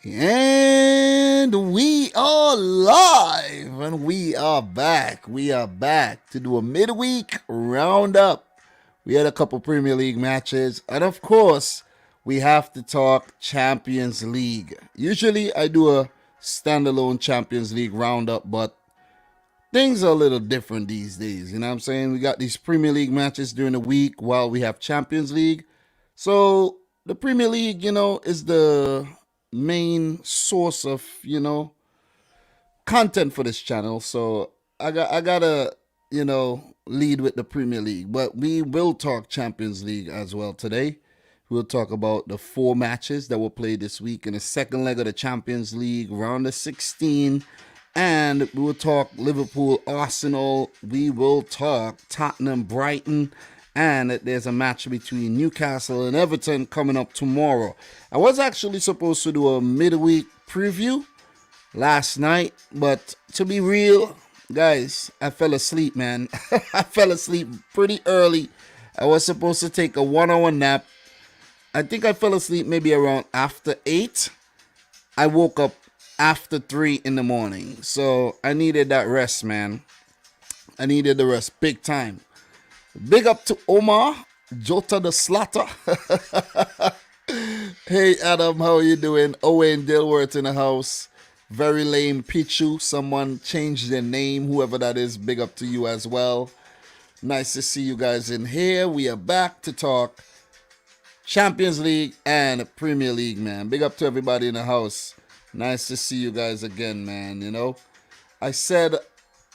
And we are live and we are back. We are back to do a midweek roundup. We had a couple Premier League matches, and of course, we have to talk Champions League. Usually, I do a standalone Champions League roundup, but things are a little different these days. You know what I'm saying? We got these Premier League matches during the week while we have Champions League. So the Premier League, is the main source of, content for this channel. So I gotta, lead with the Premier League. But we will talk Champions League as well today. We'll talk about the four matches that were played this week in the second leg of the Champions League, round of 16. And we will talk Liverpool, Arsenal. We will talk Tottenham, Brighton. And there's a match between Newcastle and Everton coming up tomorrow. I was actually supposed to do a midweek preview last night, but to be real, guys, I fell asleep, man. I fell asleep pretty early. I was supposed to take a 1 hour nap. I think I fell asleep maybe around after 8. I woke up after 3 in the morning. So I needed that rest, man. I needed the rest big time. Big up to Omar, Jota the Slaughter. Hey Adam, how are you doing? Owen Dilworth in the house. Very lame Pichu. Someone changed their name, whoever that is. Big up to you as well. Nice to see you guys in here. We are back to talk Champions League and Premier League, man. Big up to everybody in the house. Nice to see you guys again, man. I said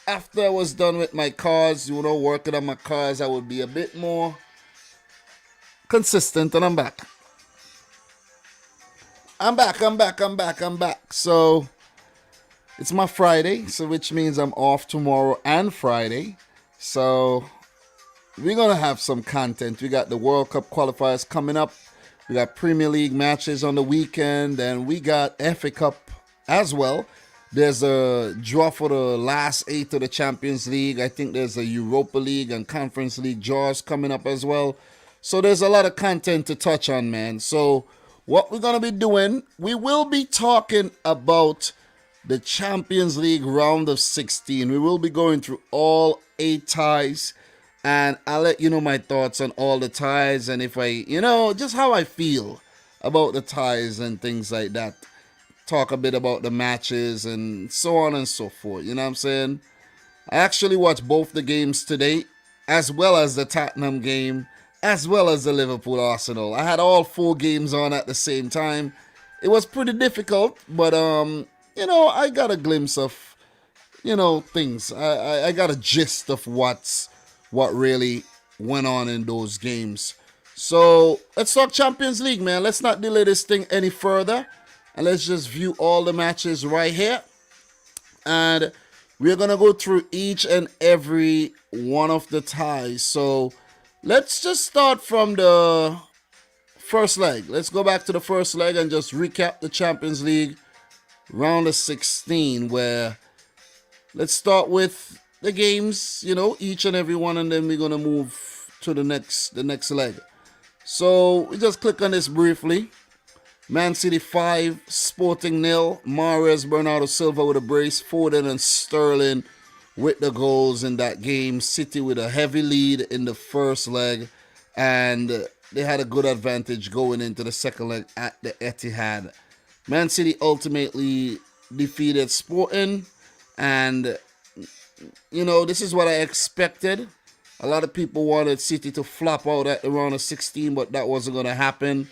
after I was done with my cars, working on my cars, I would be a bit more consistent, and I'm back. I'm back. So it's my Friday, so which means I'm off tomorrow and Friday. So we're gonna have some content. We got the World Cup qualifiers coming up. We got Premier League matches on the weekend, and we got FA Cup as well. There's a draw for the last 8 of the Champions League. I think there's a Europa League and Conference League draws coming up as well. So there's a lot of content to touch on, man. So what we're going to be doing, we will be talking about the Champions League round of 16. We will be going through all 8 ties. And I'll let you know my thoughts on all the ties. And if I, just how I feel about the ties and things like that. Talk a bit about the matches and so on and so forth. You know what I'm saying? I actually watched both the games today, as well as the Tottenham game, as well as the Liverpool Arsenal. I had all 4 games on at the same time. It was pretty difficult, but I got a glimpse of, things. I got a gist of what really went on in those games. So let's talk Champions League, man. Let's not delay this thing any further. And let's just view all the matches right here. And we're going to go through each and every one of the ties. So let's just start from the first leg. Let's go back to the first leg and just recap the Champions League round of 16, where let's start with the games, each and every one, and then we're going to move to the next leg. So we just click on this briefly. Man City 5, Sporting 0. Mahrez, Bernardo Silva with a brace. Foden and Sterling with the goals in that game. City with a heavy lead in the first leg. And they had a good advantage going into the second leg at the Etihad. Man City ultimately defeated Sporting. And, this is what I expected. A lot of people wanted City to flop out at the round of 16, but that wasn't going to happen.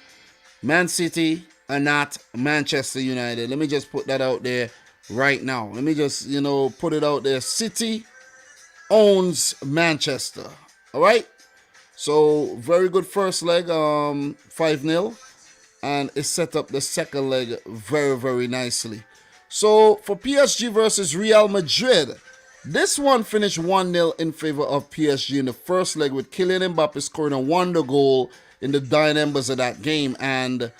Man City are not Manchester United. Let me just put that out there right now. Let me just, put it out there. City owns Manchester. All right? So, very good first leg, 5-0. And it set up the second leg very, very nicely. So, for PSG versus Real Madrid, this one finished 1-0 in favor of PSG in the first leg, with Kylian Mbappe scoring a wonder goal in the dying embers of that game. And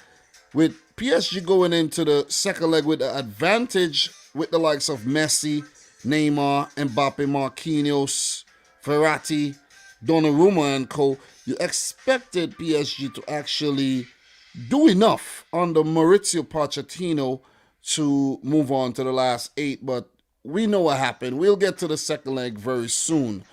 with PSG going into the second leg with the advantage with the likes of Messi, Neymar, Mbappe, Marquinhos, Verratti, Donnarumma and co, you expected PSG to actually do enough under Maurizio Pochettino to move on to the last 8, but we know what happened. We'll get to the second leg very soon.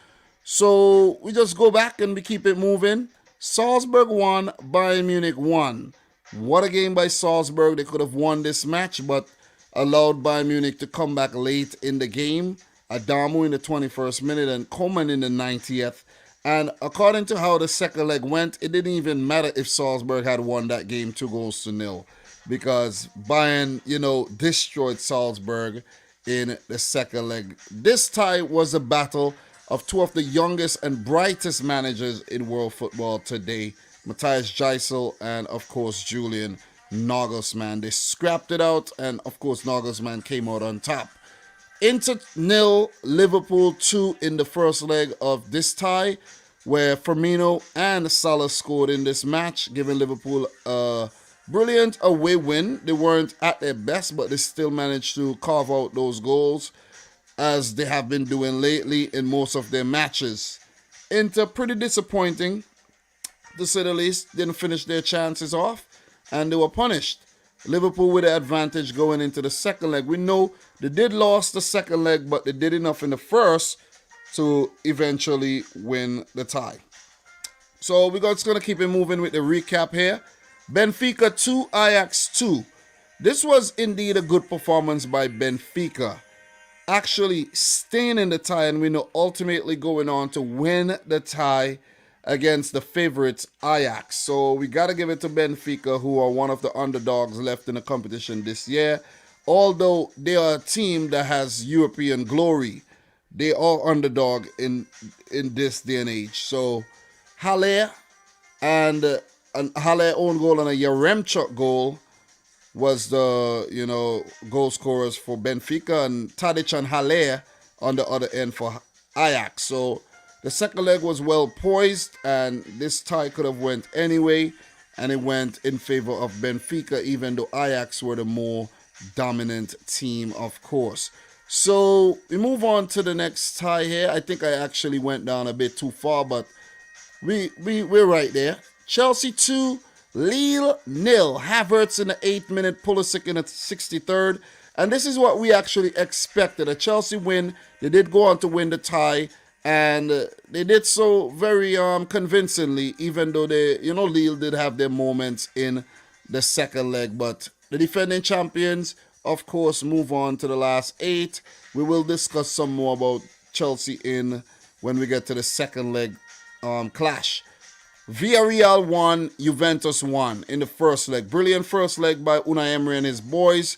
So we just go back and we keep it moving. Salzburg won, Bayern Munich won. What a game by Salzburg. They could have won this match, but allowed Bayern Munich to come back late in the game. Adamu in the 21st minute and Coman in the 90th. And according to how the second leg went, it didn't even matter if Salzburg had won that game 2-0 because Bayern, destroyed Salzburg in the second leg. This tie was a battle of two of the youngest and brightest managers in world football today, Matthias Gisel and, of course, Julian Nagelsmann. They scrapped it out, and, of course, Nagelsmann came out on top. Inter 0, Liverpool 2 in the first leg of this tie, where Firmino and Salah scored in this match, giving Liverpool a brilliant away win. They weren't at their best, but they still managed to carve out those goals, as they have been doing lately in most of their matches. Inter, pretty disappointing, to say the least. Didn't finish their chances off, and they were punished. Liverpool with the advantage going into the second leg. We know they did lose the second leg, but they did enough in the first to eventually win the tie. So we're just going to keep it moving with the recap here. Benfica 2, Ajax 2. This was indeed a good performance by Benfica, actually staying in the tie, and we know ultimately going on to win the tie against the favorites Ajax. So we got to give it to Benfica, who are one of the underdogs left in the competition this year. Although they are a team that has European glory, they are underdog in this day and age. So Haller and Haller own goal and a Yaremchuk goal was the goal scorers for Benfica, and Tadic and Haller on the other end for Ajax. So the second leg was well poised, and this tie could have went anyway, and it went in favor of Benfica, even though Ajax were the more dominant team, of course. So we move on to the next tie here. I think I actually went down a bit too far, but we're right there. Chelsea 2, Lille 0. Havertz in the 8th minute, Pulisic in the 63rd. And this is what we actually expected. A Chelsea win. They did go on to win the tie, and they did so very convincingly, even though Lille did have their moments in the second leg. But the defending champions, of course, move on to the last 8. We will discuss some more about Chelsea when we get to the second leg clash. Villarreal won, Juventus won in the first leg. Brilliant first leg by Unai Emery and his boys.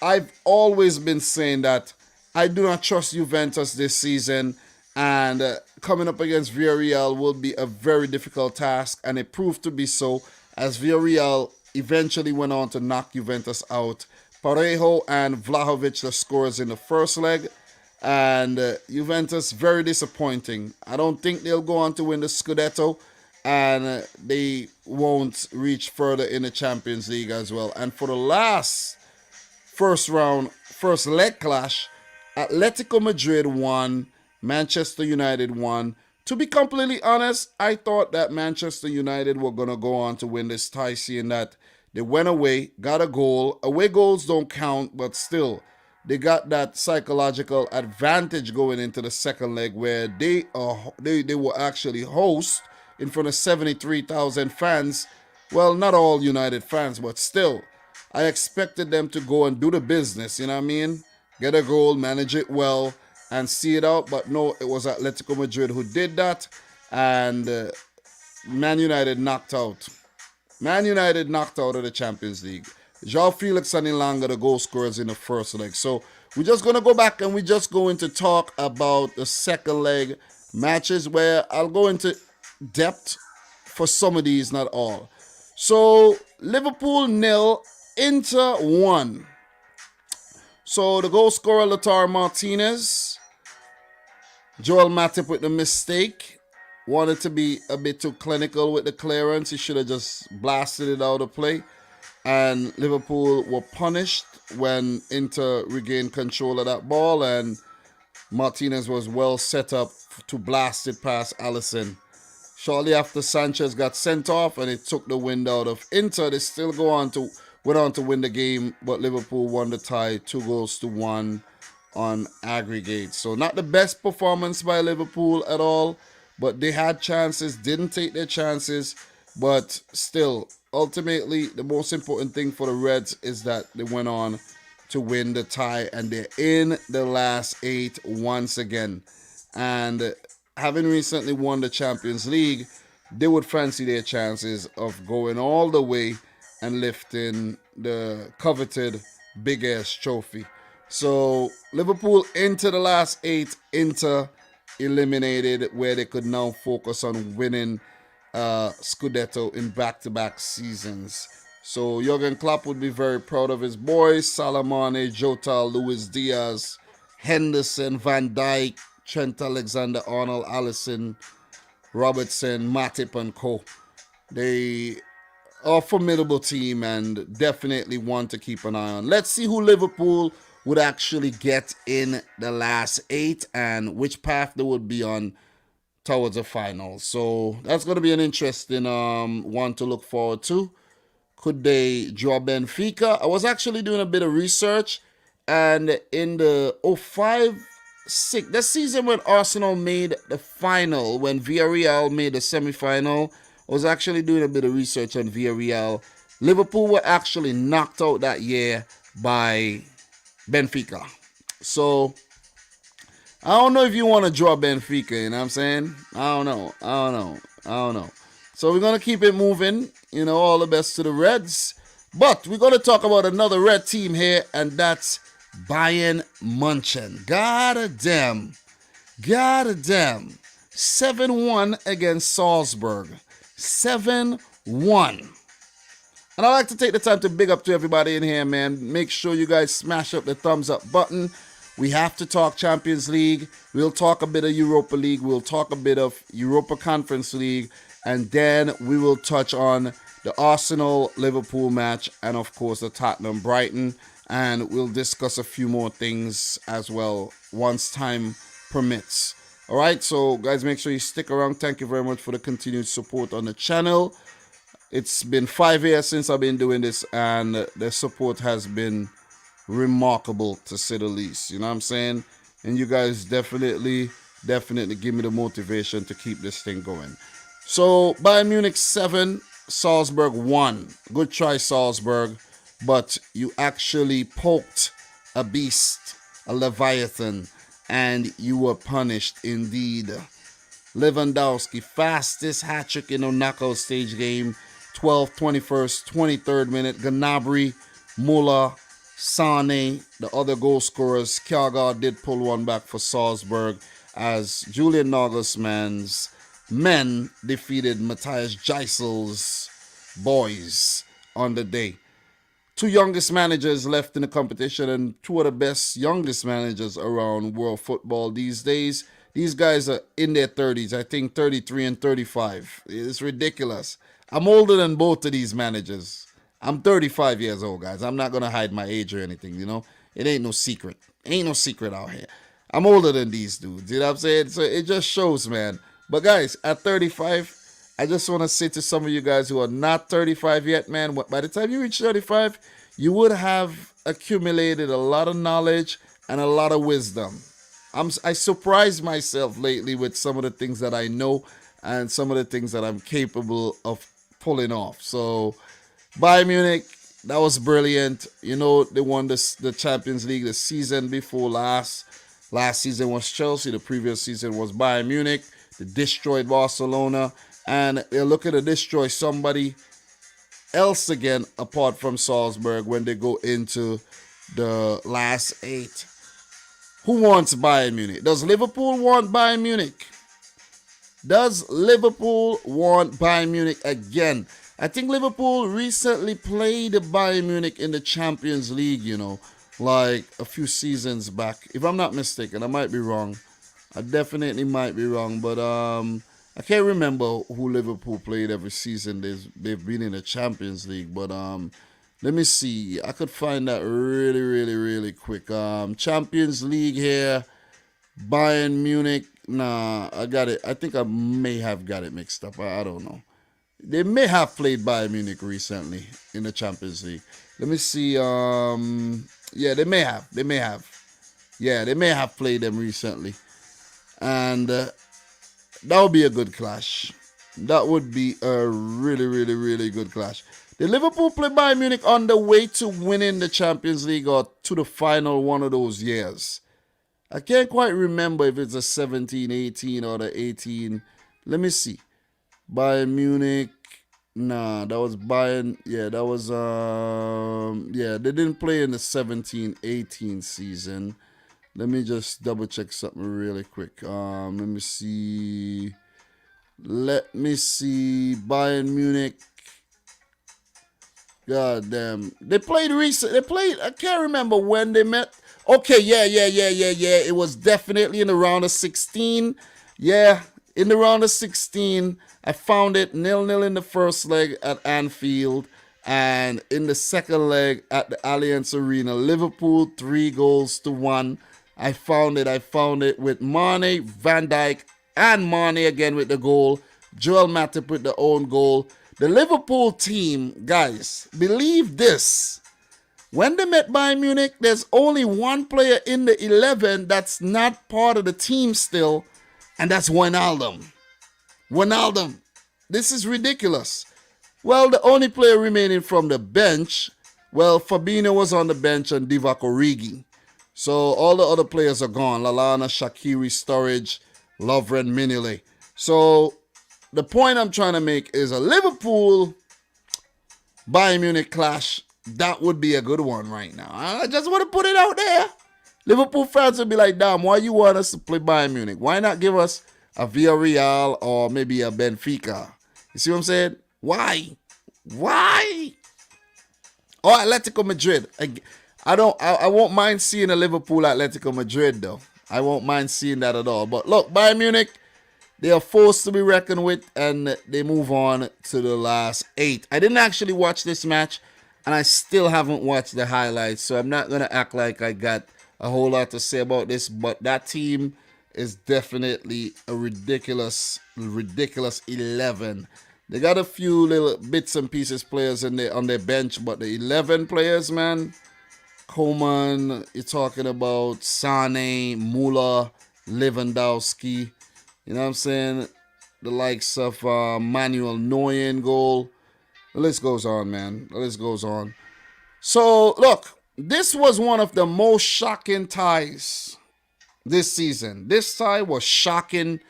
I've always been saying that I do not trust Juventus this season, and coming up against Villarreal will be a very difficult task, and it proved to be so, as Villarreal eventually went on to knock Juventus out. Parejo and Vlahovic, the scorers in the first leg, and Juventus, very disappointing. I don't think they'll go on to win the Scudetto, and they won't reach further in the Champions League as well. And for the last first leg clash, Atletico Madrid won, Manchester United won. To be completely honest, I thought that Manchester United were going to go on to win this tie, seeing that they went away, got a goal. Away goals don't count, but still, they got that psychological advantage going into the second leg, where they were actually hosts in front of 73,000 fans. Well, not all United fans, but still, I expected them to go and do the business, you know what I mean? Get a goal, manage it well, and see it out. But no, it was Atletico Madrid who did that, and Man United knocked out. Man United knocked out of the Champions League. João Felix and Ilanga, the goal scorers in the first leg. So we're just going to go back and we're just going to talk about the second leg matches, where I'll go into depth for some of these, not all. So Liverpool 0, Inter 1. So the goal scorer, Lautaro Martinez. Joel Matip with the mistake. Wanted to be a bit too clinical with the clearance. He should have just blasted it out of play. And Liverpool were punished when Inter regained control of that ball, and Martinez was well set up to blast it past Alisson. Shortly after Sanchez got sent off and it took the wind out of Inter, they still went on to win the game, but Liverpool won the tie 2-1 on aggregate. So not the best performance by Liverpool at all, but they had chances, didn't take their chances, but still, ultimately, the most important thing for the Reds is that they went on to win the tie and they're in the last 8 once again. And having recently won the Champions League, they would fancy their chances of going all the way and lifting the coveted big ass trophy. So Liverpool into the last 8, Inter eliminated, where they could now focus on winning Scudetto in back-to-back seasons. So Jurgen Klopp would be very proud of his boys: Salamane, Jota, Luis Diaz, Henderson, Van Dijk, Trent Alexander-Arnold, Alisson, Robertson, Matip, and co. They are a formidable team and definitely one to keep an eye on. Let's see who Liverpool would actually get in the last 8 and which path they would be on towards the final. So that's going to be an interesting one to look forward to. Could they draw Benfica? I was actually doing a bit of research, and in the 05-06, the season when Arsenal made the final, when Villarreal made the semi-final, I was actually doing a bit of research on Villarreal. Liverpool were actually knocked out that year by Benfica. So I don't know if you want to draw Benfica, you know what I'm saying? I don't know. So we're going to keep it moving. All the best to the Reds. But we're going to talk about another Red team here, and that's Bayern München. Goddamn. 7-1 against Salzburg. 7-1. And I'd like to take the time to big up to everybody in here, man. Make sure you guys smash up the thumbs up button. We have to talk Champions League. We'll talk a bit of Europa League. We'll talk a bit of Europa Conference League. And then we will touch on the Arsenal-Liverpool match and, of course, the Tottenham-Brighton. And we'll discuss a few more things as well once time permits. All right, so, guys, make sure you stick around. Thank you very much for the continued support on the channel. It's been 5 years since I've been doing this, and the support has been remarkable, to say the least. You know what I'm saying? And you guys definitely give me the motivation to keep this thing going. So Bayern Munich 7, Salzburg 1. Good try, Salzburg, but you actually poked a beast, a leviathan, and you were punished indeed. Lewandowski, fastest hat-trick in a knockout stage game, 12th, 21st, 23rd minute. Gnabry, Muller, Sane, the other goal scorers. Kjaergaard did pull one back for Salzburg as Julian Nagelsmann's men defeated Matthias Geisel's boys on the day. 2 youngest managers left in the competition, and 2 of the best youngest managers around world football these days. These guys are in their 30s, I think 33 and 35. It's ridiculous. I'm older than both of these managers. I'm 35 years old, guys. I'm not going to hide my age or anything, It ain't no secret. Ain't no secret out here. I'm older than these dudes, you know what I'm saying? So it just shows, man. But guys, at 35, I just want to say to some of you guys who are not 35 yet, man, by the time you reach 35, you would have accumulated a lot of knowledge and a lot of wisdom. I surprise myself lately with some of the things that I know and some of the things that I'm capable of pulling off. So Bayern Munich, that was brilliant. They won the Champions League the season before last. Last season was Chelsea. The previous season was Bayern Munich. They destroyed Barcelona. And they're looking to destroy somebody else again apart from Salzburg when they go into the last 8. Who wants Bayern Munich? Does Liverpool want Bayern Munich? Does Liverpool want Bayern Munich again? I think Liverpool recently played Bayern Munich in the Champions League, like a few seasons back. If I'm not mistaken, I might be wrong. I definitely might be wrong, but I can't remember who Liverpool played every season they've been in the Champions League. But let me see. I could find that really, really, really quick. Champions League here. Bayern Munich Nah, I got it. I think I may have got it mixed up. I don't know. They may have played Bayern Munich recently in the Champions League. Let me see. Yeah, they may have. They may have. Yeah, they may have played them recently, and that would be a good clash. That would be a really, really, really good clash. Did Liverpool play Bayern Munich on the way to winning the Champions League or to the final one of those years? I can't quite remember if it's a 17, 18 or the 18. Let me see. Bayern Munich. Nah, that was Bayern. Yeah, that was yeah, they didn't play in the 17-18 season. Let me just double check something really quick. Let me see. Let me see. Bayern Munich. God damn. They played recent. They played. I can't remember when they met. Okay, yeah. It was definitely in the round of 16. Yeah, in the round of 16. I found it 0-0 in the first leg at Anfield. And in the second leg at the Allianz Arena, Liverpool 3-1. I found it with Mane, Van Dijk, and Mane again with the goal. Joel Matip with the own goal. The Liverpool team, guys, believe this. When they met Bayern Munich, there's only one player in the 11 that's not part of the team still, and that's Wijnaldum. Wijnaldum. This is ridiculous. Well, the only player remaining from the bench, well, Fabinho was on the bench and Divock Origi. So all the other players are gone. Lallana, Shaqiri, Sturridge, Lovren, Minile. So the point I'm trying to make is a Liverpool Bayern Munich clash. That would be a good one right now. I just want to put it out there. Liverpool fans would be like, damn, why you want us to play Bayern Munich? Why not give us a Villarreal or maybe a Benfica? You see what I'm saying? Why? Or Atletico Madrid. I won't mind seeing a Liverpool Atletico Madrid though. I won't mind seeing that at all. But look, Bayern Munich, they are forced to be reckoned with, and they move on to the last 8. I didn't actually watch this match, and I still haven't watched the highlights, so I'm not going to act like I got a whole lot to say about this, but that team is definitely a ridiculous 11. They got a few little bits and pieces players on their bench, but the 11 players, man, Coman, you're talking about Sane, Müller, Lewandowski, you know what I'm saying? The likes of Manuel Neuer in goal. The list goes on, man. The list goes on. So, look, this was one of the most shocking ties this season. This tie was shocking.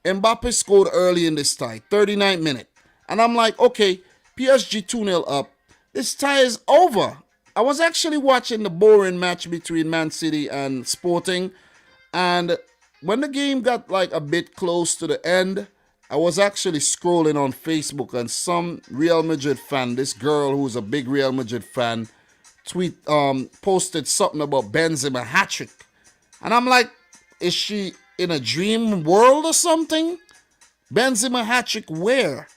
Mbappe scored early in this tie, 39th minute. And I'm like, okay, PSG 2-0 up. This tie is over. I was actually watching the boring match between Man City and Sporting. And when the game got like a bit close to the end, I was actually scrolling on Facebook, and some Real Madrid fan, this girl who's a big Real Madrid fan, posted something about Benzema hat-trick. And I'm like, is she in a dream world or something? Benzema hat-trick where?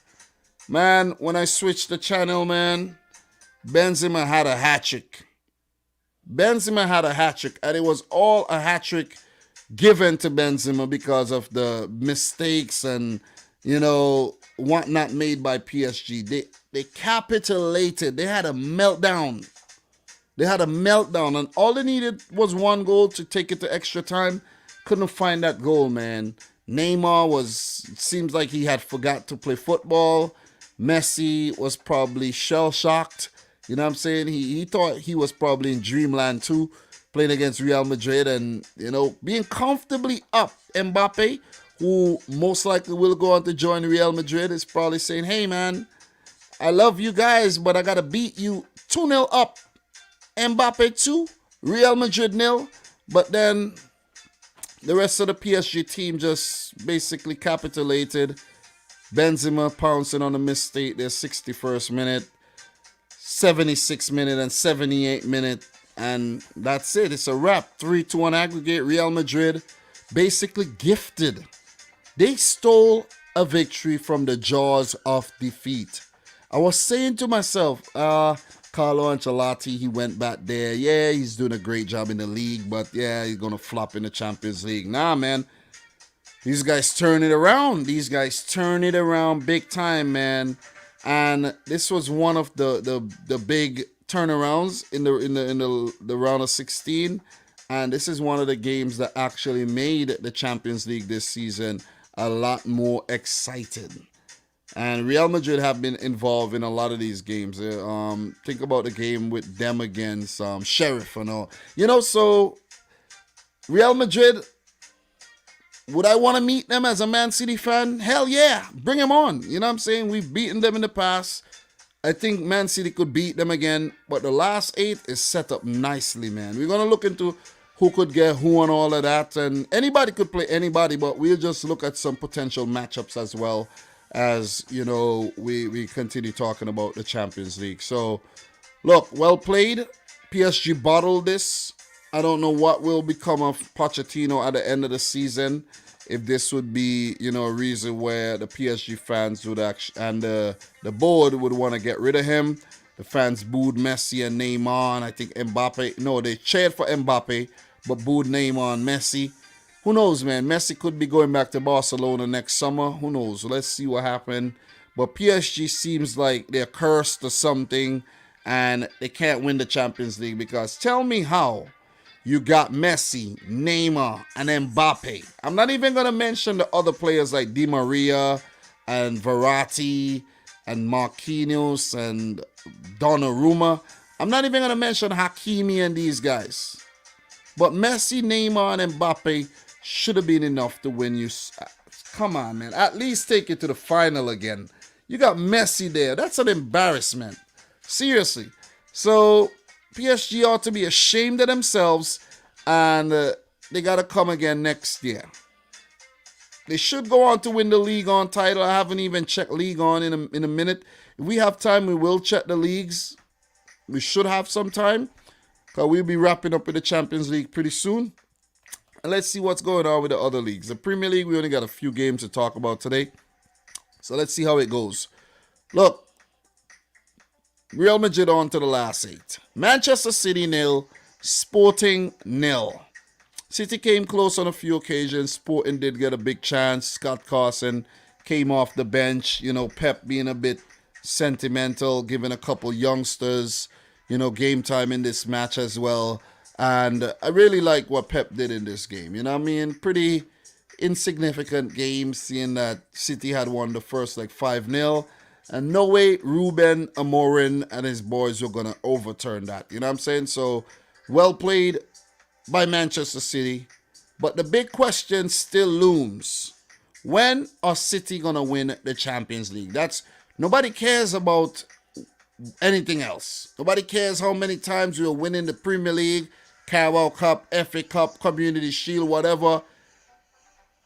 Man, when I switched the channel, man, Benzema had a hat-trick. Benzema had a hat-trick, and it was all a hat-trick given to Benzema because of the mistakes and, you know, whatnot made by PSG. They capitulated. They had a meltdown. And all they needed was one goal to take it to extra time. Couldn't find that goal, man. Neymar seems like he had forgot to play football. Messi was probably shell-shocked. You know what I'm saying? He thought he was probably in dreamland too, playing against Real Madrid and, you know, being comfortably up. Mbappe, who most likely will go on to join Real Madrid, is probably saying, hey, man, I love you guys, but I got to beat you 2-0 up. Mbappe 2, Real Madrid 0. But then the rest of the PSG team just basically capitulated. Benzema pouncing on a mistake their 61st minute, 76th minute, and 78th minute. And that's it. It's a wrap. 3-2 on aggregate. Real Madrid basically gifted. They stole a victory from the jaws of defeat. I was saying to myself, Carlo Ancelotti, he went back there. Yeah, he's doing a great job in the league, but yeah, he's going to flop in the Champions League. Nah, man. These guys turn it around. These guys turn it around big time, man. And this was one of the big turnarounds in the round of 16. And this is one of the games that actually made the Champions League this season a lot more exciting. And Real Madrid have been involved in a lot of these games. Think about the game with them against Sheriff and all. So Real Madrid, would I want to meet them as a Man City fan? Hell yeah. Bring them on. You know what I'm saying? We've beaten them in the past. I think Man City could beat them again. But the last 8 is set up nicely, man. We're going to look into who could get who and all of that. And anybody could play anybody, but we'll just look at some potential matchups as well as, we continue talking about the Champions League. So, look, well played. PSG bottled this. I don't know what will become of Pochettino at the end of the season. If this would be, a reason where the PSG fans would actually, and the board would want to get rid of him. The fans booed Messi and Neymar. And I think Mbappe, no, they cheered for Mbappe, but booed Neymar and Messi. Who knows, man? Messi could be going back to Barcelona next summer. Who knows? Let's see what happens. But PSG seems like they're cursed or something, and they can't win the Champions League because tell me how. You got Messi, Neymar, and Mbappe. I'm not even going to mention the other players like Di Maria and Verratti and Marquinhos and Donnarumma. I'm not even going to mention Hakimi and these guys. But Messi, Neymar, and Mbappe should have been enough to win you. Come on, man. At least take it to the final again. You got Messi there. That's an embarrassment. Seriously. So PSG ought to be ashamed of themselves, and they got to come again next year. They should go on to win the League On title. I haven't even checked League On in a minute. If we have time, we will check the leagues. We should have some time, because we'll be wrapping up with the Champions League pretty soon. And let's see what's going on with the other leagues. The Premier League, we only got a few games to talk about today. So let's see how it goes. Look, Real Madrid on to the last 8. Manchester City 0, Sporting 0. City came close on a few occasions. Sporting did get a big chance. Scott Carson came off the bench. Pep being a bit sentimental, giving a couple youngsters, game time in this match as well. And I really like what Pep did in this game. Pretty insignificant game, seeing that City had won the first 5-0. And no way Ruben Amorim and his boys were going to overturn that. You know what I'm saying? So, well played by Manchester City. But the big question still looms. When are City going to win the Champions League? Nobody cares about anything else. Nobody cares how many times we're winning the Premier League, Carabao Cup, FA Cup, Community Shield, whatever.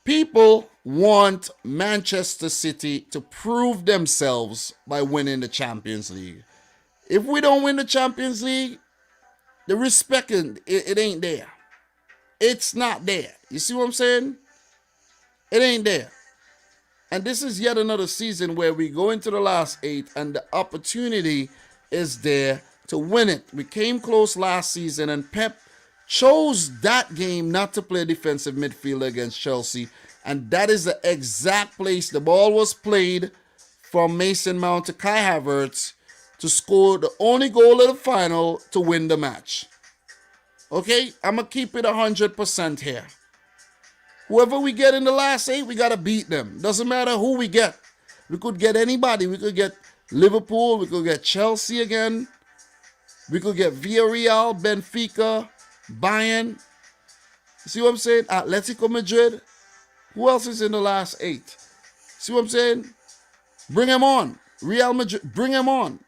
People want Manchester City to prove themselves by winning the Champions League. If we don't win the Champions League, the respect, it ain't there. It's not there. You see what I'm saying? It ain't there. And this is yet another season where we go into the last 8 and the opportunity is there to win it. We came close last season and Pep chose that game not to play defensive midfielder against Chelsea. And that is the exact place the ball was played from Mason Mount to Kai Havertz to score the only goal of the final to win the match. Okay, I'm going to keep it 100% here. Whoever we get in the last 8, we got to beat them. Doesn't matter who we get. We could get anybody. We could get Liverpool. We could get Chelsea again. We could get Villarreal, Benfica, Bayern. See what I'm saying? Atletico Madrid. Who else is in the last 8? See what I'm saying? Bring them on. Real Madrid, bring them on.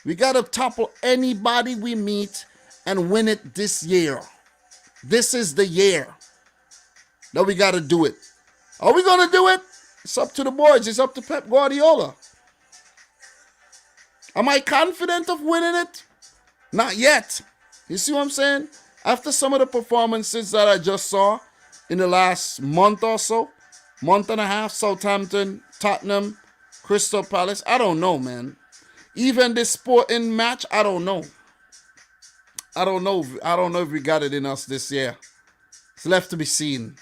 We got to topple anybody we meet and win it this year. This is the year that we got to do it. Are we going to do it? It's up to the boys. It's up to Pep Guardiola. Am I confident of winning it? Not yet. You see what I'm saying? After some of the performances that I just saw in the last month or so, month and a half, Southampton, Tottenham, Crystal Palace, I don't know, man. Even this sporting match, I don't know. I don't know if we got it in us this year. It's left to be seen.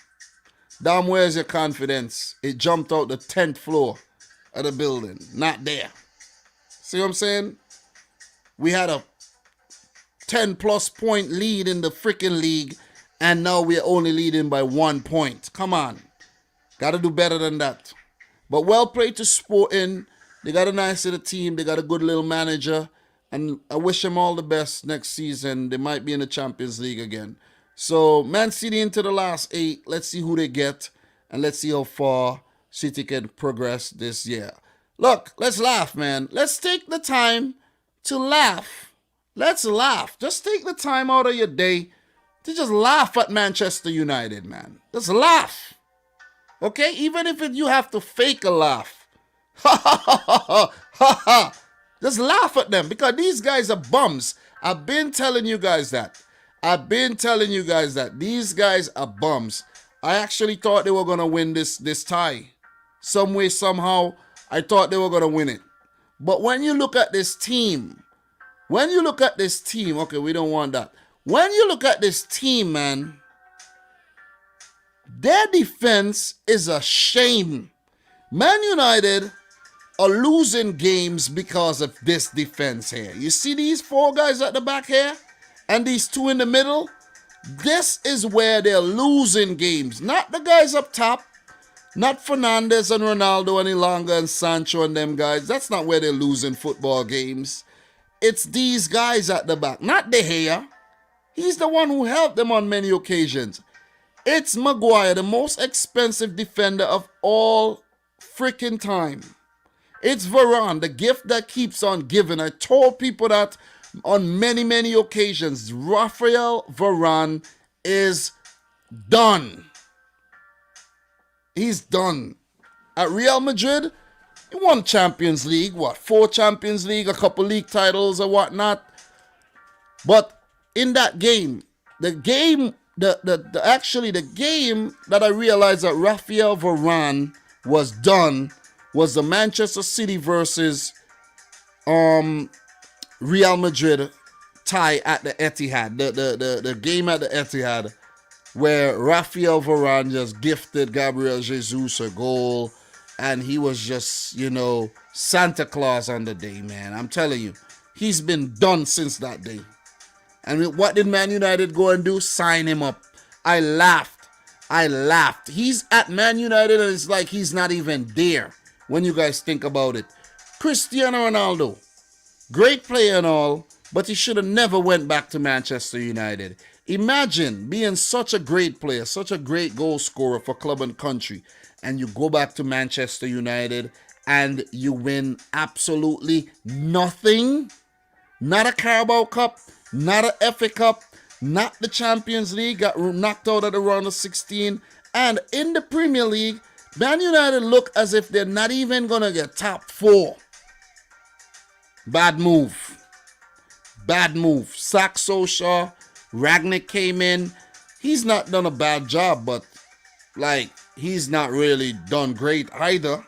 Damn, where's your confidence? It jumped out the 10th floor of the building. Not there. See what I'm saying? We had a 10 plus point lead in the freaking league, and now we're only leading by 1 point. Come on. Got to do better than that. But well played to Sporting. They got a nice little team. They got a good little manager. And I wish them all the best next season. They might be in the Champions League again. So, Man City into the last 8. Let's see who they get. And let's see how far City can progress this year. Look, let's laugh, man. Let's take the time to laugh. Let's laugh. Just take the time out of your day to just laugh at Manchester United, man. Just laugh. Okay? Even if you have to fake a laugh. Ha ha ha ha ha ha. Just laugh at them because these guys are bums. I've been telling you guys that. These guys are bums. I actually thought they were going to win this tie. Some way, somehow, I thought they were going to win it. But when you look at this team, okay, we don't want that. When you look at this team, man, their defense is a shame. Man United are losing games because of this defense here. You see these 4 guys at the back here and these 2 in the middle? This is where they're losing games. Not the guys up top. Not Fernandes and Ronaldo any longer and Sancho and them guys. That's not where they're losing football games. It's these guys at the back. Not De Gea. He's the one who helped them on many occasions. It's Maguire, the most expensive defender of all freaking time. It's Varane, the gift that keeps on giving. I told people that on many, many occasions. Raphael Varane is done. He's done. At Real Madrid, he won Champions League. 4 Champions League, a couple league titles or whatnot. But in that game, the game that I realized that Raphael Varane was done was the Manchester City versus Real Madrid tie at the Etihad. The game at the Etihad where Raphael Varane just gifted Gabriel Jesus a goal and he was just, Santa Claus on the day, man. I'm telling you, he's been done since that day. And what did Man United go and do? Sign him up. I laughed. He's at Man United and it's like he's not even there when you guys think about it. Cristiano Ronaldo, great player and all, but he should have never went back to Manchester United. Imagine being such a great player, such a great goal scorer for club and country, and you go back to Manchester United and you win absolutely nothing. Not a Carabao Cup, not a FA Cup, not the Champions League, got knocked out at the round of 16. And in the Premier League, Man United look as if they're not even going to get top 4. Bad move. Sack Solskjaer, Ragnick came in. He's not done a bad job, but he's not really done great either.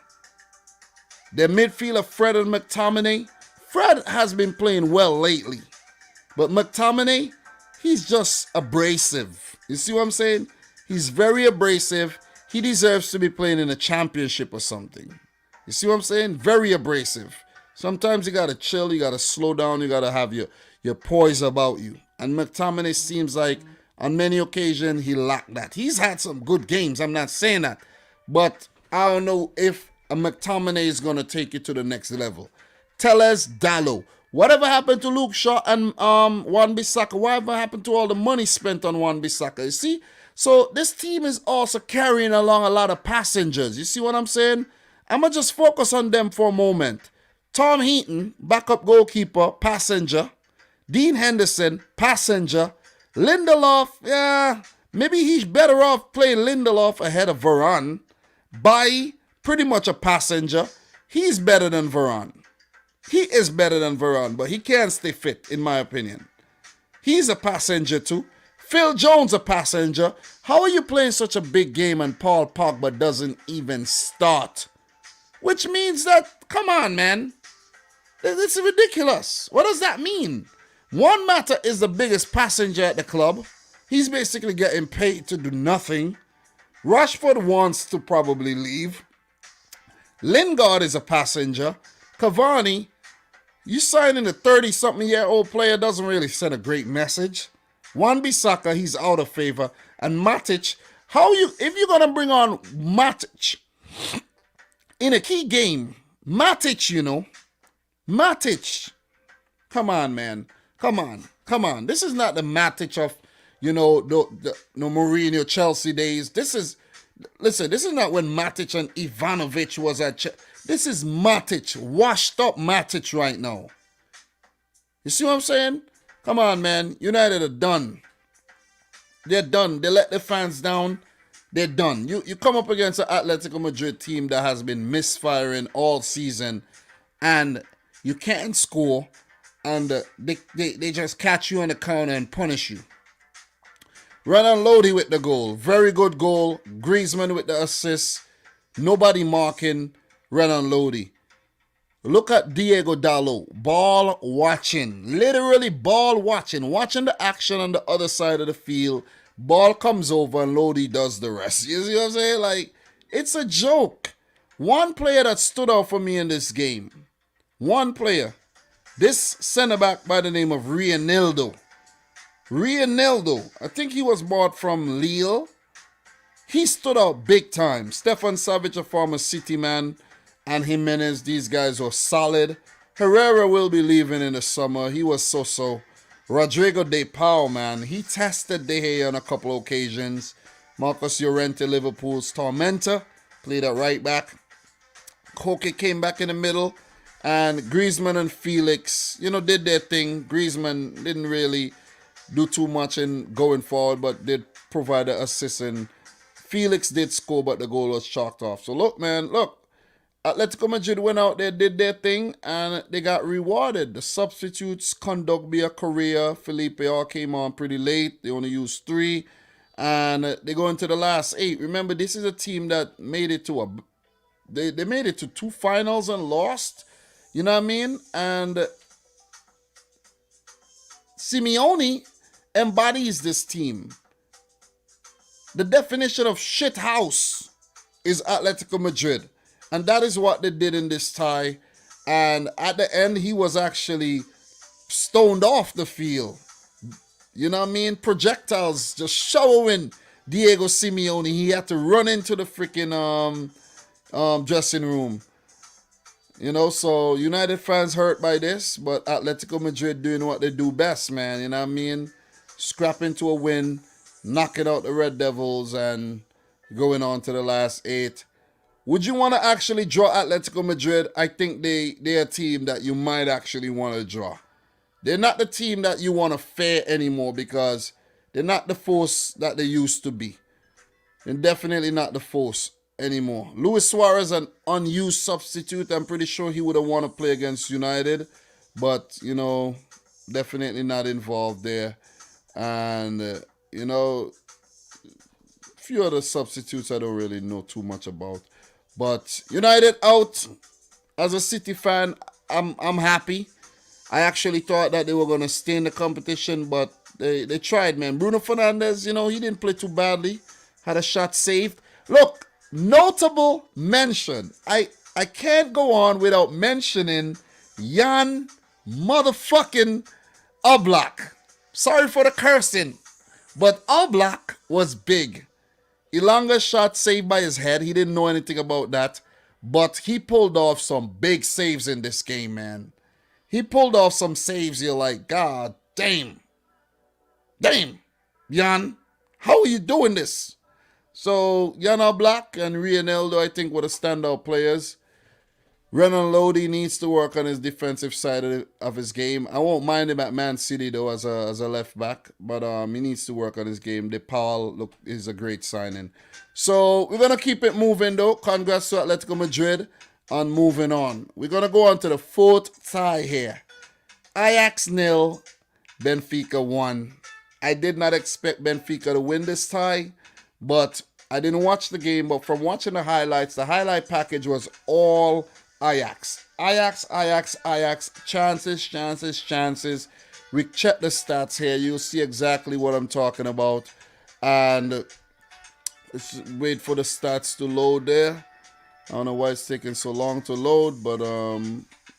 Their midfielder, Fred and McTominay. Fred has been playing well lately. But McTominay, he's just abrasive. You see what I'm saying? He's very abrasive. He deserves to be playing in a championship or something. You see what I'm saying? Very abrasive. Sometimes you got to chill. You got to slow down. You got to have your poise about you. And McTominay seems like on many occasions he lacked that. He's had some good games. I'm not saying that. But I don't know if a McTominay is going to take it to the next level. Telles, Dalot. Whatever happened to Luke Shaw and Wan-Bissaka? Whatever happened to all the money spent on Wan-Bissaka? You see? So this team is also carrying along a lot of passengers. You see what I'm saying? I'm going to just focus on them for a moment. Tom Heaton, backup goalkeeper, passenger. Dean Henderson, passenger. Lindelof, yeah, maybe he's better off playing Lindelof ahead of Varane. Bailly, pretty much a passenger. He's better than Varane. He is better than Varane, but he can't stay fit, in my opinion. He's a passenger too. Phil Jones a passenger. How are you playing such a big game and Paul Pogba doesn't even start? Which means that, come on, man. It's ridiculous. What does that mean? Juan Mata is the biggest passenger at the club. He's basically getting paid to do nothing. Rashford wants to probably leave. Lingard is a passenger. Cavani, you signing a 30-something-year-old player doesn't really send a great message. Wan-Bissaka, he's out of favor. And Matic, if you're going to bring on Matic in a key game, Matic, come on, man. Come on. This is not the Matic of, the Mourinho Chelsea days. This is not when Matic and Ivanovic was at Chelsea. This is Matic, washed up Matic right now. You see what I'm saying? Come on, man. United are done. They're done. They let the fans down. They're done. You come up against an Atletico Madrid team that has been misfiring all season, and you can't score, and they just catch you on the counter and punish you. Renan Lodi with the goal. Very good goal. Griezmann with the assist. Nobody marking Renan Lodi. Look at Diego Dalot. Ball watching. Literally ball watching. Watching the action on the other side of the field. Ball comes over and Lodi does the rest. You see what I'm saying? Like, it's a joke. One player that stood out for me in this game. One player. This centre-back by the name of Reinildo. I think he was bought from Lille. He stood out big time. Stefan Savic, a former City man, and Jimenez, these guys were solid. Herrera will be leaving in the summer. He was so-so. Rodrigo De Paul, man, he tested De Gea on a couple of occasions. Marcus Llorente, Liverpool's tormentor, played at right back. Koke came back in the middle. And Griezmann and Felix, did their thing. Griezmann didn't really do too much in going forward, but did provide an assist. And Felix did score, but the goal was chalked off. So look, man, Atletico Madrid went out there, did their thing, and they got rewarded. The substitutes, Kondogbia, Correa, Felipe all came on pretty late. They only used 3, and they go into the last 8. Remember, this is a team that made it to they made it to 2 finals and lost. You know what I mean? And Simeone embodies this team. The definition of shit house is Atletico Madrid. And that is what they did in this tie. And at the end, he was actually stoned off the field. You know what I mean? Projectiles just showering Diego Simeone. He had to run into the freaking dressing room. So United fans hurt by this, but Atletico Madrid doing what they do best, man. You know what I mean? Scrapping to a win, knocking out the Red Devils, and going on to the last 8. Would you want to actually draw Atletico Madrid? I think they're a team that you might actually want to draw. They're not the team that you want to fare anymore because they're not the force that they used to be. They're definitely not the force anymore. Luis Suarez, an unused substitute. I'm pretty sure he would have want to play against United, but definitely not involved there. And a few other substitutes I don't really know too much about. But United out. As a City fan, I'm happy. I actually thought that they were gonna stay in the competition, but they tried, man. Bruno Fernandes, he didn't play too badly. Had a shot saved. Look. Notable mention. I can't go on without mentioning Jan motherfucking Oblak. Sorry for the cursing, but Oblak was big. Elonga's shot saved by his head. He didn't know anything about that, but he pulled off some big saves in this game, man. He pulled off some saves. You're like, God damn. Jan, how are you doing this? So, Jan Oblak and Reinildo, I think, were the standout players. Renan Lodi needs to work on his defensive side of his game. I won't mind him at Man City, though, as a left back. But he needs to work on his game. De Paul, is a great signing. So, we're going to keep it moving, though. Congrats to Atletico Madrid on moving on. We're going to go on to the 4th tie here. Ajax 0, Benfica 1. I did not expect Benfica to win this tie. But I didn't watch the game, but from watching the highlights, the highlight package was all Ajax. Ajax, Ajax, Ajax. Chances, chances, chances. We check the stats here. You'll see exactly what I'm talking about. And let's wait for the stats to load there. I don't know why it's taking so long to load, but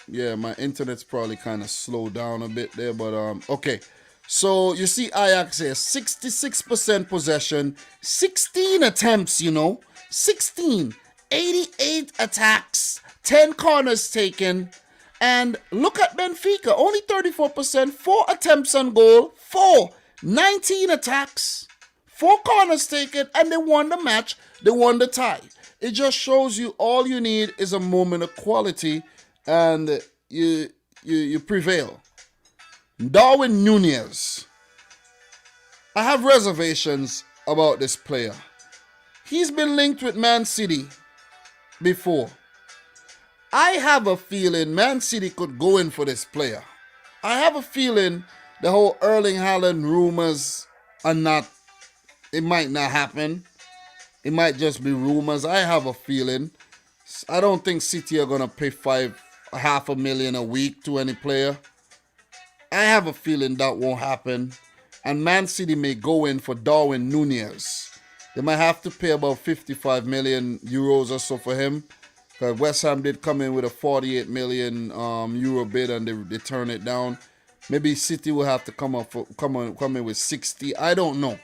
yeah, my internet's probably kind of slowed down a bit there, but okay. So you see Ajax here, 66% possession, 16 attempts, 16, 88 attacks, 10 corners taken. And look at Benfica, only 34%, 4 attempts on goal, 19 attacks, 4 corners taken, and they won the match, they won the tie. It just shows you all you need is a moment of quality, and you prevail. Darwin Núñez. I have reservations about this player. He's been linked with Man City before. I have a feeling Man City could go in for this player. I have a feeling the whole Erling Haaland rumors are not, it might not happen. It might just be rumors. I have a feeling. I don't think City are going to pay $500,000 a week to any player. I have a feeling that won't happen. And Man City may go in for Darwin Núñez. They might have to pay about 55 million euros or so for him. Because West Ham did come in with a 48 million euro bid and they turned it down. Maybe City will have to come in with 60. I don't know.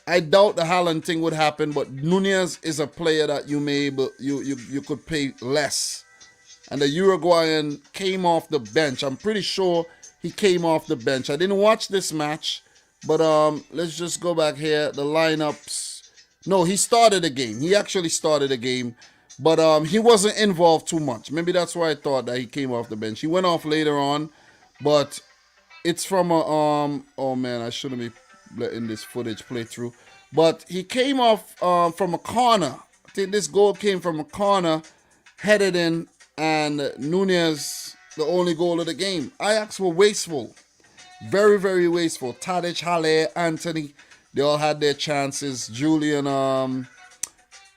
I doubt the Haaland thing would happen, but Núñez is a player that you could pay less. And the Uruguayan came off the bench. I'm pretty sure he came off the bench. I didn't watch this match, but let's just go back here. The lineups. No, he started the game. He actually started the game, but he wasn't involved too much. Maybe that's why I thought that he came off the bench. He went off later on, but it's from a oh man, I shouldn't be letting this footage play through. But he came off from a corner. I think this goal came from a corner, headed in, and Núñez, the only goal of the game. Ajax were wasteful. Very, very wasteful. Tadic, Halle, Anthony, they all had their chances. Julian,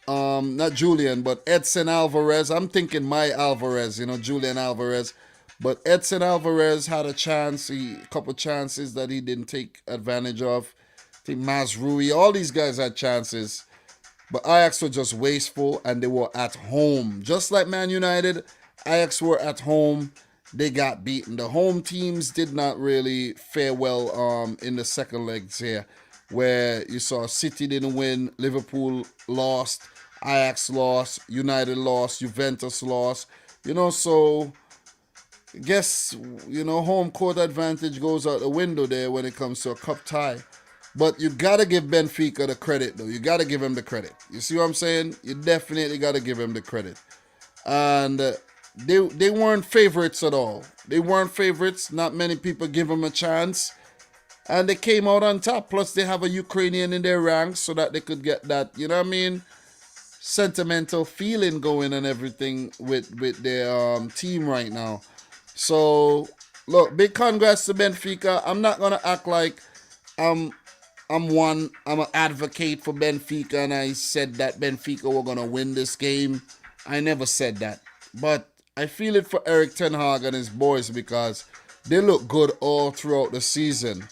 not Julian, but Edson Alvarez. I'm thinking my Alvarez, Julian Alvarez. But Edson Alvarez had a chance, a couple chances that he didn't take advantage of. I think Mazrui, all these guys had chances. But Ajax were just wasteful and they were at home. Just like Man United, Ajax were at home. They got beaten. The home teams did not really fare well in the second legs here, where you saw City didn't win, Liverpool lost, Ajax lost, United lost, Juventus lost. So I guess, home court advantage goes out the window there when it comes to a cup tie. But you got to give Benfica the credit, though. You got to give him the credit. You see what I'm saying? You definitely got to give him the credit. And they weren't favorites at all. They weren't favorites. Not many people give them a chance. And they came out on top. Plus, they have a Ukrainian in their ranks so that they could get that, sentimental feeling going and everything with their team right now. So, look, big congrats to Benfica. I'm not going to act like I'm an advocate for Benfica and I said that Benfica were going to win this game. I never said that. But I feel it for Erik ten Hag and his boys because they look good all throughout the season.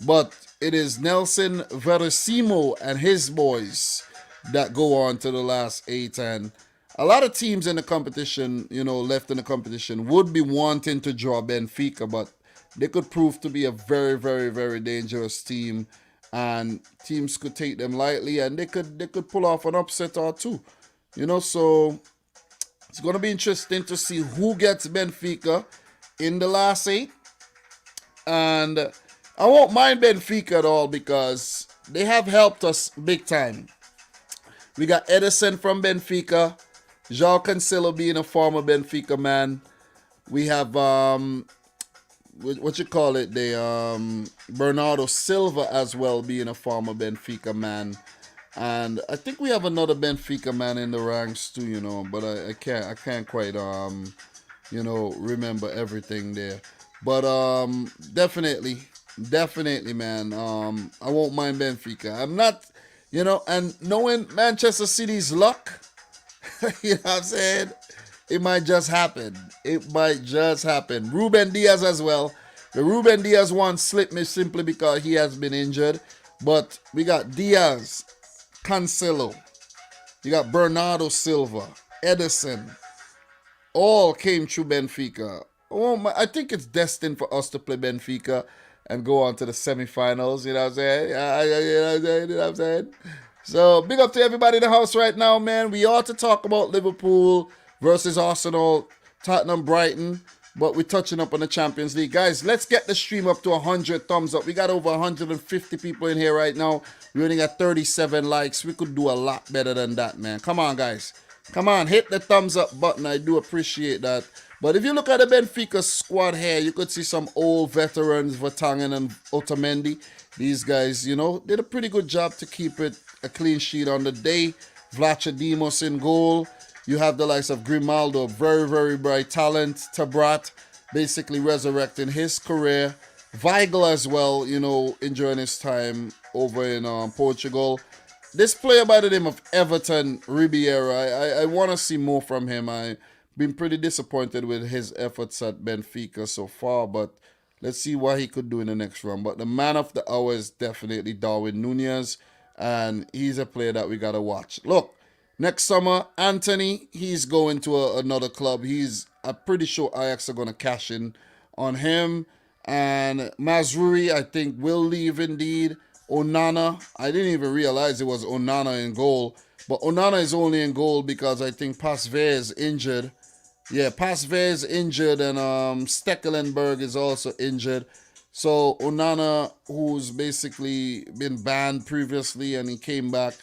But it is Nelson Veracimo and his boys that go on to the last 8. And a lot of teams in the competition, left in the competition, would be wanting to draw Benfica, but they could prove to be a very, very, very dangerous team. And teams could take them lightly and they could pull off an upset or two. So it's going to be interesting to see who gets Benfica in the last 8. And I won't mind Benfica at all because they have helped us big time. We got Edison from Benfica, João Cancelo being a former Benfica man. We have Bernardo Silva as well being a former Benfica man. And I think we have another Benfica man in the ranks too, but I can't quite remember everything there. But definitely, man, I won't mind Benfica. I'm not, and knowing Manchester City's luck, you know what I'm saying? It might just happen. It might just happen. Ruben Diaz as well. The Ruben Diaz one slipped me simply because he has been injured. But we got Diaz, Cancelo, you got Bernardo Silva, Edison, all came through Benfica. Oh my, I think it's destined for us to play Benfica and go on to the semifinals. You know what I'm saying? You know what I'm saying? So big up to everybody in the house right now, man. We ought to talk about Liverpool versus Arsenal, Tottenham, Brighton, but we're touching up on the Champions League. Guys, let's get the stream up to 100 thumbs up. We got over 150 people in here right now. We only got 37 likes. We could do a lot better than that, man. Come on, guys. Come on, hit the thumbs up button. I do appreciate that. But if you look at the Benfica squad here, you could see some old veterans, Vertonghen and Otamendi. These guys, you know, did a pretty good job to keep it a clean sheet on the day. Vlachodimos in goal. You have the likes of Grimaldo, very, very bright talent. Tabrat, basically resurrecting his career. Weigl as well, you know, enjoying his time over in Portugal. This player by the name of Everton Ribeiro, I want to see more from him. I've been pretty disappointed with his efforts at Benfica so far, but let's see what he could do in the next round. But the man of the hour is definitely Darwin Nunez, and he's a player that we got to watch. Look, next summer, Anthony, he's going to another club. I'm pretty sure Ajax are going to cash in on him. And Mazruri, I think, will leave indeed. Onana, I didn't even realize it was Onana in goal. But Onana is only in goal because I think Pasveer is injured. Yeah, Pasveer is injured and Stekelenburg is also injured. So Onana, who's basically been banned previously and he came back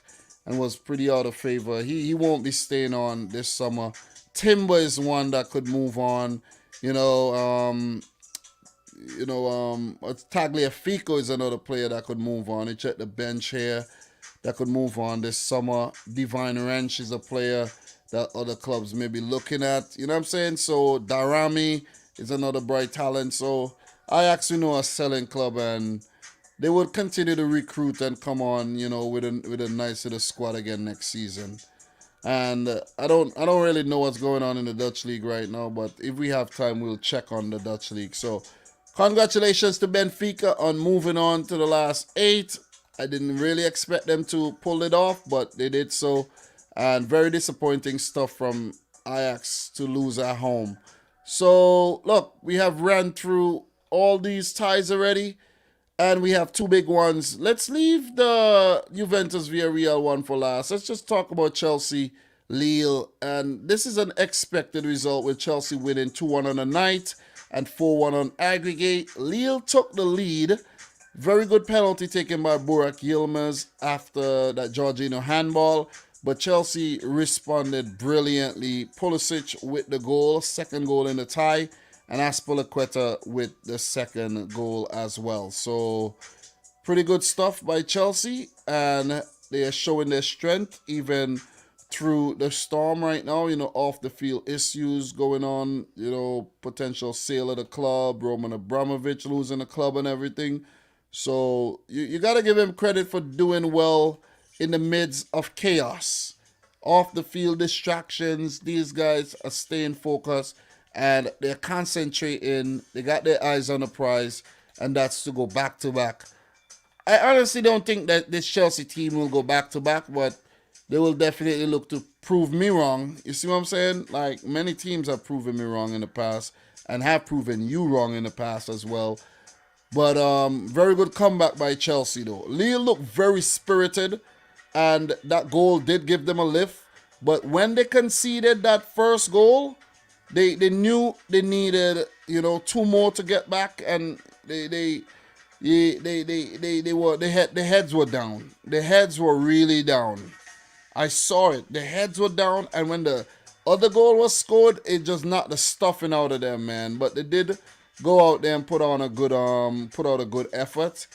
and was pretty out of favor, he won't be staying on this summer. Timber is one that could move on. Tagliafico is another player that could move on. It's at the bench here that could move on this summer. Divine Wrench is a player that other clubs may be looking at. You know what I'm saying? So Darami is another bright talent. So Ajax, a selling club, and they would continue to recruit and come on, with a nice little squad again next season. And I don't really know what's going on in the Dutch league right now, but if we have time, we'll check on the Dutch league. So congratulations to Benfica on moving on to the last 8. I didn't really expect them to pull it off, but they did so. And very disappointing stuff from Ajax to lose at home. So, look, we have ran through all these ties already, and we have 2 big ones. Let's leave the Juventus-Villarreal one for last. Let's just talk about Chelsea, Lille. And this is an expected result with Chelsea winning 2-1 on the night and 4-1 on aggregate. Lille took the lead. Very good penalty taken by Burak Yilmaz after that Jorginho handball. But Chelsea responded brilliantly. Pulisic with the goal, second goal in the tie, and Azpilicueta with the second goal as well. So pretty good stuff by Chelsea, and they are showing their strength even through the storm right now. Off the field issues going on, potential sale of the club, Roman Abramovich losing the club and everything. So you got to give him credit for doing well in the midst of chaos. Off the field distractions, these guys are staying focused and they're concentrating. They got their eyes on the prize, and that's to go back to back. I honestly don't think that this Chelsea team will go back to back, but they will definitely look to prove me wrong. You see what I'm saying? Like, many teams have proven me wrong in the past and have proven you wrong in the past as well. But very good comeback by Chelsea, though. Lille looked very spirited, and that goal did give them a lift. But when they conceded that first goal, they knew they needed 2 more to get back, and the heads were down. The heads were really down. I saw it. The heads were down, and when the other goal was scored, it just knocked the stuffing out of them, man. But they did go out there and put out a good effort,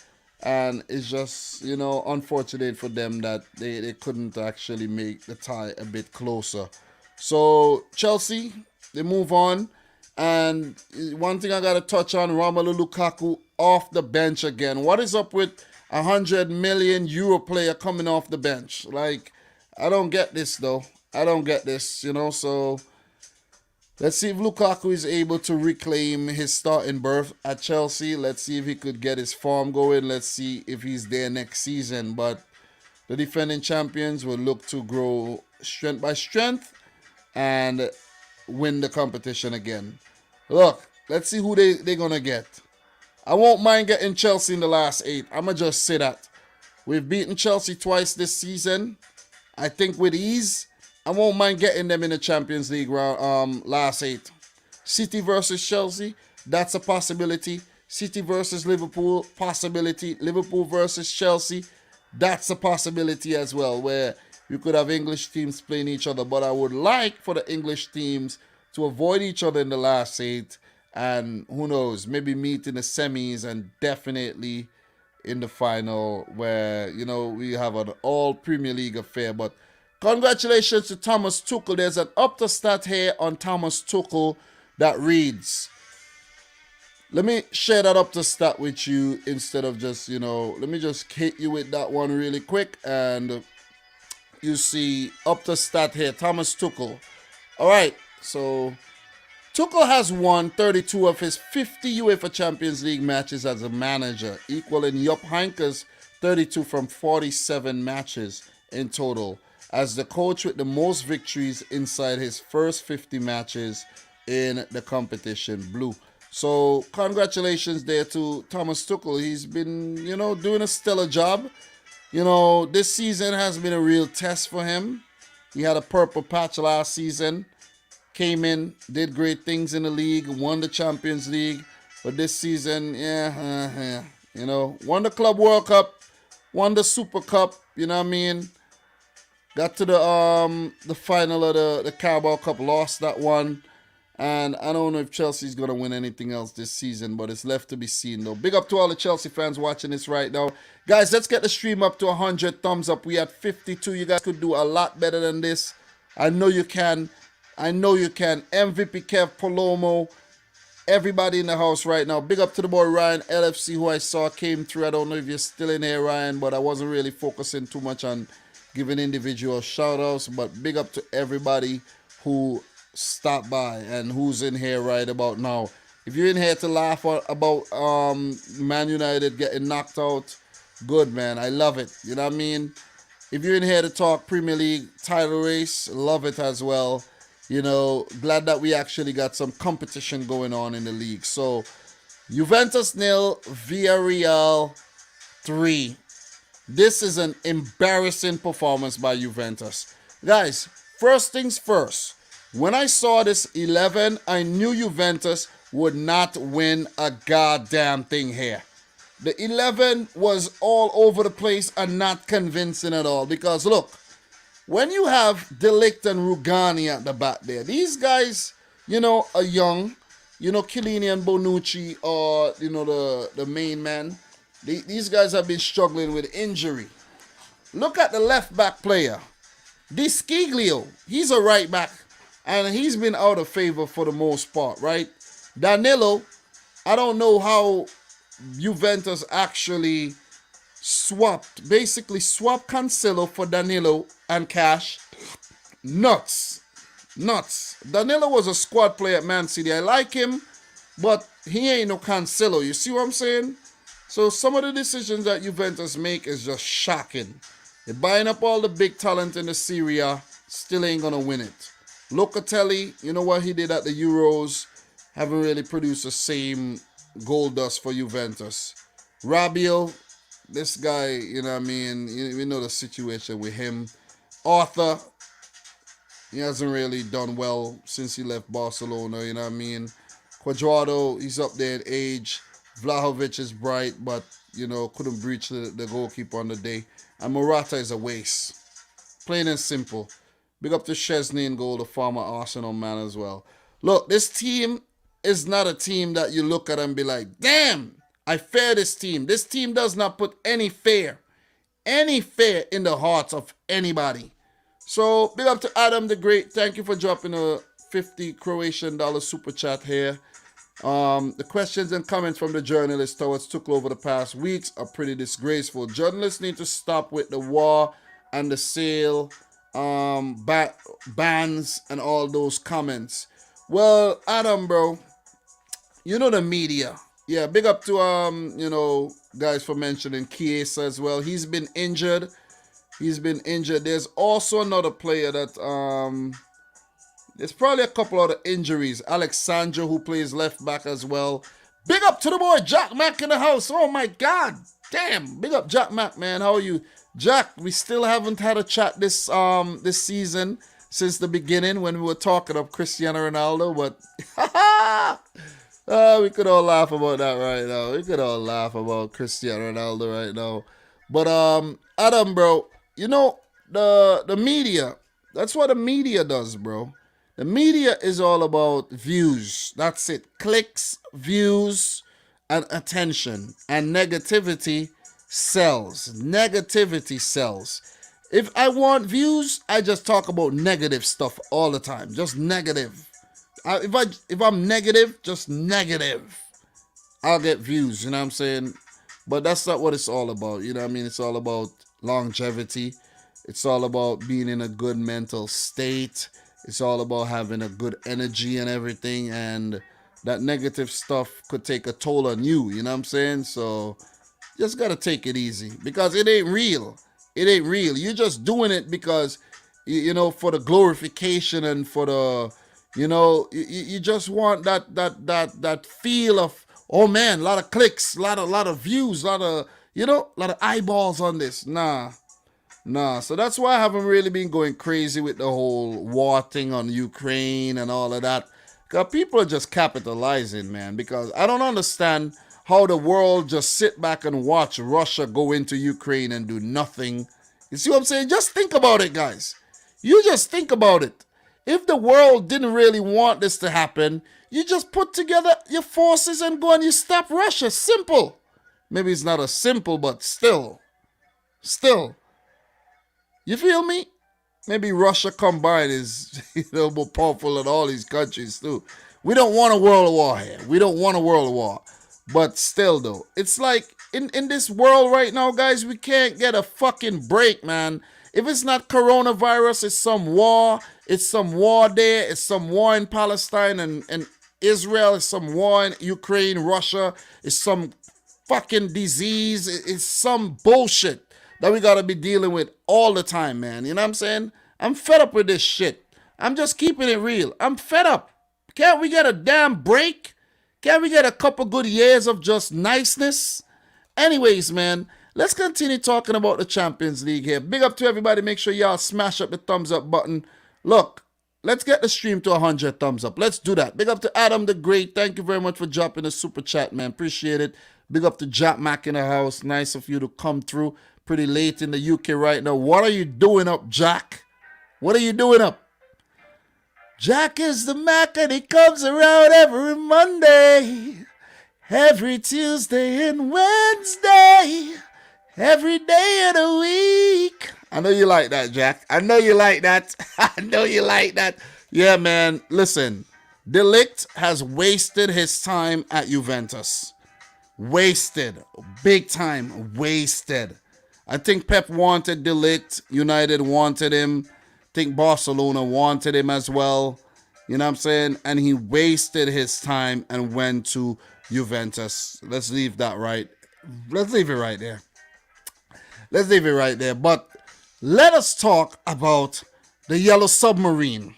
and it's just unfortunate for them that they couldn't actually make the tie a bit closer. So Chelsea, they move on, and one thing I gotta touch on: Romelu Lukaku off the bench again. What is up with €100 million player coming off the bench? Like, I don't get this though. I don't get this, So Let's see if Lukaku is able to reclaim his starting berth at Chelsea. Let's see if he could get his form going. Let's see if he's there next season. But the defending champions will look to grow strength by strength and win the competition again. Look, let's see who they're going to get. I won't mind getting Chelsea in the last 8. I'm going to just say that. We've beaten Chelsea twice this season. I think with ease. I won't mind getting them in the Champions League round, last 8. City versus Chelsea, that's a possibility. City versus Liverpool, possibility. Liverpool versus Chelsea, that's a possibility as well, where you could have English teams playing each other. But I would like for the English teams to avoid each other in the last 8, and who knows, maybe meet in the semis and definitely in the final, where, you know, we have an all Premier League affair. But congratulations to Thomas Tuchel. There's an up-to stat here on Thomas Tuchel that reads, let me share that up to stat with you instead of just, let me just hit you with that one really quick. And you see up to stat here, Thomas Tuchel. All right, so Tuchel has won 32 of his 50 UEFA Champions League matches as a manager, equaling Jupp Heynckes' 32 from 47 matches in total, as the coach with the most victories inside his first 50 matches in the competition blue. So congratulations there to Thomas Tuchel. He's been, doing a stellar job. This season has been a real test for him. He had a purple patch last season, came in, did great things in the league, won the Champions League. But this season, won the Club World Cup, won the Super Cup, got to the final of the Carabao Cup, lost that one. And I don't know if Chelsea's going to win anything else this season, but it's left to be seen, though. Big up to all the Chelsea fans watching this right now. Guys, let's get the stream up to 100 thumbs up. We at 52. You guys could do a lot better than this. I know you can. MVP Kev, Palomo, everybody in the house right now. Big up to the boy Ryan LFC, who I saw came through. I don't know if you're still in here, Ryan, but I wasn't really focusing too much on giving individual shout-outs. But big up to everybody who stop by and who's in here right about now. If you're in here to laugh about Man United getting knocked out, good, man. I love it. You know what I mean? If you're in here to talk Premier League title race, love it as well. Glad that we actually got some competition going on in the league. So Juventus 0, Villarreal 3. This is an embarrassing performance by Juventus. Guys, first things first. When I saw this 11, I knew Juventus would not win a goddamn thing here. The 11 was all over the place and not convincing at all. Because look, when you have De Ligt and Rugani at the back there, these guys, are young. Chiellini and Bonucci are, the main man. These guys have been struggling with injury. Look at the left back player. Di Sciglio, he's a right back. And he's been out of favor for the most part, right? Danilo, I don't know how Juventus actually basically swapped Cancelo for Danilo and Cash. Nuts. Danilo was a squad player at Man City. I like him, but he ain't no Cancelo. You see what I'm saying? So some of the decisions that Juventus make is just shocking. They're buying up all the big talent in the Serie A, still ain't gonna win it. Locatelli, you know what he did at the Euros, haven't really produced the same goal dust for Juventus. Rabiot, this guy, we know the situation with him. Arthur, he hasn't really done well since he left Barcelona, Cuadrado, he's up there in age. Vlahovic is bright, but, couldn't breach the goalkeeper on the day. And Morata is a waste. Plain and simple. Big up to Szczesny in goal, the former Arsenal man as well. Look, this team is not a team that you look at and be like, damn, I fear this team. This team does not put any fear in the hearts of anybody. So, big up to Adam the Great. Thank you for dropping a $50 Croatian super chat here. The questions and comments from the journalists towards Tuchel over the past weeks are pretty disgraceful. Journalists need to stop with the war and the sale bans and all those comments. Well, Adam, bro, you know the media. Yeah, big up to guys for mentioning Chiesa as well. He's been injured. He's been injured. There's also another player that there's probably a couple other injuries. Alexandra, who plays left back as well. Big up to the boy Jack Mack in the house. Oh my God, damn! Big up Jack Mack, man. How are you, Jack? We still haven't had a chat this season since the beginning when we were talking of Cristiano Ronaldo, but we could all laugh about that right now. We could all laugh about Cristiano Ronaldo right now. But Adam, bro, you know the media. That's what the media does, bro. The media is all about views. That's it. Clicks, views, and attention. And negativity sells. Negativity sells. If I want views, I just talk about negative stuff all the time. Just negative. If I'm negative, just negative. I'll get views, you know what I'm saying? But that's not what it's all about. You know what I mean? It's all about longevity. It's all about being in a good mental state. It's all about having a good energy and everything. And that negative stuff could take a toll on you, you know what I'm saying? So just gotta take it easy because it ain't real. It ain't real. You're just doing it because, for the glorification and for the, you just want that feel of, oh man, a lot of clicks, a lot of views, a lot of eyeballs on this. Nah. So that's why I haven't really been going crazy with the whole war thing on Ukraine and all of that. Because people are just capitalizing, man. Because I don't understand how the world just sit back and watch Russia go into Ukraine and do nothing. You see what I'm saying? Just think about it, guys. You just think about it. If the world didn't really want this to happen, you just put together your forces and go and you stop Russia. Simple. Maybe it's not as simple, but still. You feel me? Maybe Russia combined is more powerful than all these countries too. We don't want a world war here. We don't want a world war. But still though, it's like in this world right now, guys, we can't get a fucking break, man. If it's not coronavirus, it's some war. It's some war there. It's some war in Palestine and Israel. It's some war in Ukraine, Russia. It's some fucking disease. It's some bullshit that we gotta be dealing with all the time, man. You know what I'm saying? I'm fed up with this shit. I'm just keeping it real. I'm fed up. Can't we get a damn break? Can't we get a couple good years of just niceness? Anyways, man, let's continue talking about the Champions League here. Big up to everybody. Make sure y'all smash up the thumbs up button. Look, let's get the stream to 100 thumbs up. Let's do that. Big up to Adam the Great. Thank you very much for dropping the super chat, man. Appreciate it. Big up to Jack Mack in the house. Nice of you to come through. Pretty late in the UK right now. What are you doing up, Jack? What are you doing up? Jack is the Mac and he comes around every Monday, every Tuesday and Wednesday, every day of the week. I know you like that, Jack. I know you like that. I know you like that. Yeah, man. Listen, De Ligt has wasted his time at Juventus. Wasted. Big time. Wasted. I think Pep wanted De Ligt. United wanted him. I think Barcelona wanted him as well. You know what I'm saying? And he wasted his time and went to Juventus. Let's leave that right. Let's leave it right there. Let's leave it right there. But let us talk about the Yellow Submarine,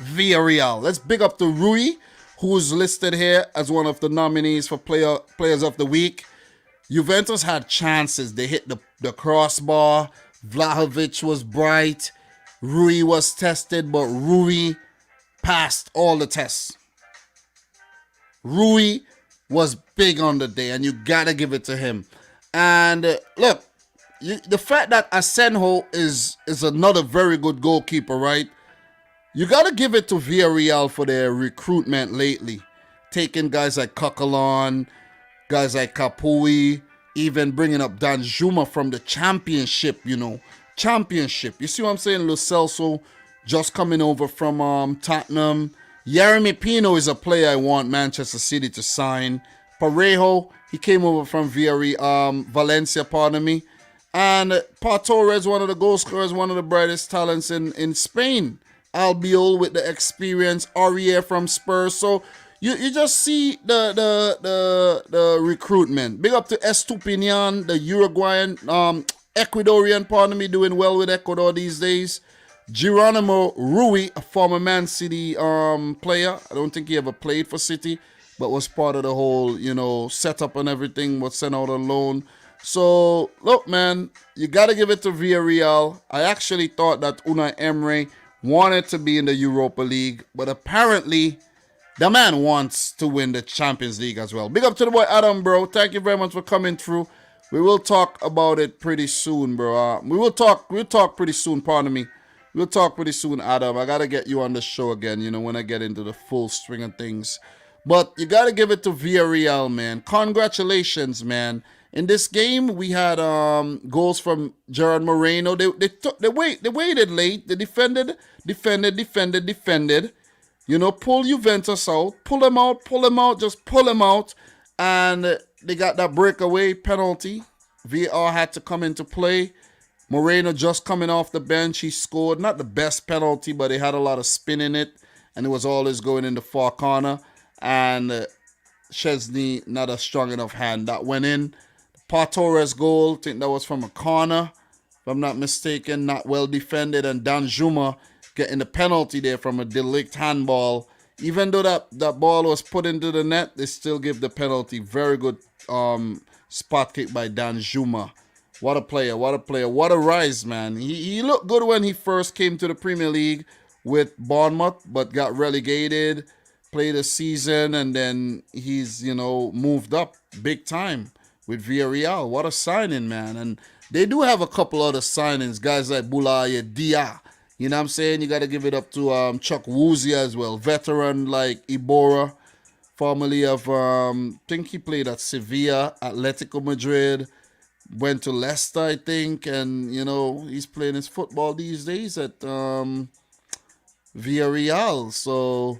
Villarreal. Let's big up to Rui, who's listed here as one of the nominees for Players of the Week. Juventus had chances. They hit the crossbar. Vlahovic was bright. Rui was tested, but Rui passed all the tests. Rui was big on the day, and you gotta give it to him. And look, the fact that Asenjo is another very good goalkeeper, right? You gotta give it to Villarreal for their recruitment lately. Taking guys like Coquelin, guys like Capui, even bringing up Danjuma from the championship, Championship. You see what I'm saying? Lo Celso just coming over from Tottenham. Yeremy Pino is a player I want Manchester City to sign. Parejo, he came over from Valencia, pardon me. And Pau Torres, one of the goal scorers, one of the brightest talents in Spain. Albiol with the experience, Aurier from Spurs. So you just see the recruitment. Big up to Estupinian, the Uruguayan, Ecuadorian, pardon me, doing well with Ecuador these days. Geronimo Rui, a former Man City player. I don't think he ever played for City, but was part of the whole, setup and everything, was sent out on loan. So, look, man, you got to give it to Villarreal. I actually thought that Unai Emery wanted to be in the Europa League, but apparently the man wants to win the Champions League as well. Big up to the boy Adam, bro. Thank you very much for coming through. We will talk about it pretty soon, bro. We'll talk pretty soon, pardon me. We'll talk pretty soon, Adam. I got to get you on the show again, when I get into the full string of things. But you got to give it to Villarreal, man. Congratulations, man. In this game, we had goals from Gerard Moreno. They waited late. They defended. Pull Juventus out. Pull them out. Just pull them out. And they got that breakaway penalty. VR had to come into play. Moreno just coming off the bench. He scored. Not the best penalty, but it had a lot of spin in it. And it was always going in the far corner. And Chesney, not a strong enough hand. That went in. Torres goal, I think that was from a corner, if I'm not mistaken, not well defended, and Danjuma getting the penalty there from a delict handball. Even though that ball was put into the net, they still give the penalty. Very good spot kick by Danjuma. What a player, what a rise, man. He looked good when he first came to the Premier League with Bournemouth, but got relegated, played a season, and then he's, moved up big time with Villarreal. What a signing, man. And they do have a couple other signings, guys like Boulaye Dia. You know what I'm saying? You got to give it up to Chuck Woozy as well. Veteran like Iborra, formerly of, I think he played at Sevilla, Atletico Madrid, went to Leicester, I think. And, he's playing his football these days at Villarreal. So,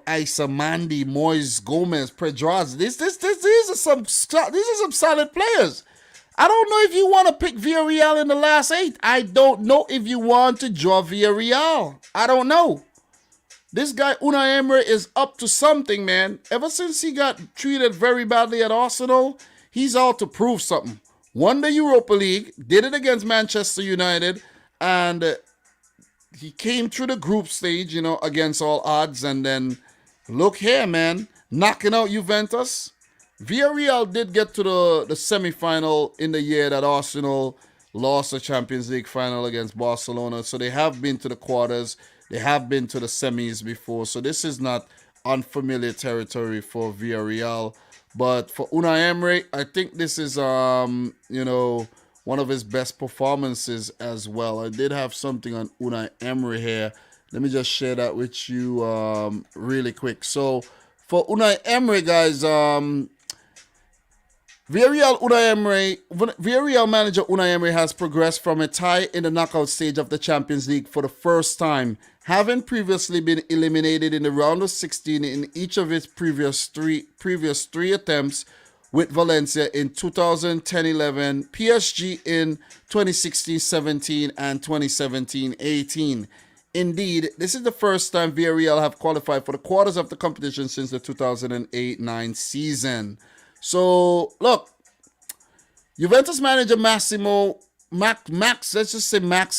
Isa Mandi, Moise Gomez, Pedraz. These are some solid players. I don't know if you want to pick Villarreal in the last 8. I don't know if you want to draw Villarreal. I don't know. This guy Unai Emery is up to something, man. Ever since he got treated very badly at Arsenal, he's out to prove something. Won the Europa League, did it against Manchester United, and he came through the group stage, against all odds. And then, look here, man, knocking out Juventus. Villarreal did get to the semi-final in the year that Arsenal lost the Champions League final against Barcelona. So they have been to the quarters. They have been to the semis before. So this is not unfamiliar territory for Villarreal. But for Unai Emery, I think this is, one of his best performances as well. I did have something on Unai Emery here. Let me just share that with you really quick. So for Unai Emery, guys, Villarreal manager Unai Emery has progressed from a tie in the knockout stage of the Champions League for the first time, having previously been eliminated in the round of 16 in each of its previous three attempts, with Valencia in 2010-11, PSG in 2016-17, and 2017-18. Indeed, this is the first time Villarreal have qualified for the quarters of the competition since the 2008-9 season. So, look, Juventus manager Max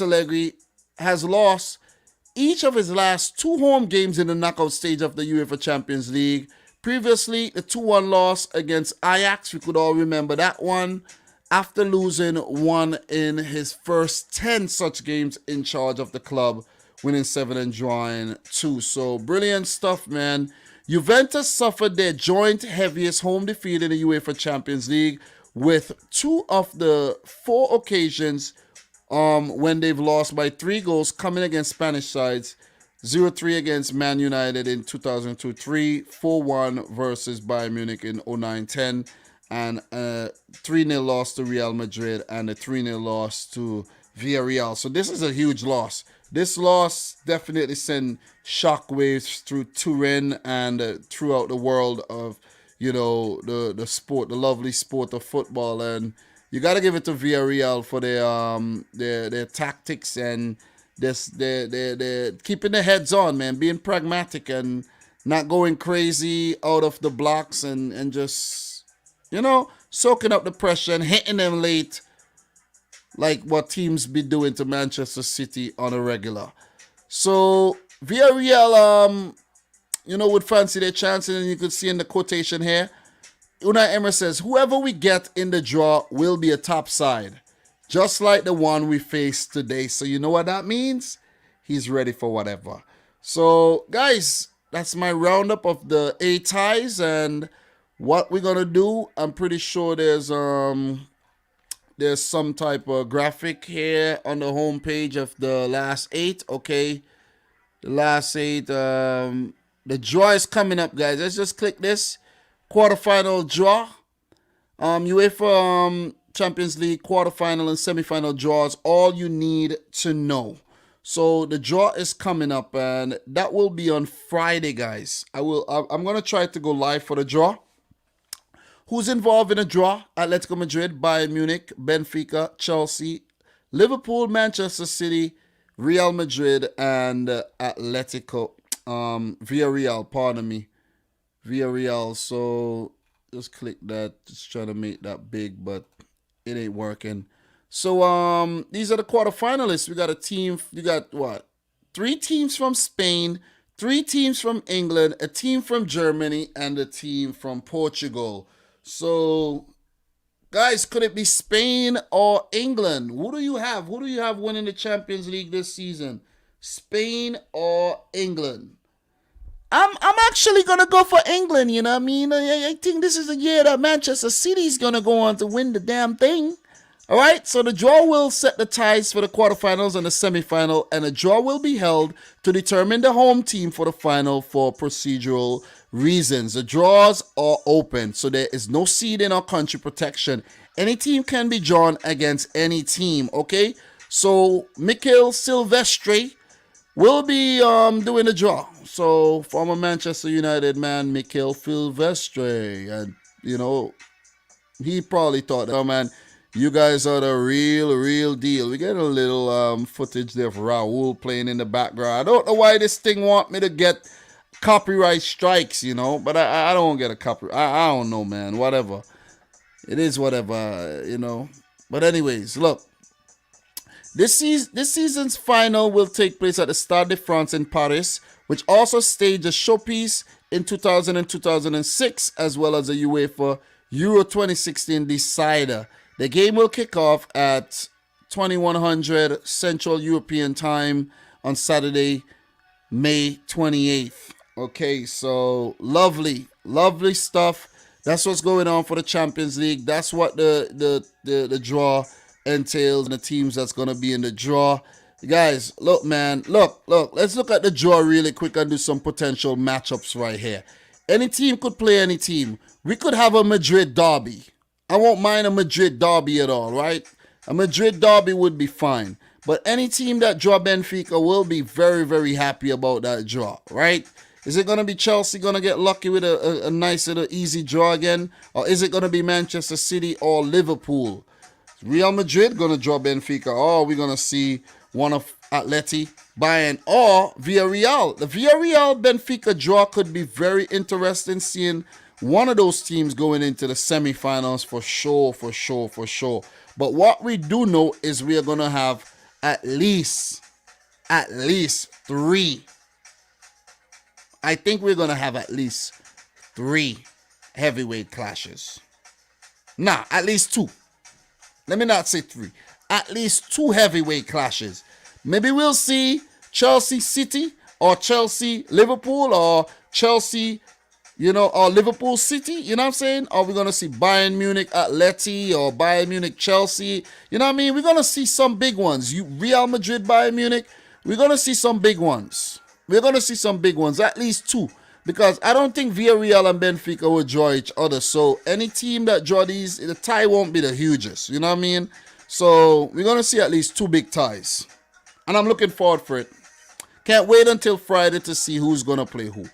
Allegri has lost each of his last 2 home games in the knockout stage of the UEFA Champions League. Previously, the 2-1 loss against Ajax, we could all remember that one, after losing 1 in his first 10 such games in charge of the club, winning 7 and drawing 2. So, brilliant stuff, man. Juventus suffered their joint heaviest home defeat in the UEFA Champions League, with 2 of the 4 occasions when they've lost by 3 goals coming against Spanish sides. 0-3 against Man United in 2002-3, 4-1 versus Bayern Munich in 09-10, and a 3-0 loss to Real Madrid and a 3-0 loss to Villarreal. So this is a huge loss. This loss definitely sent shockwaves through Turin and throughout the world of, the sport, the lovely sport of football. And you got to give it to Villarreal for their tactics and They're keeping their heads on, man, being pragmatic and not going crazy out of the blocks and just, soaking up the pressure and hitting them late like what teams be doing to Manchester City on a regular. So Villarreal, would fancy their chances, and you could see in the quotation here, Unai Emery says, whoever we get in the draw will be a top side, just like the one we faced today. So you know what that means? He's ready for whatever. So, guys, that's my roundup of the 8 ties and what we're going to do. I'm pretty sure there's some type of graphic here on the homepage of the last 8, okay? The last 8, the draw is coming up, guys. Let's just click this. Quarterfinal draw. UEFA Champions League quarterfinal and semifinal draws. All you need to know. So the draw is coming up, and that will be on Friday, guys. I'm gonna try to go live for the draw. Who's involved in the draw? Atletico Madrid, Bayern Munich, Benfica, Chelsea, Liverpool, Manchester City, Real Madrid, and Villarreal. Pardon me. Villarreal. So just click that. Just trying to make that big, but it ain't working. So these are the quarterfinalists. We got a team. You got what? 3 teams from Spain, 3 teams from England, a team from Germany, and a team from Portugal. So, guys, could it be Spain or England? Who do you have? Who do you have winning the Champions League this season? Spain or England? I'm actually gonna go for England. You know what I mean? I think this is a year that Manchester City's gonna go on to win the damn thing. All right, so the draw will set the ties for the quarterfinals and the semifinal, and a draw will be held to determine the home team for the final for procedural reasons. The draws are open, so there is no seeding or country protection. Any team can be drawn against any team, okay? So Mikel Silvestre will be doing the draw. So former Manchester United man Mikel Silvestre, and he probably thought, oh man, you guys are the real deal. We get a little footage there of Raul playing in the background. I don't know why this thing want me to get copyright strikes, but I don't get a copyright. I don't know, man. Whatever. It is whatever, But anyways, look. This season's final will take place at the Stade de France in Paris, which also staged a showpiece in 2000 and 2006, as well as a UEFA Euro 2016 decider. The game will kick off at 2100 Central European Time on Saturday, May 28th. Okay, so lovely stuff. That's what's going on for the Champions League. That's what the draw entails, and the teams that's going to be in the draw. Guys, look, man. Look. Let's look at the draw really quick and do some potential matchups right here. Any team could play any team. We could have a Madrid derby. I won't mind a Madrid derby at all, right? A Madrid derby would be fine. But any team that draw Benfica will be very, very happy about that draw, right? Is it going to be Chelsea going to get lucky with a nice little easy draw again? Or is it going to be Manchester City or Liverpool? Real Madrid going to draw Benfica, or we're going to see one of Atleti, Bayern, or Villarreal. The Villarreal-Benfica draw could be very interesting, seeing one of those teams going into the semifinals for sure. But what we do know is we are going to have at least 3. I think we're going to have at least 3 heavyweight clashes. Nah, at least 2. Let me not say 3. At least 2 heavyweight clashes. Maybe we'll see Chelsea City or Chelsea Liverpool or Chelsea, or Liverpool City, you know what I'm saying? Or we're going to see Bayern Munich Atleti or Bayern Munich Chelsea. You know what I mean? We're going to see some big ones. Real Madrid Bayern Munich, we're going to see some big ones. At least 2. Because I don't think Villarreal and Benfica will draw each other. So any team that draw these, the tie won't be the hugest. You know what I mean? So we're going to see at least 2 big ties. And I'm looking forward for it. Can't wait until Friday to see who's going to play who.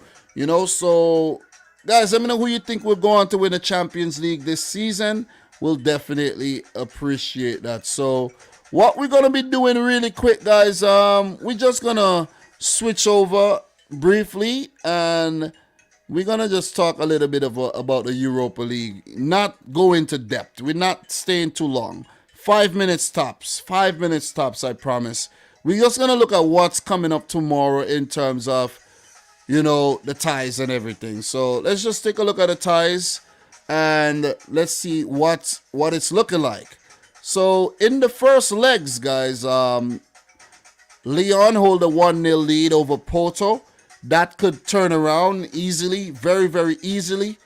So guys, let me know who you think will go on to win the Champions League this season. We'll definitely appreciate that. So What we're gonna be doing really quick, guys, we're just gonna switch over briefly, and we're gonna just talk a little bit about the Europa League. Not go into depth. We're not staying too long. 5 minutes tops. 5 minutes tops, I promise. We're just gonna look at what's coming up tomorrow in terms of, the ties and everything. So let's just take a look at the ties and let's see what it's looking like. So in the first legs, guys, Lyon hold a 1-0 lead over Porto. That could turn around easily, very, very easily.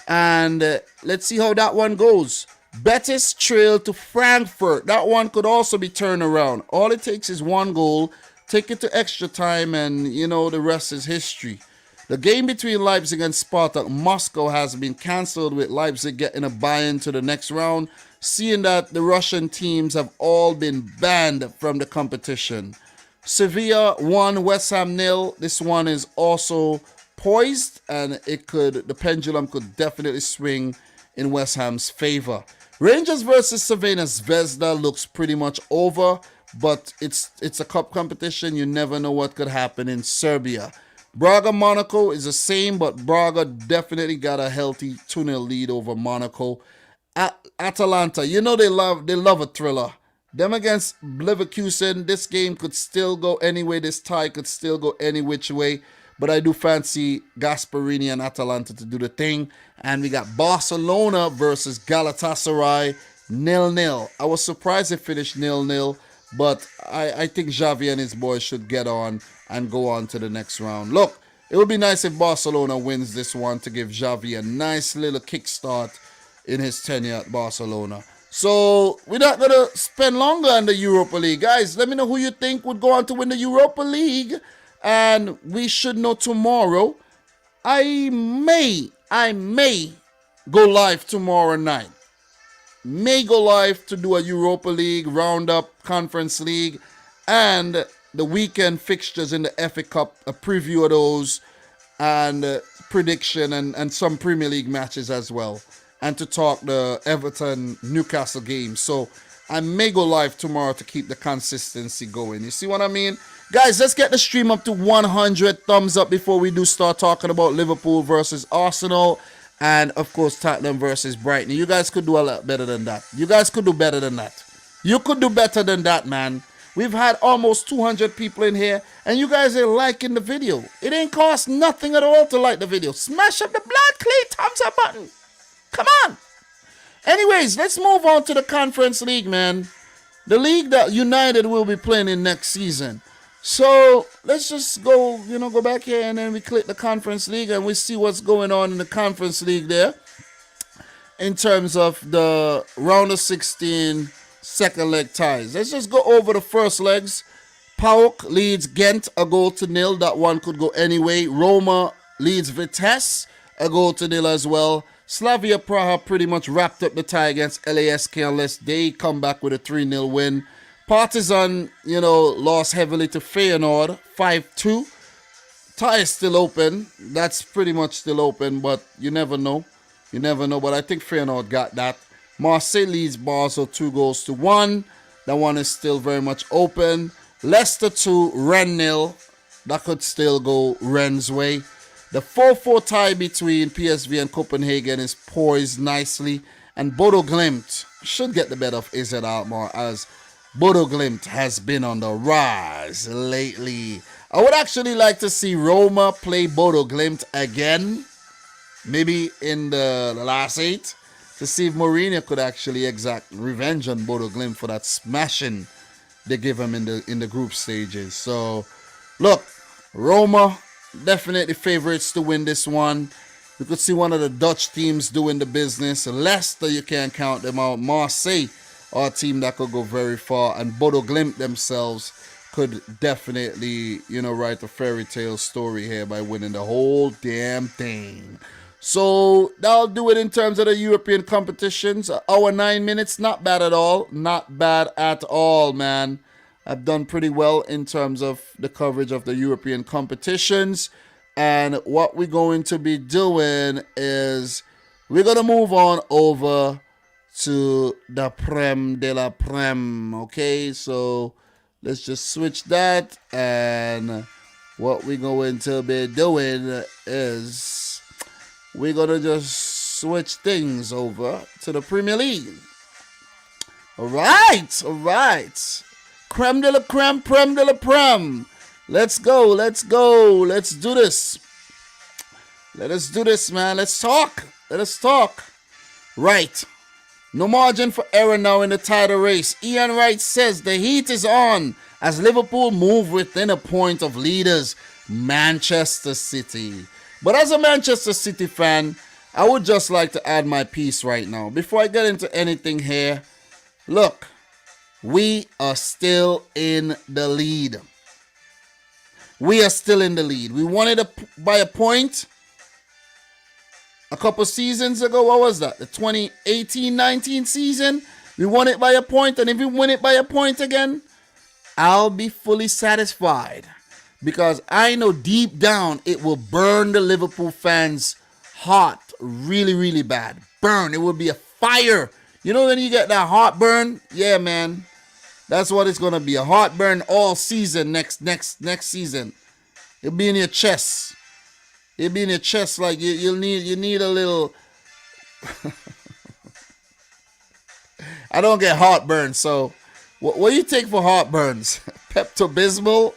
And let's see how that one goes. Betis trail to Frankfurt. That one could also be turned around. All it takes is one goal. Take it to extra time, and, the rest is history. The game between Leipzig and Spartak Moscow has been cancelled, with Leipzig getting a buy-in to the next round, seeing that the Russian teams have all been banned from the competition. Sevilla 1, West Ham 0. This one is also poised, and the pendulum could definitely swing in West Ham's favor. Rangers versus Cervena Zvezda looks pretty much over, but it's a cup competition. You never know what could happen in Serbia. Braga Monaco is the same, but Braga definitely got a healthy 2-0 lead over Monaco. Atalanta, they love a thriller. Them against Leverkusen, this game could still go anyway. This tie could still go any which way. But I do fancy Gasperini and Atalanta to do the thing. And we got Barcelona versus Galatasaray 0-0. I was surprised it finished 0-0. But I think Xavi and his boys should get on and go on to the next round. Look, it would be nice if Barcelona wins this one to give Xavi a nice little kickstart in his tenure at Barcelona. So we're not going to spend longer on the Europa League. Guys, let me know who you think would go on to win the Europa League. And we should know tomorrow. I may go live tomorrow night. May go live to do a Europa League roundup, Conference League, and the weekend fixtures in the FA Cup, a preview of those, and prediction, and some Premier League matches as well, and to talk the Everton-Newcastle game. So I may go live tomorrow to keep the consistency going. You see what I mean? Guys, let's get the stream up to 100 thumbs up before we do start talking about Liverpool versus Arsenal. And, of course, Tottenham versus Brighton. You guys could do a lot better than that. You guys could do better than that. You could do better than that, man. We've had almost 200 people in here, and you guys are liking the video. It ain't cost nothing at all to like the video. Smash up the blood clay thumbs up button. Come on. Anyways, let's move on to the Conference League, man. The league that United will be playing in next season. So let's just go back here, and then we click the Conference League, and we see what's going on in the Conference League there in terms of the round of 16 second leg ties. Let's just go over the first legs. PAOK leads Ghent a goal to nil. That one could go anyway. Roma leads Vitesse a goal to nil as well. Slavia Praha pretty much wrapped up the tie against LASK unless they come back with a 3-0 win. Partizan, lost heavily to Feyenoord, 5-2. Tie is still open. That's pretty much still open, but you never know. You never know, but I think Feyenoord got that. Marseille leads Basel 2-1. That one is still very much open. Leicester 2, Rennes 0. That could still go Rennes' way. The 4-4 tie between PSV and Copenhagen is poised nicely. And Bodo Glimt should get the better of AZ Alkmaar, as Bodo Glimt has been on the rise lately. I would actually like to see Roma play Bodo Glimt again, maybe in the last 8, to see if Mourinho could actually exact revenge on Bodo Glimt for that smashing they give him in the group stages. So, look, Roma definitely favorites to win this one. We could see one of the Dutch teams doing the business. Leicester, you can't count them out. Marseille are a team that could go very far, and Bodo Glimt themselves could definitely, write a fairy tale story here by winning the whole damn thing. So that'll do it in terms of the European competitions. Hour 9 minutes, not bad at all. Not bad at all, man. I've done pretty well in terms of the coverage of the European competitions. And what we're going to be doing is we're going to move on over to the Prem de la Prem. Okay, so let's just switch that, and what we're going to be doing is we're going to just switch things over to the Premier League. All right. Creme de la creme, prem de la prem. Let's go. Let's do this. Let us do this, man. Let's talk. Right. No margin for error now in the title race. Ian Wright says the heat is on as Liverpool move within a point of leaders, Manchester City. But as a Manchester City fan, I would just like to add my piece right now. Before I get into anything here, look, we are still in the lead. We won it by a point a couple seasons ago. What was that? The 2018-19 season? We won it by a point, and if we win it by a point again, I'll be fully satisfied. Because I know deep down it will burn the Liverpool fans' heart really, really bad. Burn. It will be a fire. You know when you get that heartburn? Yeah, man. That's what it's gonna be. A heartburn all season next season. It'll be in your chest. It'll be in your chest like you need a little. I don't get heartburn, so what do you take for heartburns? Pepto-Bismol?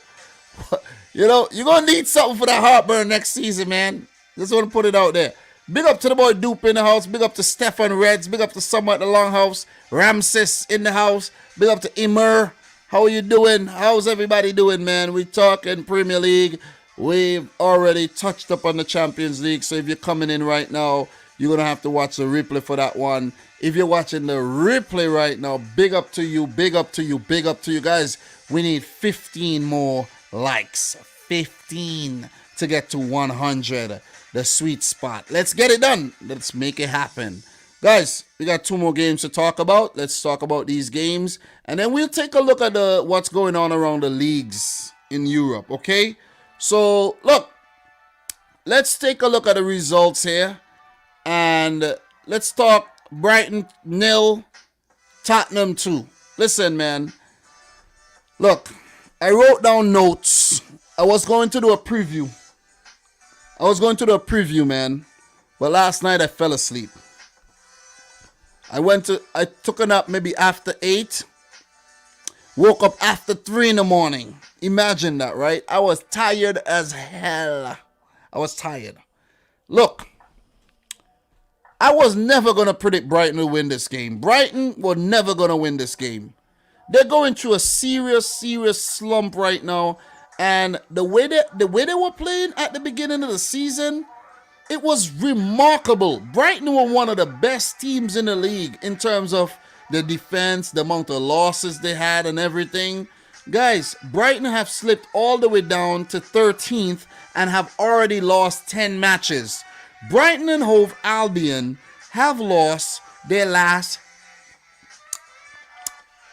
You know, you're gonna need something for that heartburn next season, man. Just want to put it out there. Big up to the boy Dupe in the house. Big up to Stefan Reds. Big up to Summer at the Longhouse. Ramses in the house. Big up to Immer. How are you doing? How's everybody doing, man? We talking Premier League. We've already touched up on the Champions League. So if you're coming in right now, you're going to have to watch the replay for that one. If you're watching the replay right now, big up to you. Big up to you. Big up to you guys. We need 15 more likes. 15 to get to 100. The sweet spot. Let's get it done. Let's make it happen. Guys, we got 2 more games to talk about. Let's talk about these games. And then we'll take a look at what's going on around the leagues in Europe, okay? So, look. Let's take a look at the results here. And let's talk Brighton 0, Tottenham 2. Listen, man. Look, I wrote down notes. I was going to do a preview. Man. But last night I fell asleep. I took a nap maybe after 8. Woke up after 3 in the morning. Imagine that, right? I was tired as hell. Look, I was never going to predict Brighton to win this game. Brighton were never going to win this game. They're going through a serious slump right now. And the way they were playing at the beginning of the season, it was remarkable. Brighton were one of the best teams in the league in terms of the defense, the amount of losses they had and everything. Guys, Brighton have slipped all the way down to 13th and have already lost 10 matches. Brighton and Hove Albion have lost their last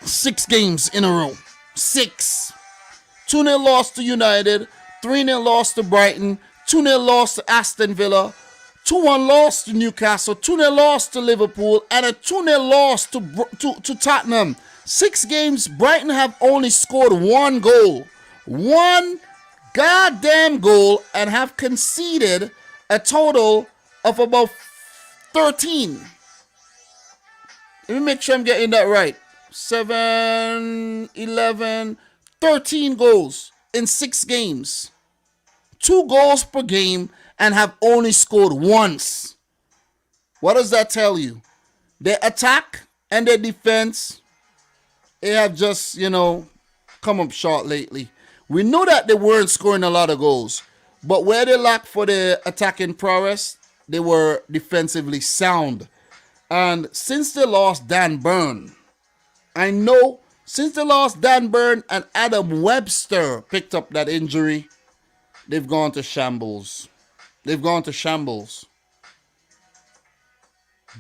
6 games in a row. 6. 2-0 loss to United, 3-0 loss to Brighton, 2-0 loss to Aston Villa, 2-1 loss to Newcastle, 2-0 loss to Liverpool, and a 2-0 loss to Tottenham. 6 games, Brighton have only scored 1 goal. 1 goddamn goal, and have conceded a total of about 13. Let me make sure I'm getting that right. 7, 11... 13 goals in 6 games. 2 goals per game and have only scored once. What does that tell you? Their attack and their defense, they have just, come up short lately. We know that they weren't scoring a lot of goals, but where they lacked for their attacking prowess, they were defensively sound. And since they lost Dan Burn, since they lost Dan Burn and Adam Webster picked up that injury, they've gone to shambles.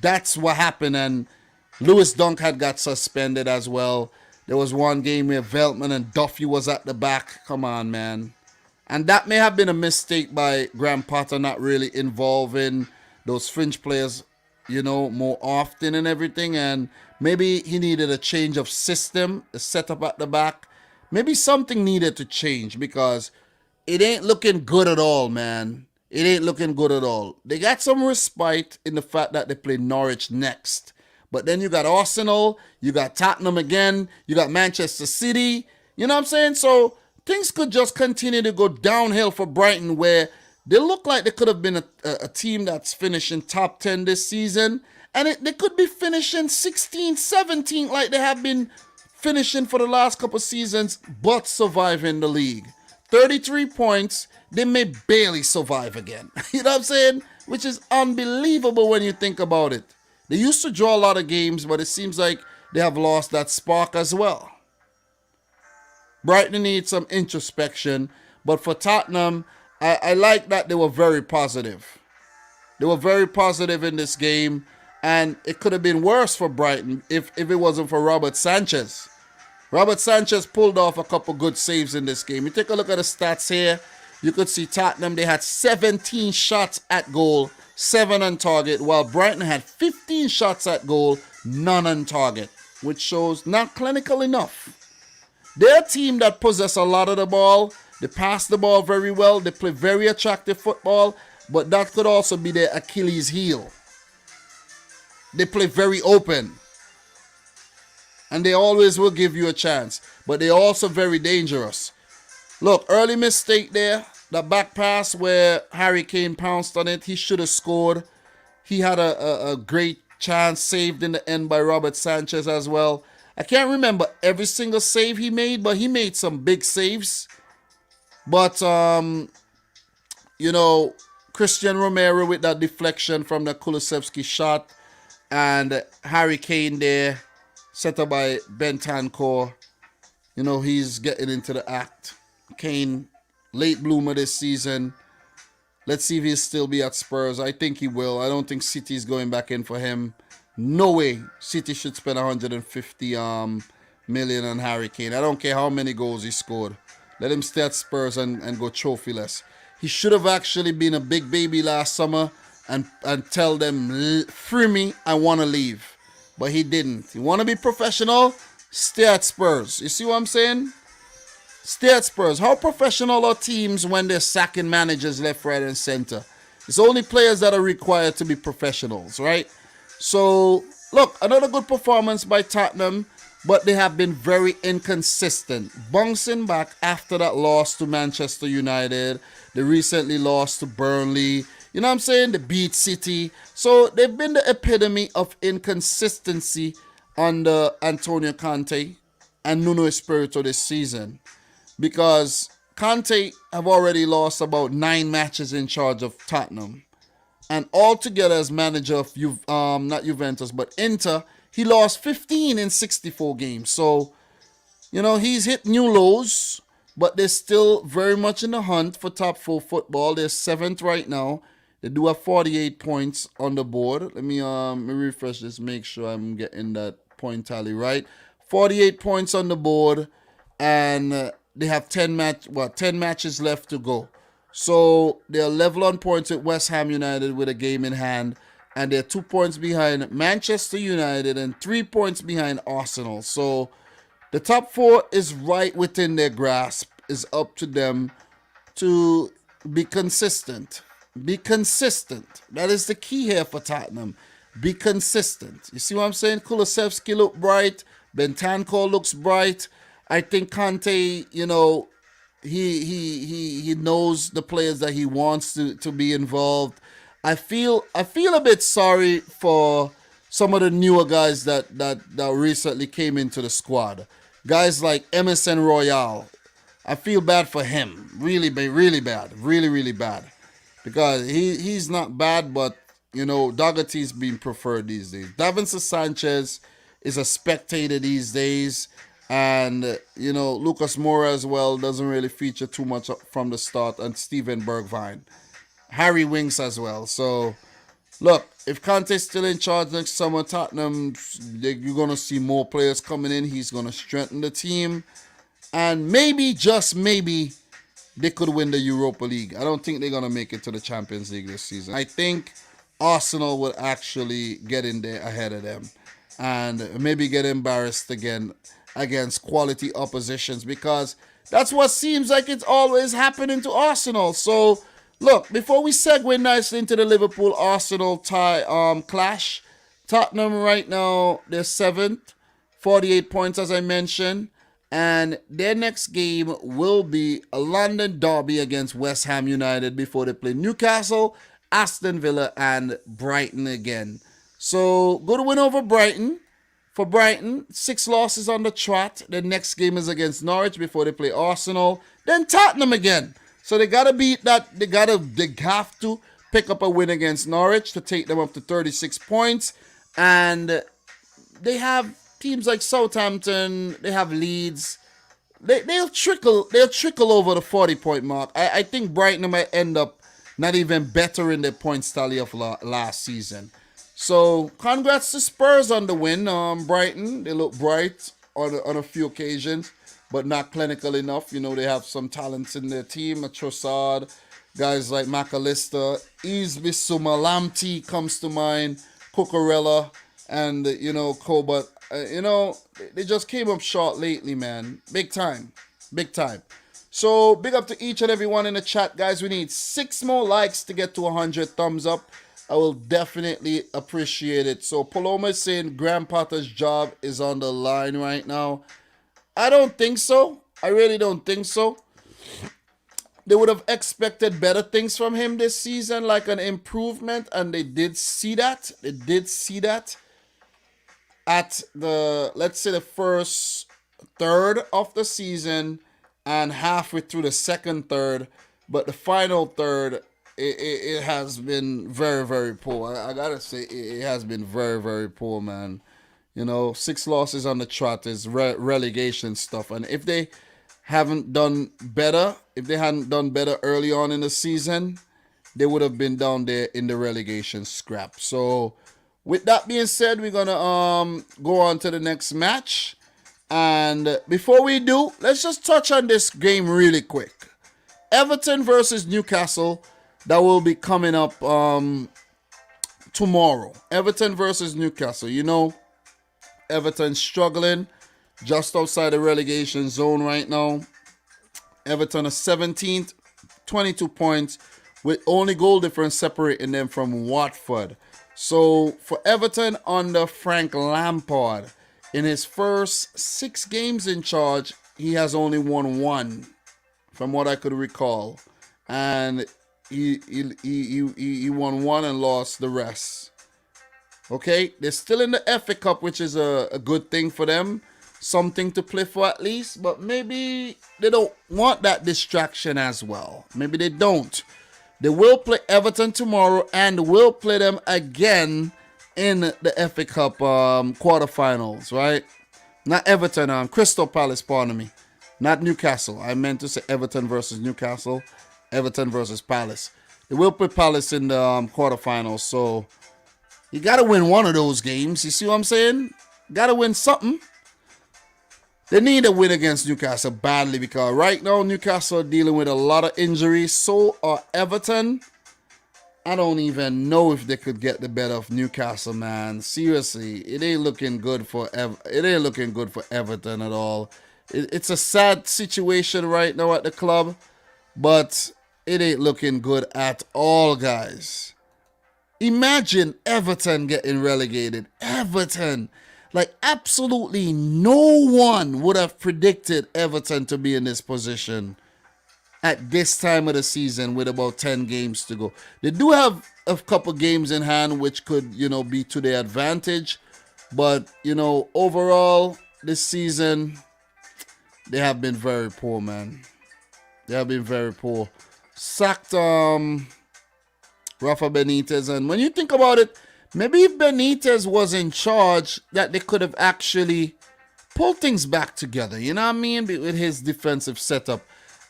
That's what happened. And Lewis Dunk had got suspended as well. There was one game where Veltman and Duffy was at the back. Come on, man. And that may have been a mistake by Graham Potter not really involving those fringe players more often and everything. And maybe he needed a change of system, a setup at the back. Maybe something needed to change because it ain't looking good at all, man. It ain't looking good at all. They got some respite in the fact that they play Norwich next. But then you got Arsenal, you got Tottenham again, you got Manchester City. You know what I'm saying? So things could just continue to go downhill for Brighton, where they look like they could have been a team that's finishing top 10 this season. And they could be finishing 16, 17 like they have been finishing for the last couple seasons, but surviving the league. 33 points, they may barely survive again. You know what I'm saying? Which is unbelievable when you think about it. They used to draw a lot of games, but it seems like they have lost that spark as well. Brighton needs some introspection, but for Tottenham, I like that they were very positive. They were very positive in this game, and it could have been worse for Brighton if it wasn't for Robert Sanchez. Robert Sanchez pulled off a couple good saves in this game. You take a look at the stats here. You could see Tottenham, they had 17 shots at goal, 7 on target, while Brighton had 15 shots at goal, none on target, which shows not clinical enough. They're a team that possess a lot of the ball. They pass the ball very well. They play very attractive football, but that could also be their Achilles heel. They play very open, and they always will give you a chance, but they're also very dangerous. Look, early mistake there. The back pass where Harry Kane pounced on it. He should have scored. He had a great chance saved in the end by Robert Sanchez as well. I can't remember every single save he made, but he made some big saves. But, Christian Romero with that deflection from the Kulusevski shot. And Harry Kane there, set up by Bentancur. He's getting into the act. Kane, late bloomer this season. Let's see if he'll still be at Spurs. I think he will. I don't think City's going back in for him. No way. City should spend 150 million on Harry Kane. I don't care how many goals he scored. Let him stay at Spurs and go trophyless. He should have actually been a big baby last summer and tell them, free me, I want to leave. But he didn't. You want to be professional? Stay at Spurs. You see what I'm saying? Stay at Spurs. How professional are teams when they're sacking managers left, right, and center? It's only players that are required to be professionals, right? So, look, another good performance by Tottenham, but they have been very inconsistent. Bouncing back after that loss to Manchester United. They recently lost to Burnley. You know what I'm saying? They beat City. So, they've been the epitome of inconsistency under Antonio Conte and Nuno Espirito this season. Because Conte have already lost about 9 matches in charge of Tottenham. And altogether as manager of, not Juventus, but Inter, he lost 15 in 64 games. So, he's hit new lows, but they're still very much in the hunt for top 4 football. They're 7th right now. They do have 48 points on the board. Let me refresh this, make sure I'm getting that point tally right. 48 points on the board, and they have 10 matches left to go. So they're level on points with West Ham United with a game in hand, and they're 2 points behind Manchester United and 3 points behind Arsenal. So the top 4 is right within their grasp. It's up to them to be consistent. Be consistent. That is the key here for Tottenham. Be consistent. You see what I'm saying? Kulusevski look bright. Bentancur looks bright. I think Conte, he knows the players that he wants to be involved. I feel a bit sorry for some of the newer guys that recently came into the squad. Guys like Emerson Royale. I feel bad for him. Really bad. Really bad. Because he's not bad, but, Dougherty's being preferred these days. Davinson Sanchez is a spectator these days. And, Lucas Moura as well doesn't really feature too much from the start. And Steven Bergwijn. Harry Winks as well. So, look, if Conte's still in charge next summer, Tottenham, you're going to see more players coming in. He's going to strengthen the team. And maybe, just maybe, they could win the Europa League. I don't think they're going to make it to the Champions League this season. I think Arsenal will actually get in there ahead of them and maybe get embarrassed again against quality oppositions, because that's what seems like it's always happening to Arsenal. So, look, before we segue nicely into the Liverpool Arsenal tie clash, Tottenham right now, they're seventh, 48 points as I mentioned, and their next game will be a London derby against West Ham United before they play Newcastle, Aston Villa, and Brighton again. So, good win over Brighton. For Brighton, 6 losses on the trot. The next game is against Norwich before they play Arsenal. Then Tottenham again. So they gotta beat that. They have to pick up a win against Norwich to take them up to 36 points. And they have teams like Southampton. They have Leeds. They'll trickle over the 40-point mark. I think Brighton might end up not even bettering their points tally of last season. So, congrats to Spurs on the win. Brighton, they look bright on a few occasions, but not clinical enough. You know, they have some talents in their team. Trossard, guys like McAllister, Bissouma, Lamptey comes to mind, Cucurella, and, Colbert. They just came up short lately, man. Big time. Big time. So, big up to each and everyone in the chat, guys. We need 6 more likes to get to 100 thumbs up. I will definitely appreciate it. So Paloma is saying Graham Potter's job is on the line right now. I don't think so. I really don't think so. They would have expected better things from him this season, like an improvement, and they did see that. They did see that at let's say the first third of the season and halfway through the second third, but the final third, it has been very, very poor. I gotta say, it has been very, very poor, man. 6 losses on the trot is relegation stuff. And if they hadn't done better early on in the season, they would have been down there in the relegation scrap. So, with that being said, we're gonna go on to the next match. And before we do, let's just touch on this game really quick. Everton versus Newcastle. That will be coming up tomorrow. Everton versus Newcastle. Everton's struggling just outside the relegation zone right now. Everton are 17th, 22 points, with only goal difference separating them from Watford. So for Everton under Frank Lampard, in his first 6 games in charge, he has only won 1, from what I could recall. And he won 1 and lost the rest. Okay, they're still in the FA Cup, which is a good thing for them. Something to play for at least, but maybe they don't want that distraction as well. Maybe they don't. They will play Everton tomorrow and will play them again in the FA Cup quarterfinals, right? Not Everton, Crystal Palace, pardon me. Not Newcastle. I meant to say Everton versus Newcastle. Everton versus Palace. They will play Palace in the quarterfinals, so you got to win one of those games. You see what I'm saying? Got to win something. They need a win against Newcastle badly, because right now Newcastle are dealing with a lot of injuries. So are Everton. I don't even know if they could get the better of Newcastle, man. Seriously, it ain't looking good for Everton at all. It's a sad situation right now at the club, but it ain't looking good at all, guys. Imagine Everton getting relegated. Everton. Like, absolutely no one would have predicted Everton to be in this position at this time of the season with about 10 games to go. They do have a couple games in hand which could, be to their advantage. But, overall, this season, they have been very poor, man. They have been very poor. Sacked Rafa Benitez. And when you think about it, maybe if Benitez was in charge, that they could have actually pulled things back together. You know what I mean? With his defensive setup.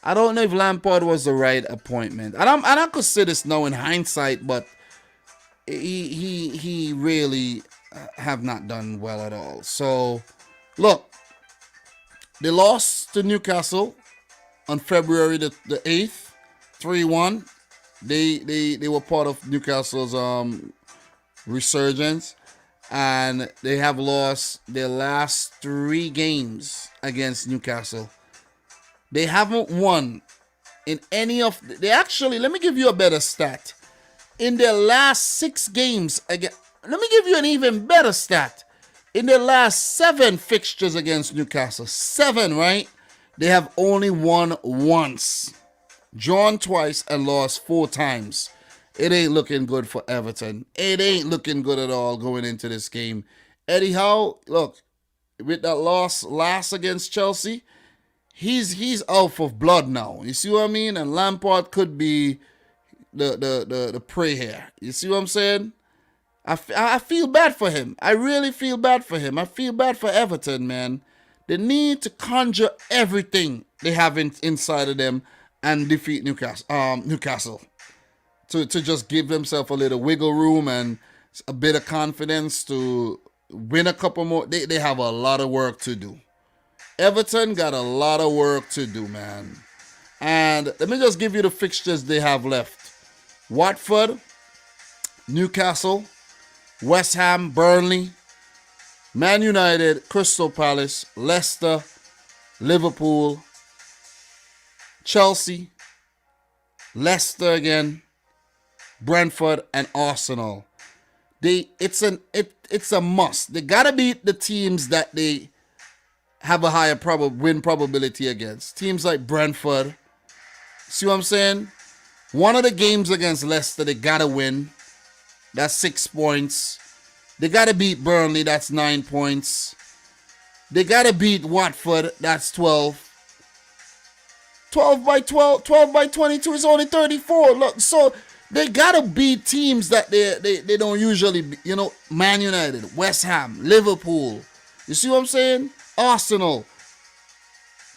I don't know if Lampard was the right appointment. And I could say this now in hindsight, but he really have not done well at all. So, look, they lost to Newcastle on February the 8th, 3-1. They were part of Newcastle's resurgence, and they have lost their last 3 games against Newcastle. They haven't won in any of they actually, let me give you a better stat. In their last 6 games again, let me give you an even better stat. In their last 7 fixtures against Newcastle, 7, right? They have only won once, drawn twice, and lost 4 times. It ain't looking good for Everton. It ain't looking good at all going into this game. Eddie Howe, look, with that loss last against Chelsea, he's out of blood now. You see what I mean? And Lampard could be the prey here. You see what I'm saying? I feel bad for him. I really feel bad for him. I feel bad for Everton, man. They need to conjure everything they have inside of them and defeat Newcastle. To just give themselves a little wiggle room and a bit of confidence to win a couple more. They have a lot of work to do. Everton got a lot of work to do, man. And let me just give you the fixtures they have left. Watford, Newcastle, West Ham, Burnley, Man United, Crystal Palace, Leicester, Liverpool, Chelsea, Leicester again, Brentford, and Arsenal. It's a must. They gotta beat the teams that they have a higher win probability against. Teams like Brentford. See what I'm saying? One of the games against Leicester, they gotta win. That's 6 points. They gotta beat Burnley. That's 9 points. They gotta beat Watford. That's 12. 12 by 12, 12 by 22 is only 34. Look, so they gotta beat teams that they don't usually beat. You know, Man United, West Ham, Liverpool. You see what I'm saying? Arsenal.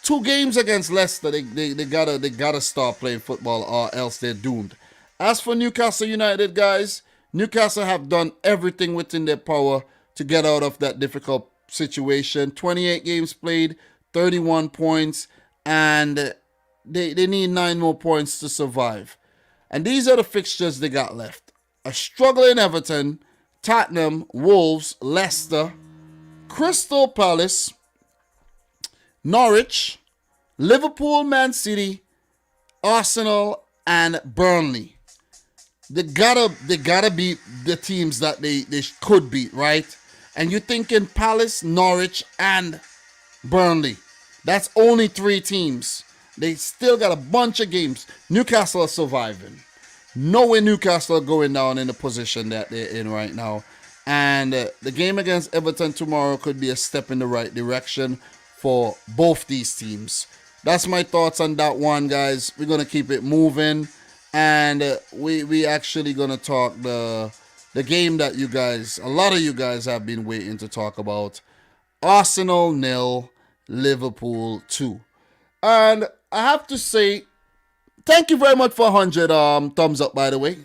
2 games against Leicester. They gotta start playing football or else they're doomed. As for Newcastle United, guys, Newcastle have done everything within their power to get out of that difficult situation. 28 games played, 31 points, and they need 9 more points to survive. And these are the fixtures they got left. A struggling Everton, Tottenham, Wolves, Leicester, Crystal Palace, Norwich, Liverpool, Man City, Arsenal, and Burnley. They gotta beat the teams that they could beat, right? And you're thinking Palace, Norwich, and Burnley. That's only 3 teams. They still got a bunch of games. Newcastle are surviving. No way Newcastle are going down in the position that they're in right now. And the game against Everton tomorrow could be a step in the right direction for both these teams. That's my thoughts on that one, guys. We're going to keep it moving. And we actually going to talk the game that a lot of you guys have been waiting to talk about. Arsenal 0, Liverpool 2. And I have to say, thank you very much for 100 thumbs up, by the way.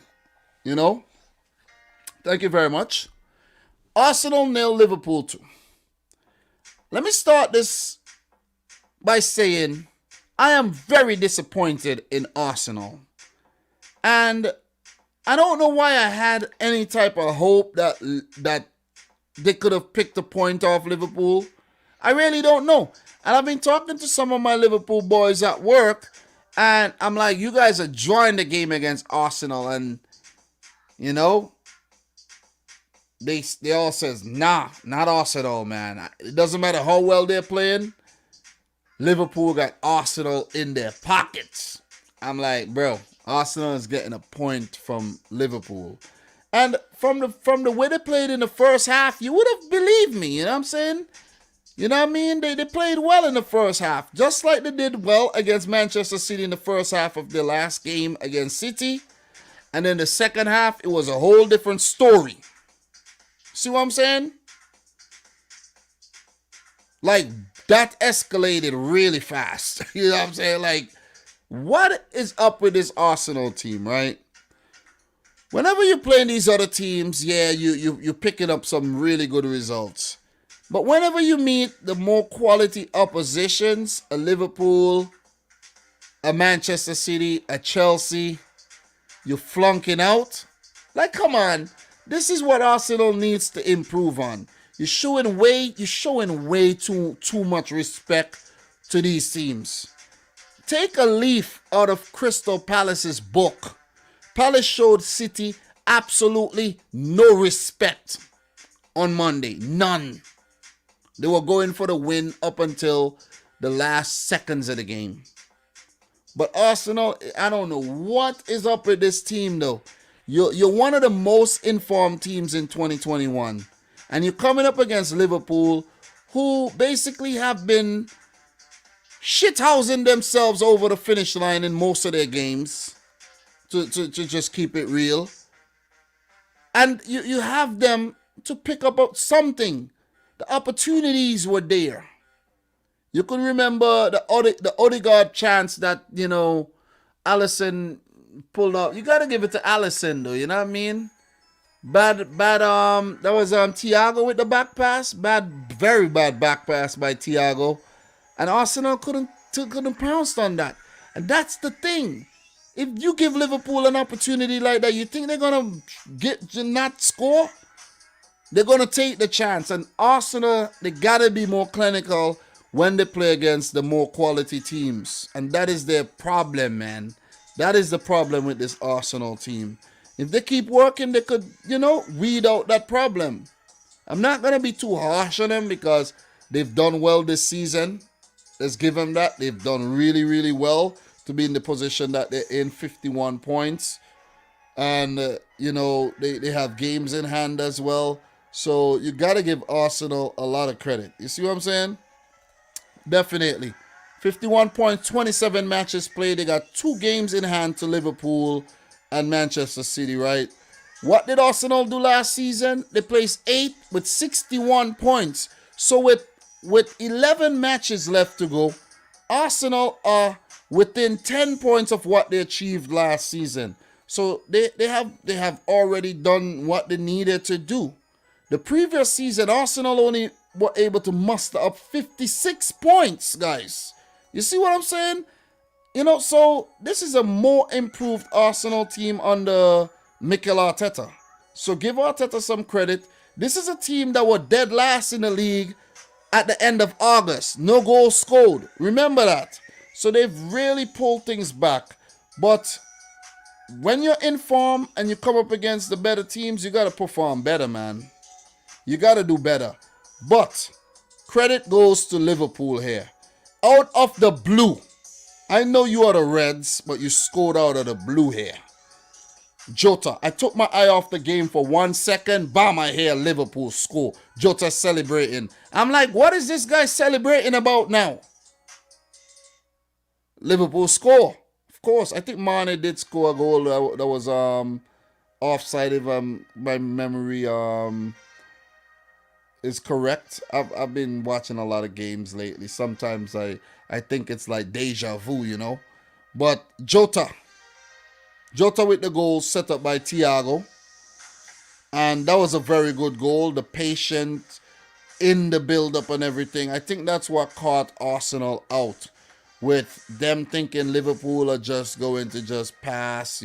You know, thank you very much. Arsenal 0, Liverpool 2. Let me start this by saying I am very disappointed in Arsenal. And I don't know why I had any type of hope that they could have picked a point off Liverpool. I really don't know. And I've been talking to some of my Liverpool boys at work, and I'm like, you guys are drawing the game against Arsenal, and you know, they all says, nah, not Arsenal, man. It doesn't matter how well they're playing. Liverpool got Arsenal in their pockets. I'm like, bro, Arsenal is getting a point from Liverpool. And from the way they played in the first half, you would have believed me, you know what I'm saying? You know what I mean? They played well in the first half, just like they did well against Manchester City in the first half of their last game against City. And then the second half, it was a whole different story. See what I'm saying? Like, that escalated really fast. You know what I'm saying? Like, what is up with this Arsenal team, right? Whenever you're playing these other teams, yeah, you're picking up some really good results. But whenever you meet the more quality oppositions, a Liverpool, a Manchester City, a Chelsea, you're flunking out. Like, come on. This is what Arsenal needs to improve on. You're showing way too much respect to these teams. Take a leaf out of Crystal Palace's book. Palace showed City absolutely no respect on Monday. None. They were going for the win up until the last seconds of the game. But Arsenal, I don't know what is up with this team though. You're one of the most informed teams in 2021. And you're coming up against Liverpool, who basically have been shithousing themselves over the finish line in most of their games. To just keep it real. And you have them to pick up something. The opportunities were there. You can remember the Odegaard chance that, Alisson pulled up. You got to give it to Alisson, though, you know what I mean? Bad, that was Thiago with the back pass. Very bad back pass by Thiago. And Arsenal couldn't pounce on that. And that's the thing. If you give Liverpool an opportunity like that, you think they're going to not score? They're going to take the chance. And Arsenal, they got to be more clinical when they play against the more quality teams. And that is their problem, man. That is the problem with this Arsenal team. If they keep working, they could, weed out that problem. I'm not going to be too harsh on them because they've done well this season. Let's give them that. They've done really, really well to be in the position that they're in, 51 points. And, they have games in hand as well. So you got to give Arsenal a lot of credit. You see what I'm saying? Definitely. 51 points, 27 matches played. They got 2 games in hand to Liverpool and Manchester City, right? What did Arsenal do last season? They placed 8th with 61 points. So with 11 matches left to go, Arsenal are within 10 points of what they achieved last season. So they have already done what they needed to do. The previous season, Arsenal only were able to muster up 56 points, guys. You see what I'm saying? So this is a more improved Arsenal team under Mikel Arteta. So give Arteta some credit. This is a team that were dead last in the league at the end of August. No goals scored. Remember that. So they've really pulled things back. But when you're in form and you come up against the better teams, you got to perform better, man. You got to do better. But credit goes to Liverpool here. Out of the blue. I know you are the Reds, but you scored out of the blue here. Jota, I took my eye off the game for 1 second. Bam, I hear Liverpool score. Jota celebrating. I'm like, what is this guy celebrating about now? Liverpool score. Of course, I think Mane did score a goal that was offside if my memory is correct. I've been watching a lot of games lately. Sometimes I think it's like deja vu, But Jota with the goal set up by Thiago. And that was a very good goal. The patience in the build-up and everything. I think that's what caught Arsenal out. With them thinking Liverpool are just going to just pass,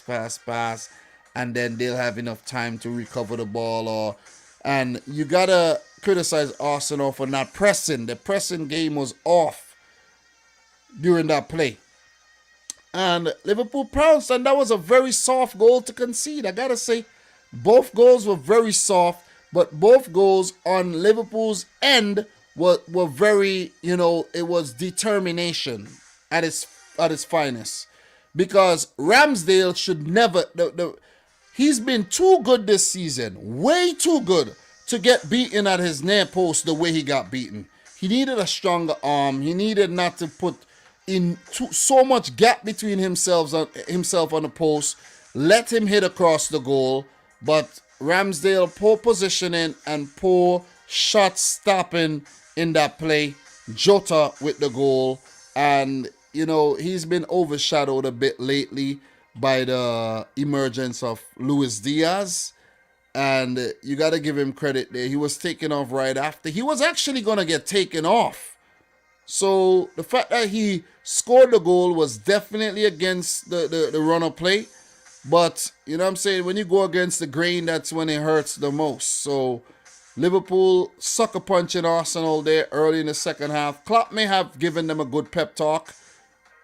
pass. And then they'll have enough time to recover the ball. And you got to criticize Arsenal for not pressing. The pressing game was off during that play. And Liverpool pounced, and that was a very soft goal to concede. I got to say, both goals were very soft, but both goals on Liverpool's end were very, it was determination at its finest. Because Ramsdale should never, he's been too good this season, way too good to get beaten at his near post the way he got beaten. He needed a stronger arm. He needed not to put in so much gap between himself on the post. Let him hit across the goal. But Ramsdale, poor positioning and poor shot stopping in that play. Jota with the goal. And, he's been overshadowed a bit lately by the emergence of Luis Diaz. And you got to give him credit there. He was taken off right after. He was actually going to get taken off. So the fact that he scored the goal was definitely against the run of play. But, you know what I'm saying, when you go against the grain, that's when it hurts the most. So, Liverpool sucker punching Arsenal there early in the second half. Klopp may have given them a good pep talk,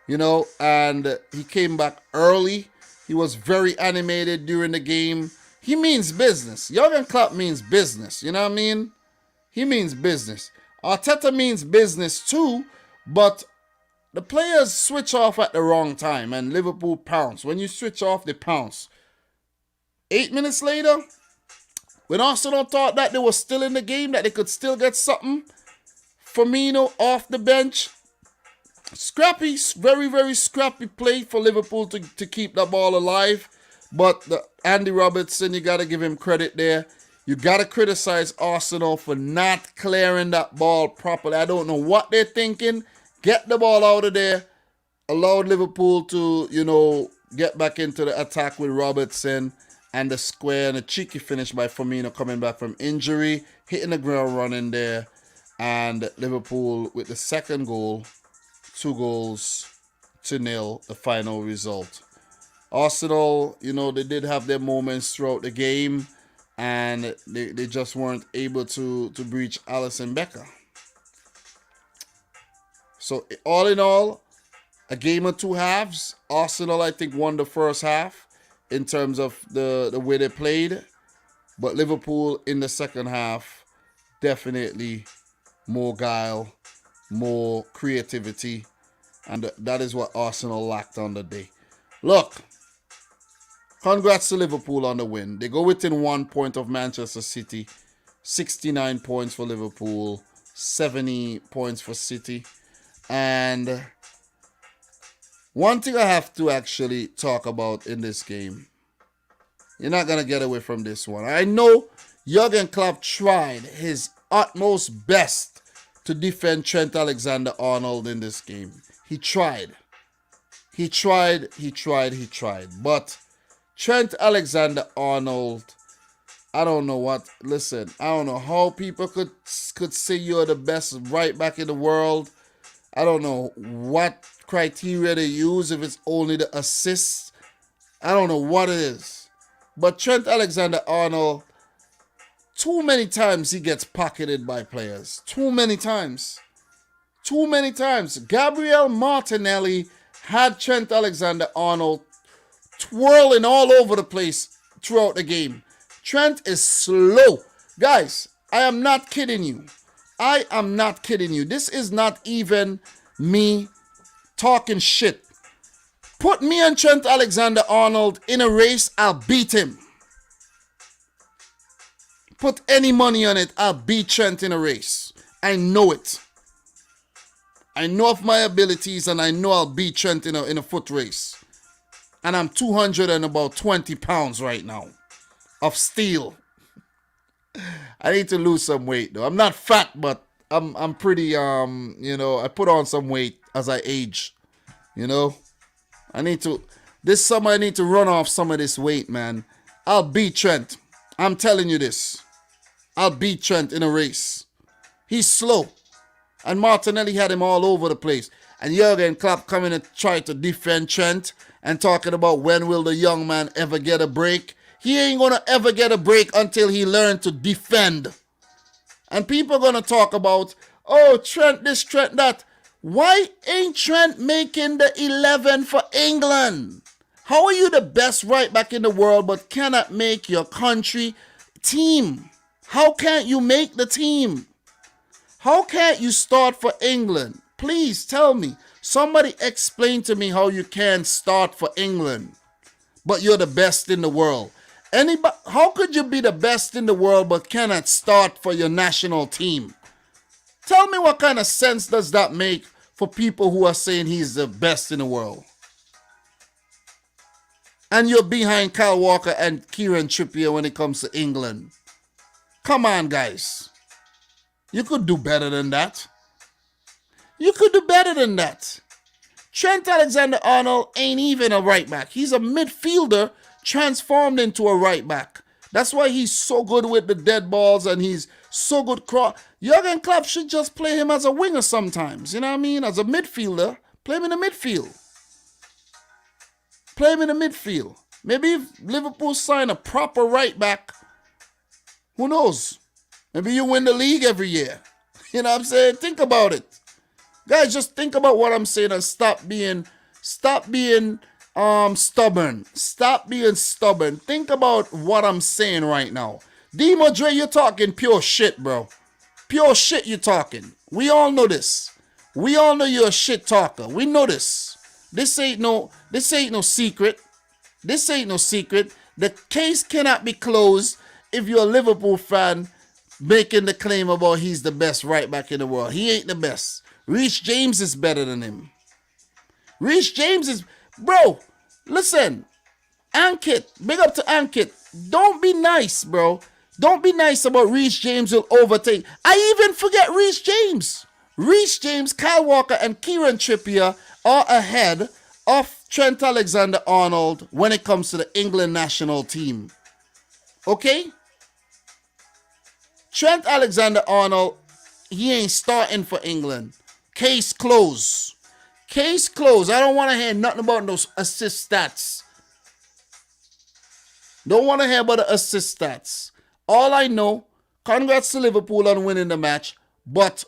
and he came back early. He was very animated during the game. He means business. Jurgen Klopp means business. You know what I mean? He means business. Arteta means business too, but the players switch off at the wrong time and Liverpool pounce. When you switch off, they pounce. 8 minutes later, when Arsenal thought that they were still in the game, that they could still get something, Firmino off the bench. Scrappy, very, very scrappy play for Liverpool to keep the ball alive. But Andy Robertson, you got to give him credit there. You got to criticize Arsenal for not clearing that ball properly. I don't know what they're thinking. Get the ball out of there. Allowed Liverpool to, get back into the attack with Robertson and the square and a cheeky finish by Firmino coming back from injury, hitting the ground running there. And Liverpool with the second goal, 2-0, the final result. Arsenal, they did have their moments throughout the game, and they just weren't able to breach Alisson Becker. So all in all, a game of two halves. Arsenal, I think, won the first half in terms of the way they played. But Liverpool in the second half, definitely more guile, more creativity. And that is what Arsenal lacked on the day. Look, congrats to Liverpool on the win. They go within 1 point of Manchester City. 69 points for Liverpool, 70 points for City. And one thing I have to actually talk about in this game, you're not going to get away from this one. I know Jurgen Klopp tried his utmost best to defend Trent Alexander-Arnold in this game. He tried. But Trent Alexander-Arnold, I don't know how people could say you're the best right back in the world. I don't know what criteria they use, if it's only the assists. I don't know what it is. But Trent Alexander-Arnold, too many times he gets pocketed by players. Too many times. Gabriel Martinelli had Trent Alexander-Arnold twirling all over the place throughout the game. Trent is slow. Guys, I am not kidding you. This is not even me talking shit. Put me and Trent Alexander-Arnold in a race, I'll beat him. Put any money on it, I'll beat Trent in a race. I know it. I know of my abilities, and I know I'll beat Trent in a foot race. And I'm 220 pounds right now of steel. I need to lose some weight though. I'm not fat, but I'm pretty I put on some weight as I age. This summer I need to run off some of this weight, man. I'll beat Trent. I'm telling you this. I'll beat Trent in a race. He's slow. And Martinelli had him all over the place. And Jurgen Klopp coming and try to defend Trent and talking about when will the young man ever get a break. He ain't going to ever get a break until he learns to defend. And people are going to talk about, Trent this, Trent that. Why ain't Trent making the 11 for England? How are you the best right back in the world but cannot make your country team? How can't you make the team? How can't you start for England? Please tell me. Somebody explain to me how you can start for England, but you're the best in the world. How could you be the best in the world but cannot start for your national team? Tell me what kind of sense does that make for people who are saying he's the best in the world? And you're behind Kyle Walker and Kieran Trippier when it comes to England. Come on, guys. You could do better than that. Trent Alexander-Arnold ain't even a right back. He's a midfielder transformed into a right back. That's why he's so good with the dead balls and he's so good Jurgen Klopp should just play him as a winger sometimes. You know what I mean? As a midfielder, play him in the midfield. Maybe if Liverpool sign a proper right back, who knows? Maybe you win the league every year. You know what I'm saying? Think about it. Guys, just think about what I'm saying and stop being stubborn. Stop being stubborn. Think about what I'm saying right now. D. Madre, you're talking pure shit, bro. Pure shit you're talking. We all know this. We all know you're a shit talker. We know this. This ain't no secret. This ain't no secret. The case cannot be closed if you're a Liverpool fan making the claim about he's the best right back in the world. He ain't the best. Reece James is better than him. Reece James is... Bro, listen. Ankit. Big up to Ankit. Don't be nice, bro. Don't be nice about Reece James will overtake. I even forget Reece James. Reece James, Kyle Walker, and Kieran Trippier are ahead of Trent Alexander-Arnold when it comes to the England national team. Okay? Trent Alexander-Arnold, he ain't starting for England. Case closed. Case closed. I don't want to hear nothing about those assist stats. Don't want to hear about the assist stats. All I know, congrats to Liverpool on winning the match, but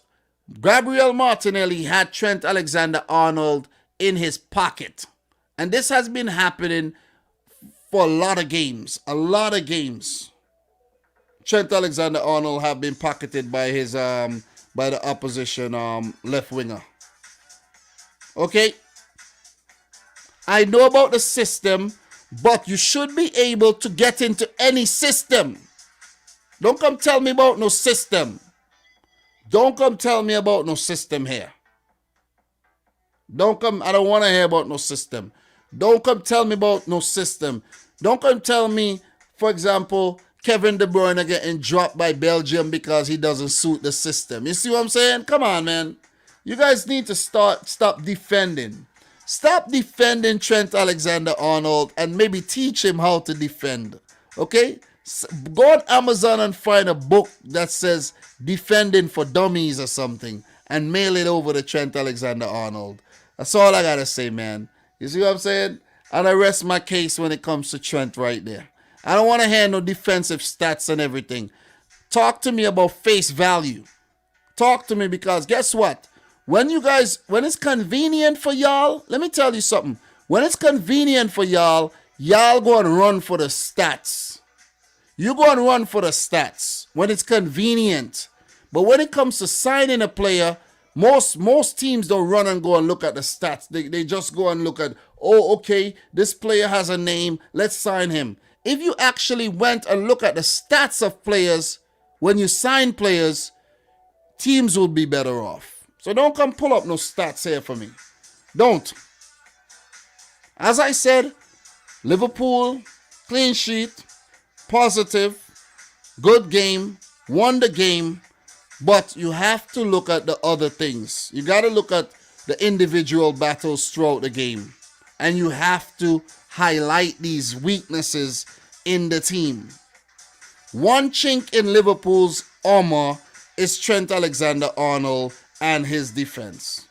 Gabriel Martinelli had Trent Alexander-Arnold in his pocket. And this has been happening for a lot of games. A lot of games. Trent Alexander-Arnold have been pocketed by his by the opposition left winger. Okay? I know about the system, but you should be able to get into any system. Don't come tell me about no system. Don't come tell me about no system here. I don't want to hear about no system. Don't come tell me about no system. Don't come tell me, for example, Kevin De Bruyne getting dropped by Belgium because he doesn't suit the system. You see what I'm saying? Come on, man. You guys need to stop defending. Stop defending Trent Alexander-Arnold and maybe teach him how to defend. Okay? Go on Amazon and find a book that says Defending for Dummies or something and mail it over to Trent Alexander-Arnold. That's all I gotta say, man. You see what I'm saying? And I rest my case when it comes to Trent right there. I don't want to hear no defensive stats and everything. Talk to me about face value. Talk to me because guess what? When it's convenient for y'all, let me tell you something. When it's convenient for y'all go and run for the stats. You go and run for the stats when it's convenient. But when it comes to signing a player, most teams don't run and go and look at the stats. They just go and look at, oh, okay, this player has a name, let's sign him. If you actually went and look at the stats of players, when you sign players, teams will be better off. So don't come pull up no stats here for me. Don't. As I said, Liverpool, clean sheet, positive, good game, won the game, but you have to look at the other things. You got to look at the individual battles throughout the game. And you have to highlight these weaknesses in the team. One chink in Liverpool's armor is Trent Alexander-Arnold and his defense.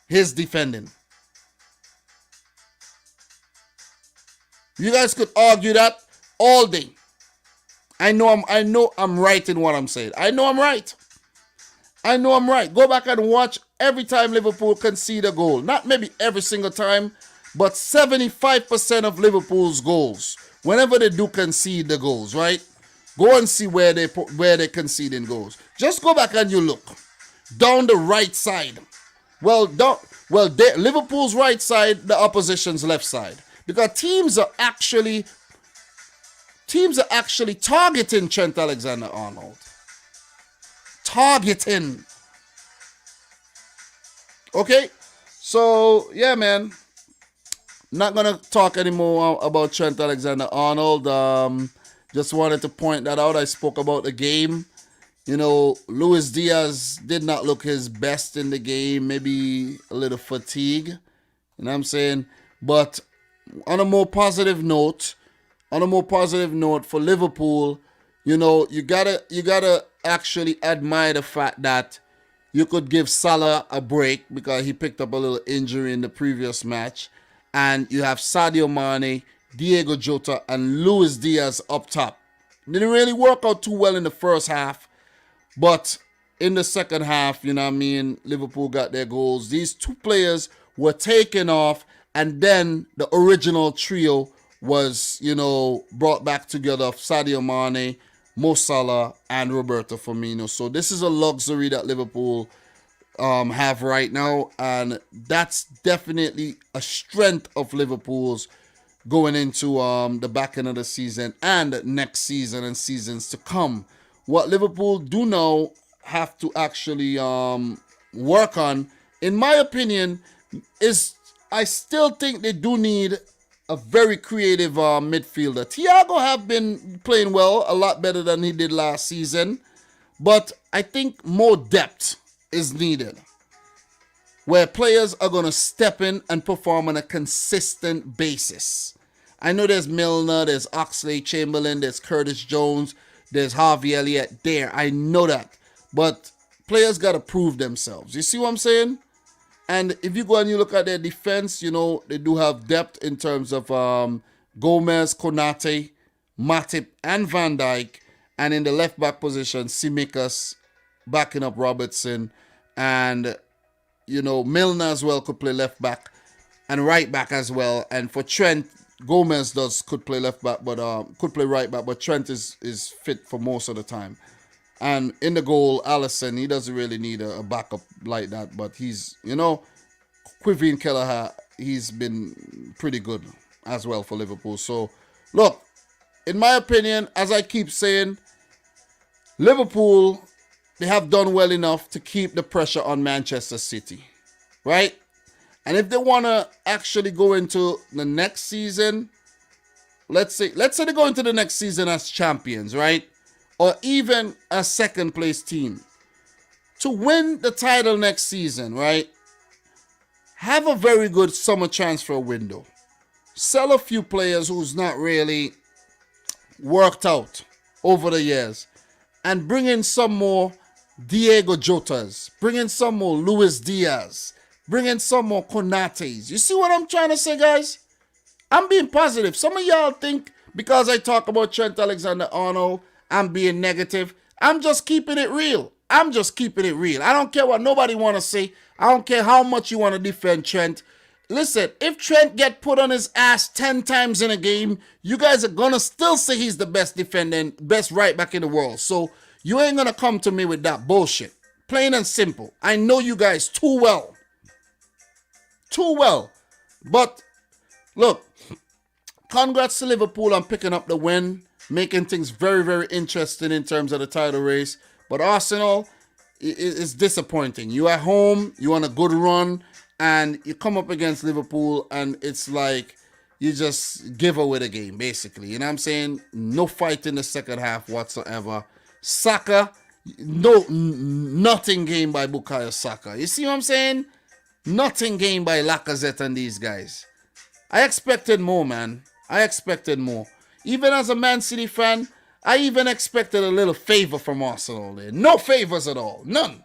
His defending. You guys could argue that all day. I know I'm right in what I'm saying. I know I'm right. Go back and watch every time Liverpool concede a goal. Not maybe every single time, but 75% of Liverpool's goals, whenever they do concede the goals, right? Go and see where they're conceding goals. Just go back and you look down the right side. Liverpool's right side, the opposition's left side, because teams are actually targeting Trent Alexander-Arnold. Targeting. Okay? So, yeah, man. Not going to talk anymore about Trent Alexander-Arnold. Just wanted to point that out. I spoke about the game. You know, Luis Diaz did not look his best in the game. Maybe a little fatigue. You know what I'm saying? But on a more positive note for Liverpool, you know, you gotta actually admire the fact that you could give Salah a break because he picked up a little injury in the previous match, and you have Sadio Mane, Diego Jota, and Luis Diaz up top. Didn't really work out too well in the first half, but in the second half, you know what I mean, Liverpool got their goals. These two players were taken off, and then the original trio was, you know, brought back together of Sadio Mane, Mo Salah, and Roberto Firmino. So this is a luxury that Liverpool have right now, and that's definitely a strength of Liverpool's going into the back end of the season and next season and seasons to come. What Liverpool do now have to actually work on, in my opinion, is I still think they do need a very creative midfielder. Thiago have been playing well, a lot better than he did last season, but I think more depth is needed, where players are going to step in and perform on a consistent basis. I know there's Milner, there's Oxlade Chamberlain, there's Curtis Jones, there's Harvey Elliott there. I know that. But players got to prove themselves. You see what I'm saying? And if you go and you look at their defense, you know, they do have depth in terms of Gomez, Konate, Matip, and Van Dijk. And in the left-back position, Tsimikas backing up Robertson. And, you know, Milner as well could play left-back and right-back as well. And for Trent, Gomez could play left-back, but could play right-back. But Trent is fit for most of the time. And in the goal, Alisson, he doesn't really need a backup like that. But he's, you know, Quivin Kelleher, he's been pretty good as well for Liverpool. So, look, in my opinion, as I keep saying, Liverpool, they have done well enough to keep the pressure on Manchester City, right? And if they want to actually go into the next season, let's say they go into the next season as champions, right? Or even a second place team. To win the title next season, right? Have a very good summer transfer window. Sell a few players who's not really worked out over the years. And bring in some more Diego Jotas. Bring in some more Luis Diaz. Bring in some more Konates. You see what I'm trying to say, guys? I'm being positive. Some of y'all think because I talk about Trent Alexander-Arnold, I'm being negative. I'm just keeping it real. I'm just keeping it real. I don't care what nobody want to say. I don't care how much you want to defend Trent. Listen, if Trent get put on his ass 10 times in a game, you guys are going to still say he's the best defender, best right back in the world. So you ain't going to come to me with that bullshit. Plain and simple. I know you guys too well. Too well. But look, congrats to Liverpool on picking up the win, making things very, very interesting in terms of the title race. But Arsenal is disappointing. You at home, you on a good run, and you come up against Liverpool, and it's like you just give away the game, basically. You know what I'm saying? No fight in the second half whatsoever. Saka, nothing gained by Bukayo Saka. You see what I'm saying? Nothing gained by Lacazette and these guys. I expected more, man. I expected more. Even as a Man City fan, I even expected a little favor from Arsenal there. No favors at all. None.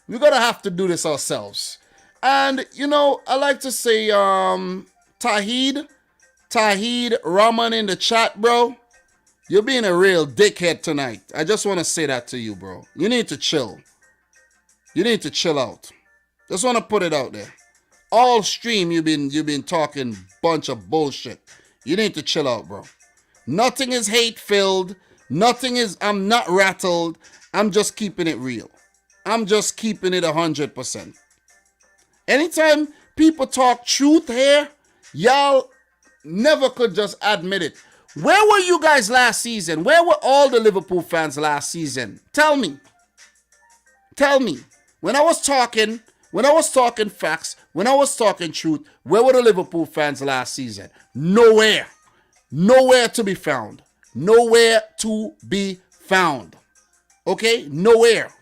We're going to have to do this ourselves. And, you know, I like to say, Tahid Rahman in the chat, bro. You're being a real dickhead tonight. I just want to say that to you, bro. You need to chill. You need to chill out. Just want to put it out there. All stream you've been talking bunch of bullshit. You need to chill out, bro. Nothing is hate-filled. Nothing is, I'm not rattled. I'm just keeping it real. I'm just keeping it 100%. Anytime people talk truth here, y'all never could just admit it. Where were you guys last season? Where were all the Liverpool fans last season? Tell me. Tell me. When I was talking facts, when I was talking truth, where were the Liverpool fans last season? Nowhere. Nowhere to be found. Nowhere to be found. Okay? Nowhere.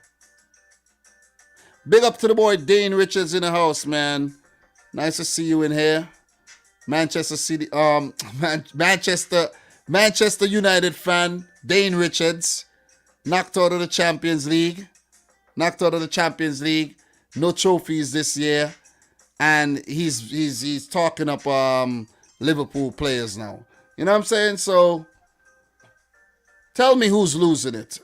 Big up to the boy Dane Richards in the house, man. Nice to see you in here. Manchester City, Manchester United fan, Dane Richards. Knocked out of the Champions League. No trophies this year. and he's talking up Liverpool players now. You know what I'm saying? So tell me who's losing it.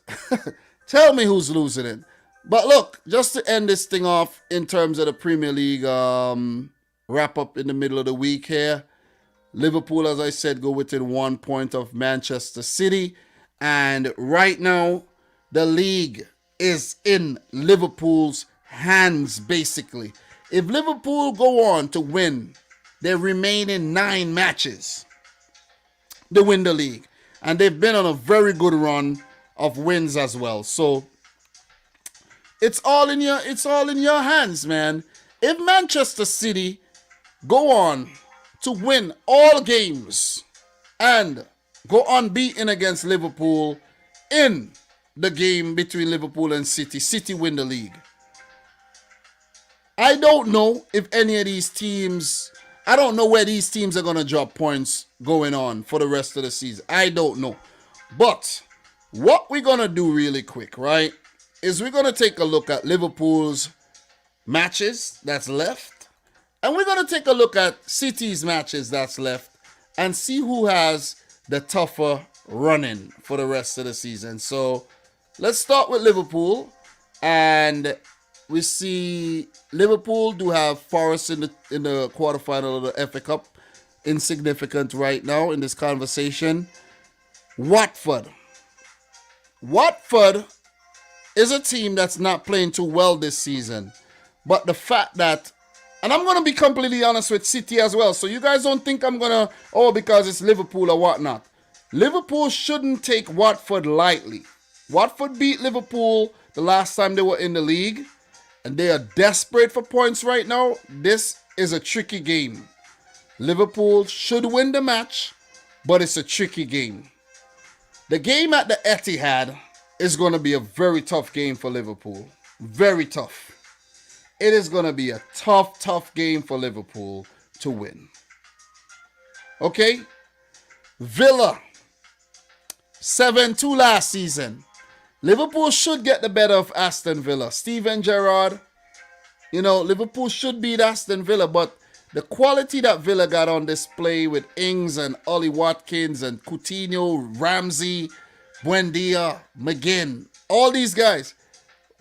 Tell me who's losing it. But look, just to end this thing off in terms of the Premier League wrap up in the middle of the week here. Liverpool, as I said, go within 1 point of Manchester City. And right now, the league is in Liverpool's hands, basically. If Liverpool go on to win their remaining 9 matches, they win the league. And they've been on a very good run of wins as well. So it's all in your hands, man. If Manchester City go on to win all games and go unbeaten against Liverpool in the game between Liverpool and City, City win the league. I don't know if any of these teams, I don't know where these teams are going to drop points going on for the rest of the season. I don't know. But what we're going to do really quick, right, is we're going to take a look at Liverpool's matches that's left. And we're going to take a look at City's matches that's left and see who has the tougher running for the rest of the season. So let's start with Liverpool. And we see Liverpool do have Forest in the quarterfinal of the FA Cup. Insignificant right now in this conversation. Watford. Watford is a team that's not playing too well this season. But the fact that, and I'm going to be completely honest with City as well. So you guys don't think I'm going to, because it's Liverpool or whatnot. Liverpool shouldn't take Watford lightly. Watford beat Liverpool the last time they were in the league. And they are desperate for points right now. This is a tricky game. Liverpool should win the match, but it's a tricky game. The game at the Etihad is going to be a very tough game for Liverpool. Very tough. It is going to be a tough game for Liverpool to win. Okay? Villa. 7-2 last season. Liverpool should get the better of Aston Villa. Steven Gerrard, Liverpool should beat Aston Villa, but the quality that Villa got on display with Ings and Ollie Watkins and Coutinho, Ramsey, Buendia, McGinn, all these guys,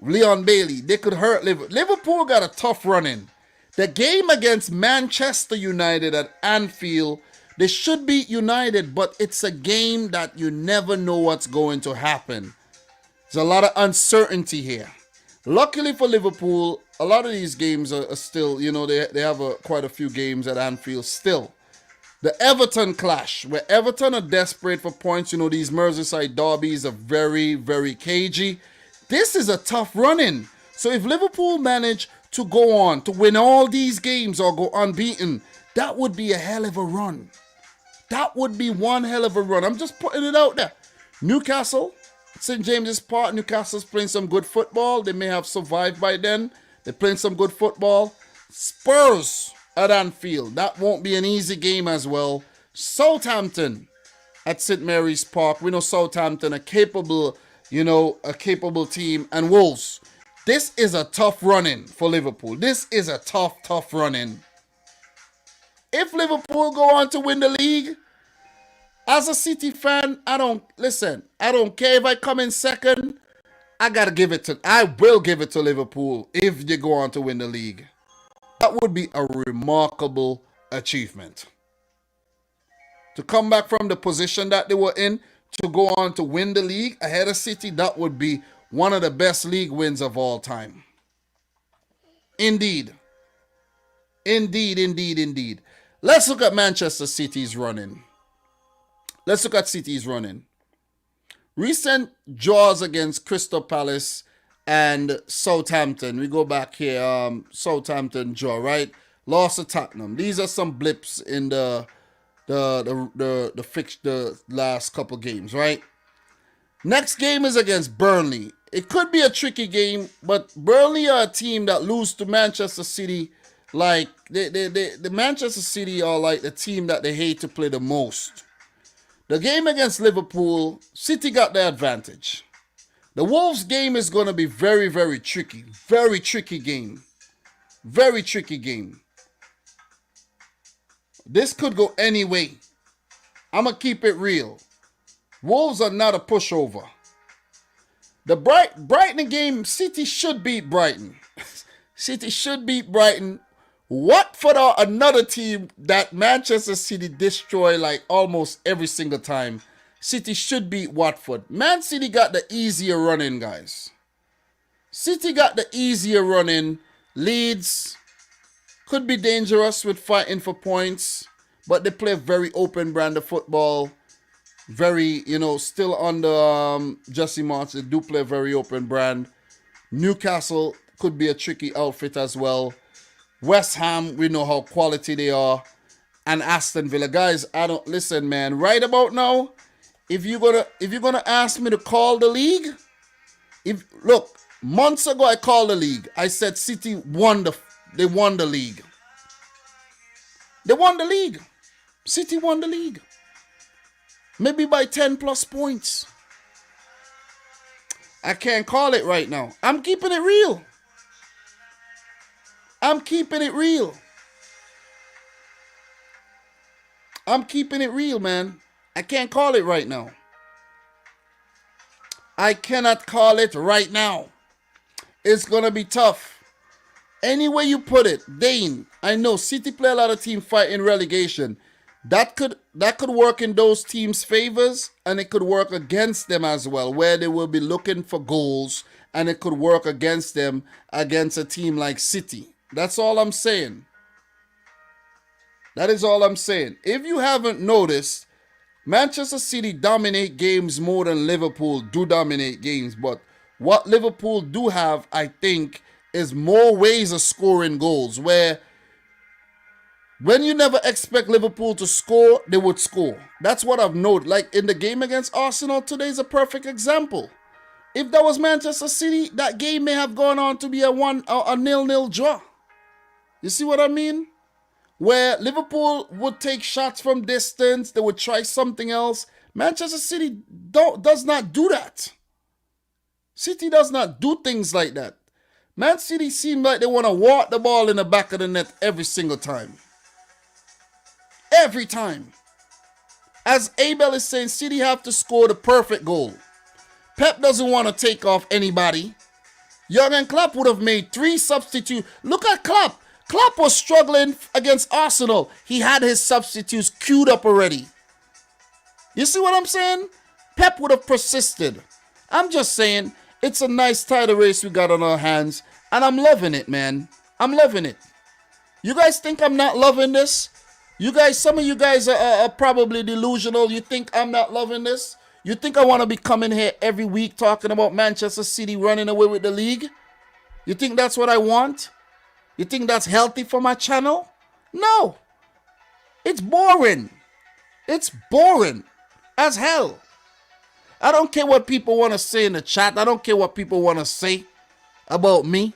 Leon Bailey, they could hurt Liverpool. Liverpool got a tough run in. The game against Manchester United at Anfield, they should beat United, but it's a game that you never know what's going to happen. There's a lot of uncertainty here. Luckily for Liverpool, a lot of these games are still, they have quite a few games at Anfield still. The Everton clash, where Everton are desperate for points. These Merseyside derbies are very, very cagey. This is a tough run-in. So if Liverpool manage to go on to win all these games or go unbeaten, that would be a hell of a run. That would be one hell of a run. I'm just putting it out there. Newcastle, St. James's Park, Newcastle's playing some good football. They may have survived by then. They're playing some good football. Spurs at Anfield. That won't be an easy game as well. Southampton at St. Mary's Park. We know Southampton are capable, a capable team. And Wolves. This is a tough run-in for Liverpool. This is a tough run-in. If Liverpool go on to win the league, as a City fan, I don't care if I come in second. I will give it to Liverpool if they go on to win the league. That would be a remarkable achievement. To come back from the position that they were in to go on to win the league ahead of City, that would be one of the best league wins of all time. Indeed. Let's look at Manchester City's running. Let's look at City's running. Recent draws against Crystal Palace and Southampton. We go back here. Southampton draw, right? Loss to Tottenham. These are some blips in the last couple games, right? Next game is against Burnley. It could be a tricky game, but Burnley are a team that lose to Manchester City. Like the Manchester City are like the team that they hate to play the most. The game against Liverpool, City got the advantage. The Wolves game is going to be very, very tricky. Very tricky game. Very tricky game. This could go any way. I'm going to keep it real. Wolves are not a pushover. The Brighton game, City should beat Brighton. City should beat Brighton. Watford are another team that Manchester City destroy like almost every single time. City should beat Watford. Man City got the easier run-in, guys. City got the easier run-in. Leeds could be dangerous with fighting for points, but they play very open brand of football. Very, still under Jesse March. They do play a very open brand. Newcastle could be a tricky outfit as well. West Ham, we know how quality they are. And Aston Villa. Guys, listen, man. Right about now, if you're gonna ask me to call the league, look, months ago I called the league. I said City won the league. They won the league. City won the league. Maybe by 10 plus points. I can't call it right now. I'm keeping it real. I'm keeping it real. I'm keeping it real, man. I can't call it right now. I cannot call it right now. It's going to be tough. Any way you put it, Dane, I know City play a lot of team fighting relegation. That could work in those teams' favors, and it could work against them as well, where they will be looking for goals, and it could work against them against a team like City. That's all I'm saying. That is all I'm saying. If you haven't noticed, Manchester City dominate games more than Liverpool do dominate games, but what Liverpool do have, I think, is more ways of scoring goals, where when you never expect Liverpool to score, they would score. That's what I've noted. Like in the game against Arsenal today is a perfect example. If that was Manchester City, that game may have gone on to be a 0-0 draw. You see what I mean? Where Liverpool would take shots from distance, they would try something else. Manchester City does not do that. City does not do things like that. Man City seem like they want to walk the ball in the back of the net every single time. Every time. As Abel is saying, City have to score the perfect goal. Pep doesn't want to take off anybody. Jurgen Klopp would have made 3 substitutes. Look at Klopp. Klopp was struggling against Arsenal. He had his substitutes queued up already. You see what I'm saying? Pep would have persisted. I'm just saying, it's a nice title race we got on our hands, and I'm loving it, man. I'm loving it. You guys think I'm not loving this? Some of you guys are probably delusional. You think I'm not loving this? You think I want to be coming here every week talking about Manchester City running away with the league? You think that's what I want? You think that's healthy for my channel? No. It's boring. It's boring as hell. I don't care what people want to say in the chat. I don't care what people want to say about me.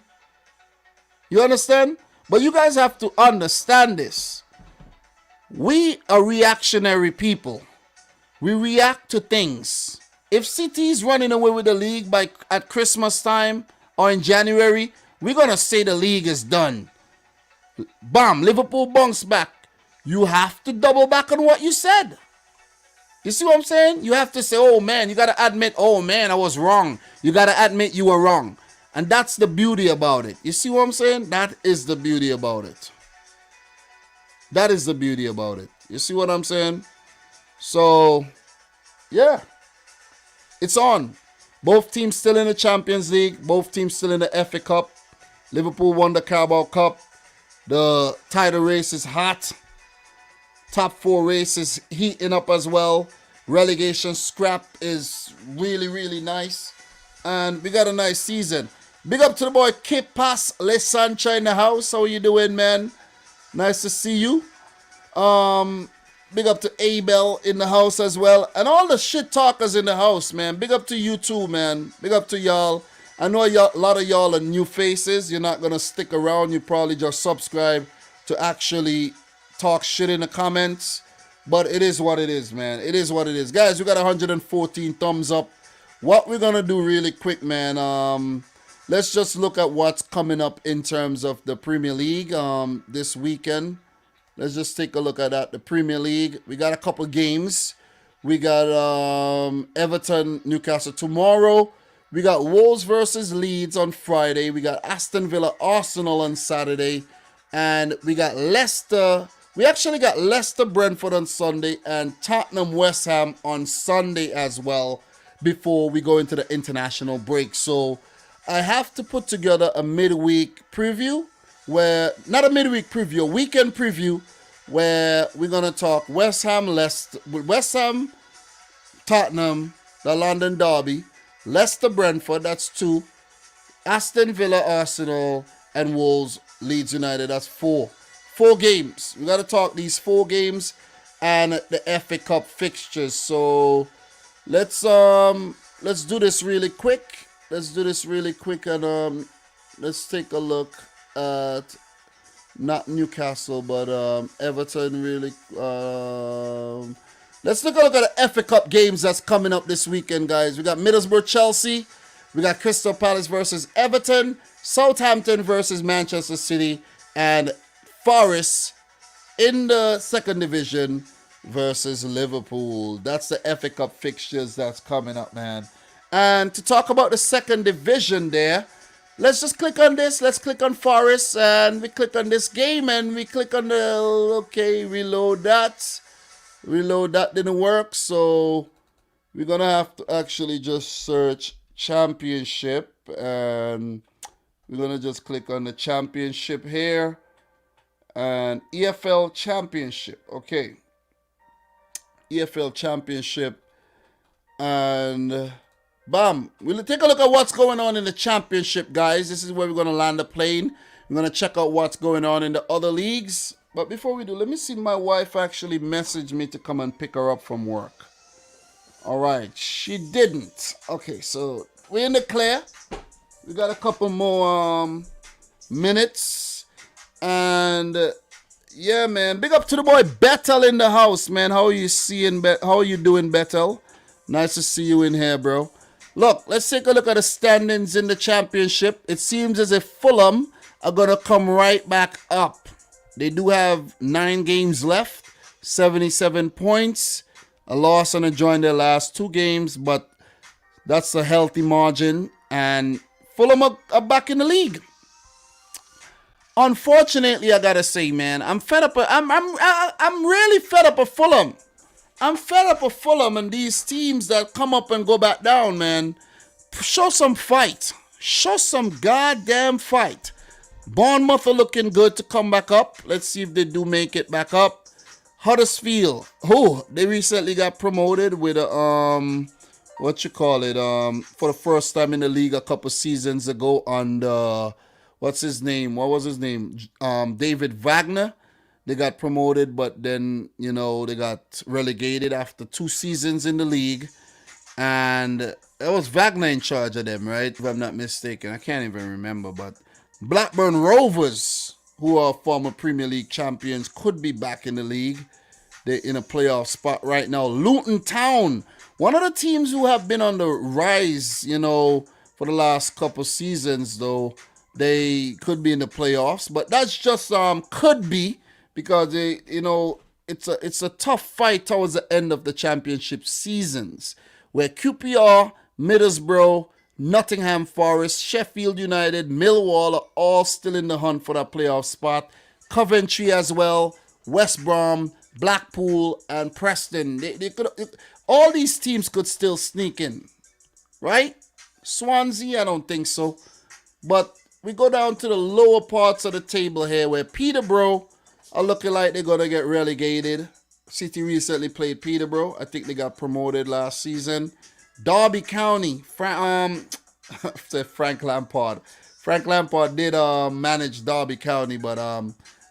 You understand? But you guys have to understand this. We are reactionary people. We react to things. If City is running away with the league at Christmas time or in January, we're going to say the league is done. Bam, Liverpool bounce back. You have to double back on what you said. You see what I'm saying? You have to say, oh man, you got to admit, oh man, I was wrong. You got to admit you were wrong. And that's the beauty about it. You see what I'm saying? That is the beauty about it. That is the beauty about it. You see what I'm saying? So, yeah. It's on. Both teams still in the Champions League. Both teams still in the FA Cup. Liverpool won the Carabao Cup. The title race is hot. Top 4 race is heating up as well. Relegation scrap is really, really nice. And we got a nice season. Big up to the boy Kipas Le Sancha in the house. How you doing, man? Nice to see you. Big up to Abel in the house as well. And all the shit talkers in the house, man. Big up to you too, man. Big up to y'all. I know a lot of y'all are new faces. You're not going to stick around. You probably just subscribe to actually talk shit in the comments. But it is what it is, man. It is what it is. Guys, we got 114 thumbs up. What we're going to do really quick, man. Let's just look at what's coming up in terms of the Premier League this weekend. Let's just take a look at that. The Premier League. We got a couple games. We got Everton, Newcastle tomorrow. We got Wolves versus Leeds on Friday. We got Aston Villa, Arsenal on Saturday. And we got Leicester. We actually got Leicester, Brentford on Sunday. And Tottenham, West Ham on Sunday as well, before we go into the international break. So I have to put together a midweek preview where, not a midweek preview, a weekend preview where we're going to talk West Ham, Tottenham, the London Derby, Leicester, Brentford, that's 2, Aston Villa, Arsenal, and Wolves, Leeds United, that's 4. 4 games. We got to talk these 4 games and the FA Cup fixtures. So let's do this really quick. And let's take a look at not Newcastle, but Everton really. Let's take a look at the FA Cup games that's coming up this weekend, guys. We got Middlesbrough, Chelsea. We got Crystal Palace versus Everton, Southampton versus Manchester City, and Forest in the second division versus Liverpool. That's the FA Cup fixtures that's coming up, man. And to talk about the second division there, let's just click on this. Let's click on Forest, and we click on this game, and we click on the, okay, reload that. Reload that didn't work, so we're going to have to actually just search championship, and we're going to just click on the championship here, and EFL championship, okay. EFL championship, and bam, we'll take a look at what's going on in the championship, guys. This is where we're going to land the plane. We're going to check out what's going on in the other leagues. But before we do, let me see. My wife actually messaged me to come and pick her up from work. All right, she didn't. Okay, so we're in the clear. We got a couple more minutes. And yeah, man, big up to the boy Bethel in the house, man. How are you doing, Bethel? Nice to see you in here, bro. Look, let's take a look at the standings in the championship. It seems as if Fulham are going to come right back up. They do have 9 games left, 77 points, a loss and a draw in their last 2 games, but that's a healthy margin, and Fulham are back in the league. Unfortunately, I gotta say, man, I'm fed up. I'm really fed up of Fulham. I'm fed up of Fulham and these teams that come up and go back down, man. Show some fight. Show some goddamn fight. Bournemouth are looking good to come back up. Let's see if they do make it back up. Huddersfield, they recently got promoted with a for the first time in the league a couple seasons ago under what's his name? What was his name? David Wagner. They got promoted, but then, they got relegated after 2 seasons in the league. And it was Wagner in charge of them, right? If I'm not mistaken. I can't even remember, but Blackburn Rovers, who are former Premier League champions, could be back in the league. They're in a playoff spot right now. Luton Town, one of the teams who have been on the rise, for the last couple seasons, though. They could be in the playoffs, but that's just could be, because it's a tough fight towards the end of the championship seasons, where QPR, Middlesbrough, Nottingham Forest, Sheffield United, Millwall are all still in the hunt for that playoff spot. Coventry as well, West Brom, Blackpool, and Preston. They could, all these teams could still sneak in, right? Swansea, I don't think so. But we go down to the lower parts of the table here, where Peterborough are looking like they're going to get relegated. City recently played Peterborough. I think they got promoted last season. Derby County, Frank Lampard. Frank Lampard did manage Derby County, but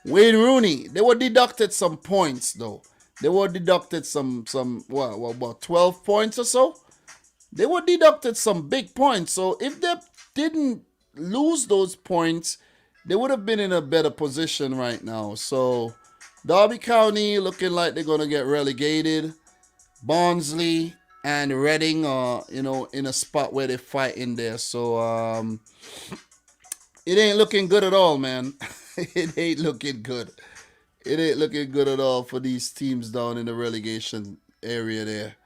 Wayne Rooney, they were deducted some points, though. They were deducted some 12 points or so? They were deducted some big points. So if they didn't lose those points, they would have been in a better position right now. So Derby County looking like they're going to get relegated. Barnsley and Reading are, in a spot where they fight in there. So it ain't looking good at all, man. It ain't looking good. it ain't looking good at all for these teams down in the relegation area there.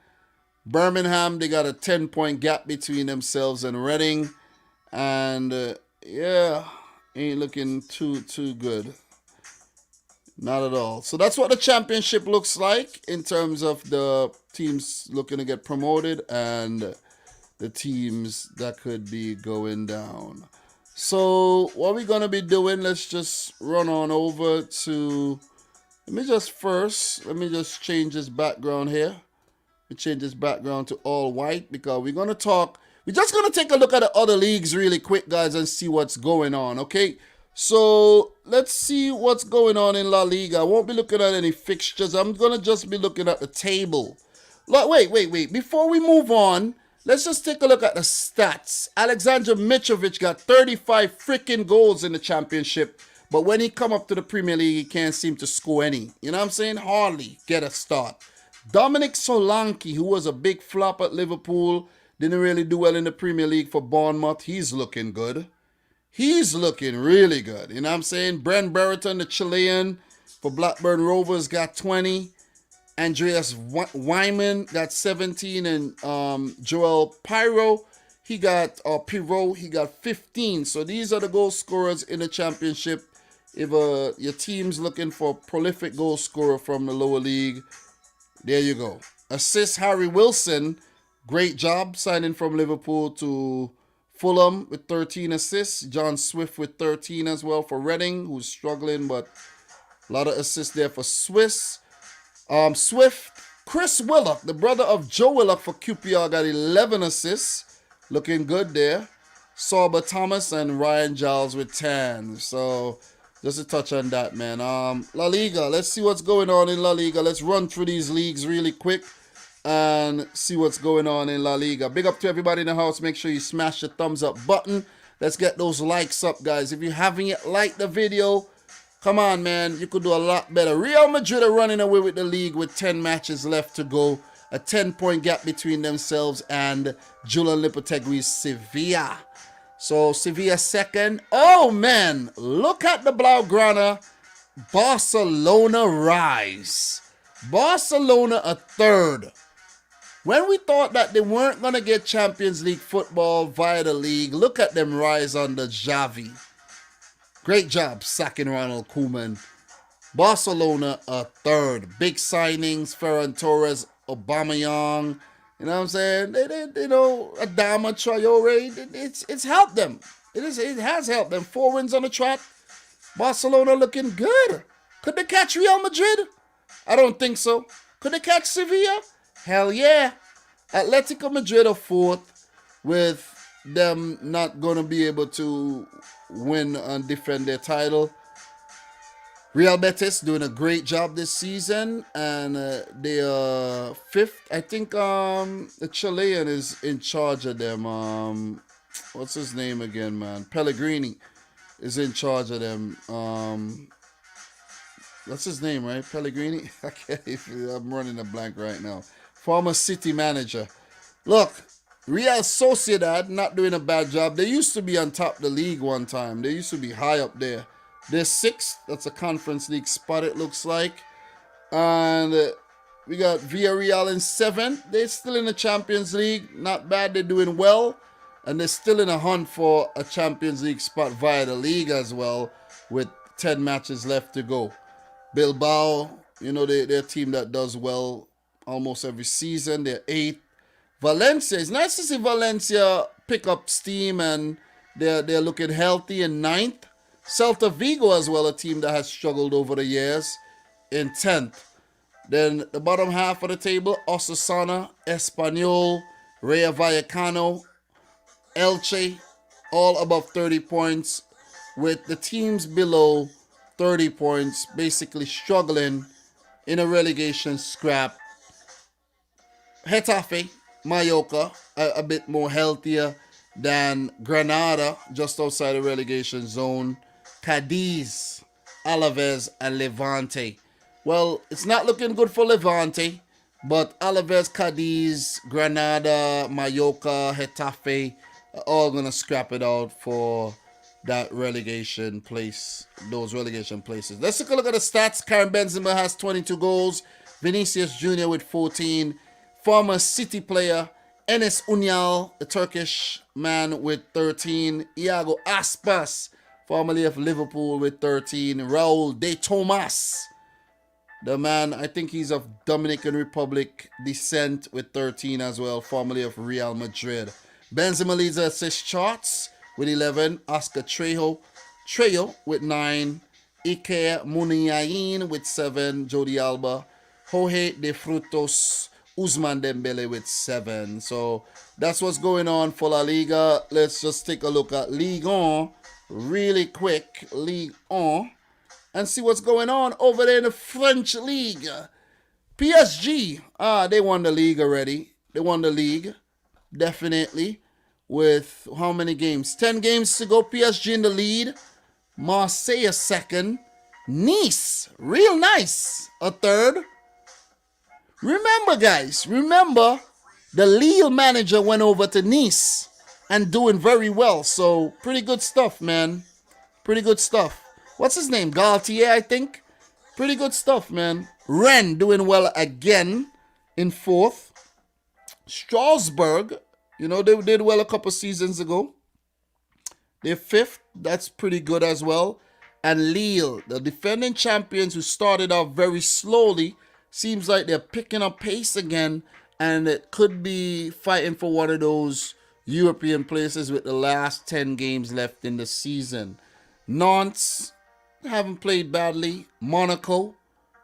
Birmingham, they got a 10-point gap between themselves and Reading. And yeah, ain't looking too good. Not at all. So that's what the championship looks like in terms of the teams looking to get promoted and the teams that could be going down. So what we're going to be doing, let's just run on over to, let me just change this background here. We change this background to all white because we're just going to take a look at the other leagues really quick, guys, and see what's going on, okay? So let's see what's going on in La Liga. I won't be looking at any fixtures. I'm going to just be looking at the table. Wait. Before we move on, let's just take a look at the stats. Alexander Mitrovic got 35 freaking goals in the championship. But when he come up to the Premier League, he can't seem to score any. You know what I'm saying? Hardly get a start. Dominic Solanke, who was a big flop at Liverpool, didn't really do well in the Premier League for Bournemouth. He's looking good. He's looking really good. You know what I'm saying? Brent Brereton, the Chilean, for Blackburn Rovers, got 20. Andreas Wyman got 17. And Joel Pirro, he got 15. So these are the goal scorers in the championship. If your team's looking for a prolific goal scorer from the lower league, there you go. Assist, Harry Wilson. Great job signing from Liverpool to Fulham with 13 assists. John Swift with 13 as well for Reading, who's struggling, but a lot of assists there for Swift. Chris Willock, the brother of Joe Willock for QPR, got 11 assists. Looking good there. Sorba Thomas and Ryan Giles with 10. So just a touch on that, man. La Liga, let's see what's going on in La Liga. Let's run through these leagues really quick and see what's going on in La Liga. Big up to everybody in the house. Make sure you smash the thumbs up button. Let's get those likes up, guys. If you haven't yet liked the video, come on, man. You could do a lot better. Real Madrid are running away with the league with 10 matches left to go. A 10-point gap between themselves and Julian Lopetegui's Sevilla. So Sevilla second. Oh, man. Look at the Blaugrana. Barcelona rise. Barcelona a third. When we thought that they weren't going to get Champions League football via the league, look at them rise under Xavi. Great job sacking Ronald Koeman. Barcelona a third. Big signings, Ferran Torres, Aubameyang. You know what I'm saying? They Adama Traore. It's helped them. It has helped them. 4 wins on the trot. Barcelona looking good. Could they catch Real Madrid? I don't think so. Could they catch Sevilla? Hell yeah. Atletico Madrid are 4th, with them not going to be able to win and defend their title. Real Betis doing a great job this season, and they are 5th. I think the Chilean is in charge of them. What's his name again, man? Pellegrini is in charge of them. That's his name, right? Pellegrini? I'm running a blank right now. Former City manager. Look, Real Sociedad not doing a bad job. They used to be on top of the league one time. They used to be high up there. They're 6th. That's a Conference League spot, it looks like. And we got Villarreal in 7th. They're still in the Champions League. Not bad. They're doing well. And they're still in a hunt for a Champions League spot via the league as well, with 10 matches left to go. Bilbao, they're a team that does well almost every season. They're 8th. Valencia, it's nice to see Valencia pick up steam, and they're looking healthy in 9th. Celta Vigo as well, a team that has struggled over the years, in 10th. Then the bottom half of the table, Osasuna, Espanyol, Rayo Vallecano, Elche, all above 30 points, with the teams below 30 points basically struggling in a relegation scrap. Getafe, Mallorca, a bit more healthier than Granada, just outside the relegation zone. Cadiz, Alaves, and Levante. Well, it's not looking good for Levante, but Alaves, Cadiz, Granada, Mallorca, Getafe are all going to scrap it out for that relegation place, those relegation places. Let's take a look at the stats. Karim Benzema has 22 goals. Vinicius Jr. with 14. Former City player Enes Unyal, the Turkish man, with 13. Iago Aspas, formerly of Liverpool, with 13. Raul de Tomas, the man, I think he's of Dominican Republic descent, with 13 as well, formerly of Real Madrid. Benzema leads the assist charts with 11. Oscar Trejo with 9. Ike Muniain with 7. Jody Alba. Jorge de Frutos Usman Dembele with 7. So that's what's going on for La Liga. Let's just take a look at Ligue 1 really quick. Ligue 1. And see what's going on over there in the French league. PSG, they won the league already. They won the league, definitely. With how many games? 10 games to go. PSG in the lead. Marseille second. Nice, real nice, a third. Remember, guys, the Lille manager went over to Nice and doing very well. So pretty good stuff, man. Pretty good stuff. What's his name? Galtier, I think. Pretty good stuff, man. Rennes doing well again in 4th. Strasbourg, they did well a couple seasons ago. They're 5th. That's pretty good as well. And Lille, the defending champions who started out very slowly, seems like they're picking up pace again. And it could be fighting for one of those European places with the last 10 games left in the season. Nantes haven't played badly. Monaco,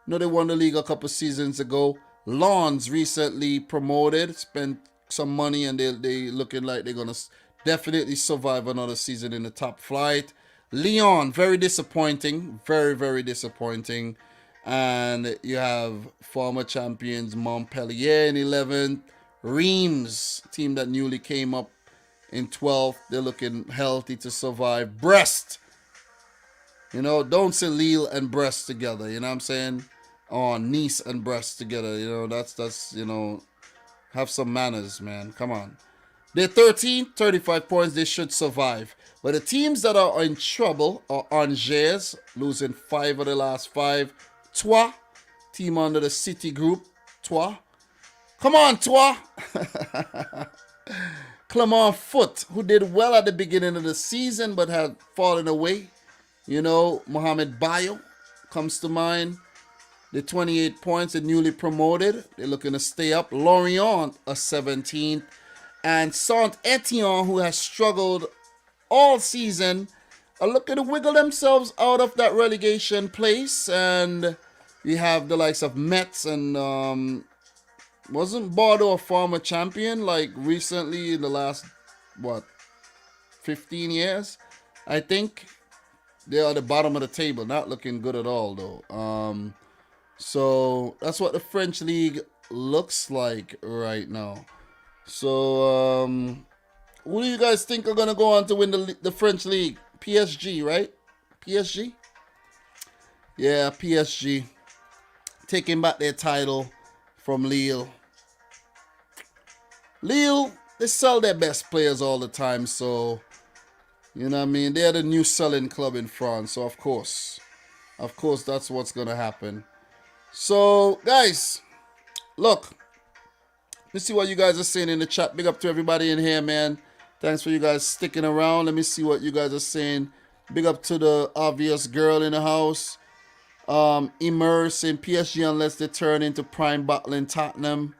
they won the league a couple seasons ago. Lens recently promoted, spent some money, and they looking like they're going to definitely survive another season in the top flight. Lyon, very disappointing. Very, very disappointing. And you have former champions Montpellier in 11th. Reims, team that newly came up in 12th. They're looking healthy to survive. Brest, don't say Lille and Brest together. You know what I'm saying? Or Nice and Brest together. That's have some manners, man. Come on. They're 13th, 35 points. They should survive. But the teams that are in trouble are Angers, losing 5 of the last 5. Troyes, team under the City group. Troyes. Come on, Troyes. Clermont Foot, who did well at the beginning of the season but had fallen away. Mohamed Bayo comes to mind. The 28 points, they're newly promoted. They're looking to stay up. Lorient, a 17th. And Saint-Etienne, who has struggled all season, are looking to wiggle themselves out of that relegation place. And we have the likes of Metz and wasn't Bordeaux a former champion like recently in the last 15 years? I think they are at the bottom of the table, not looking good at all though. So that's what the French league looks like right now. So who do you guys think are gonna go on to win the French league? PSG, right? PSG? Yeah, PSG taking back their title from Lille. Lille, they sell their best players all the time, so you know what I mean? They're the new selling club in France, so of course that's what's gonna happen. So guys, look, let's see what you guys are saying in the chat. Big up to everybody in here, man. Thanks for you guys sticking around. Let me see what you guys are saying. Big up to the obvious girl in the house. Immerse in PSG unless they turn into prime battling Tottenham.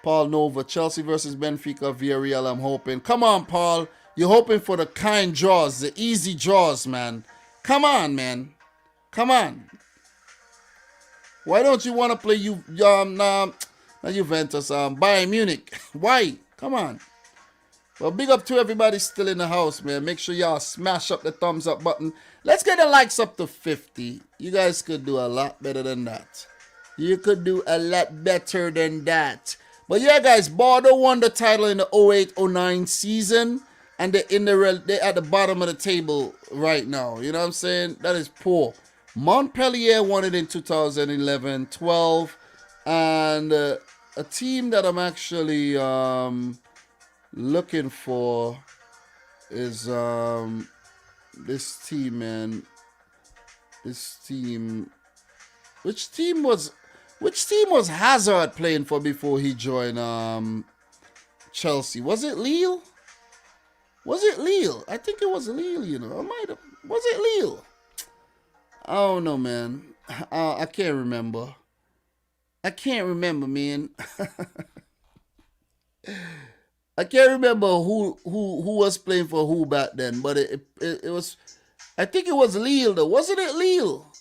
Paul Nova, Chelsea versus Benfica, Villarreal, I'm hoping. Come on, Paul. You're hoping for the kind draws, the easy draws, man. Come on, man. Come on. Why don't you want to play not Juventus, Bayern Munich? Why? Come on. Well, big up to everybody still in the house, man. Make sure y'all smash up the thumbs up button. Let's get the likes up to 50. You guys could do a lot better than that. You could do a lot better than that. But yeah, guys, Bordeaux won the title in the 08-09 season. And they're at the bottom of the table right now. You know what I'm saying? That is poor. Montpellier won it in 2011-12. And a team that I'm actually looking for is This team, man. This team. Which team was Hazard playing for before he joined Chelsea? Was it Lille? Was it Lille? I think it was Lille, you know. I might have. Was it Lille? I don't know, man. I can't remember. I can't remember, man. I can't remember who was playing for who back then, but it was. I think it was Lille, though. Wasn't it Lille?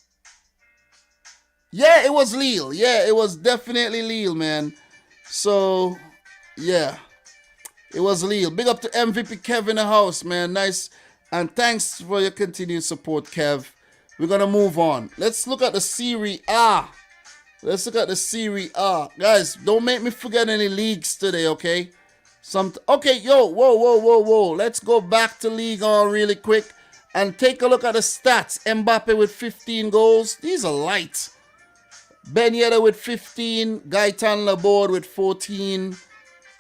Yeah, it was Lille. Yeah, it was definitely Lille, man. So, yeah. It was Lille. Big up to MVP Kev in the house, man. Nice. And thanks for your continued support, Kev. We're going to move on. Let's look at the Serie A. Let's look at the Serie A. Guys, don't make me forget any leagues today, okay? Okay, whoa. Let's go back to League On really quick and take a look at the stats. Mbappe with 15 goals. These are light. Ben Yedder with 15. Gaetan Laborde with 14.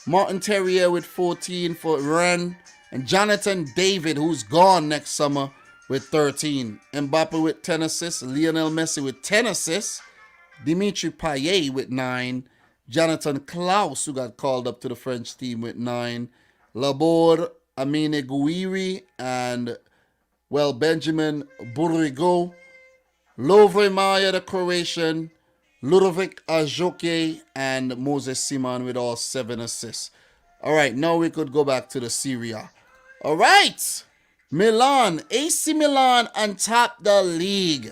Martin Terrier with 14 for Rennes. And Jonathan David, who's gone next summer, with 13. Mbappe with 10 assists. Lionel Messi with 10 assists. Dimitri Payet with 9. Jonathan Klaus, who got called up to the French team, with 9. Laborde, Amine Gouiri, and, well, Benjamin Bourigo. Lovre Maya, the Croatian. Ludovic Ajoke and Moses Simon with all 7 assists. All right, now we could go back to the Serie A. All right, Milan, AC Milan on top the league.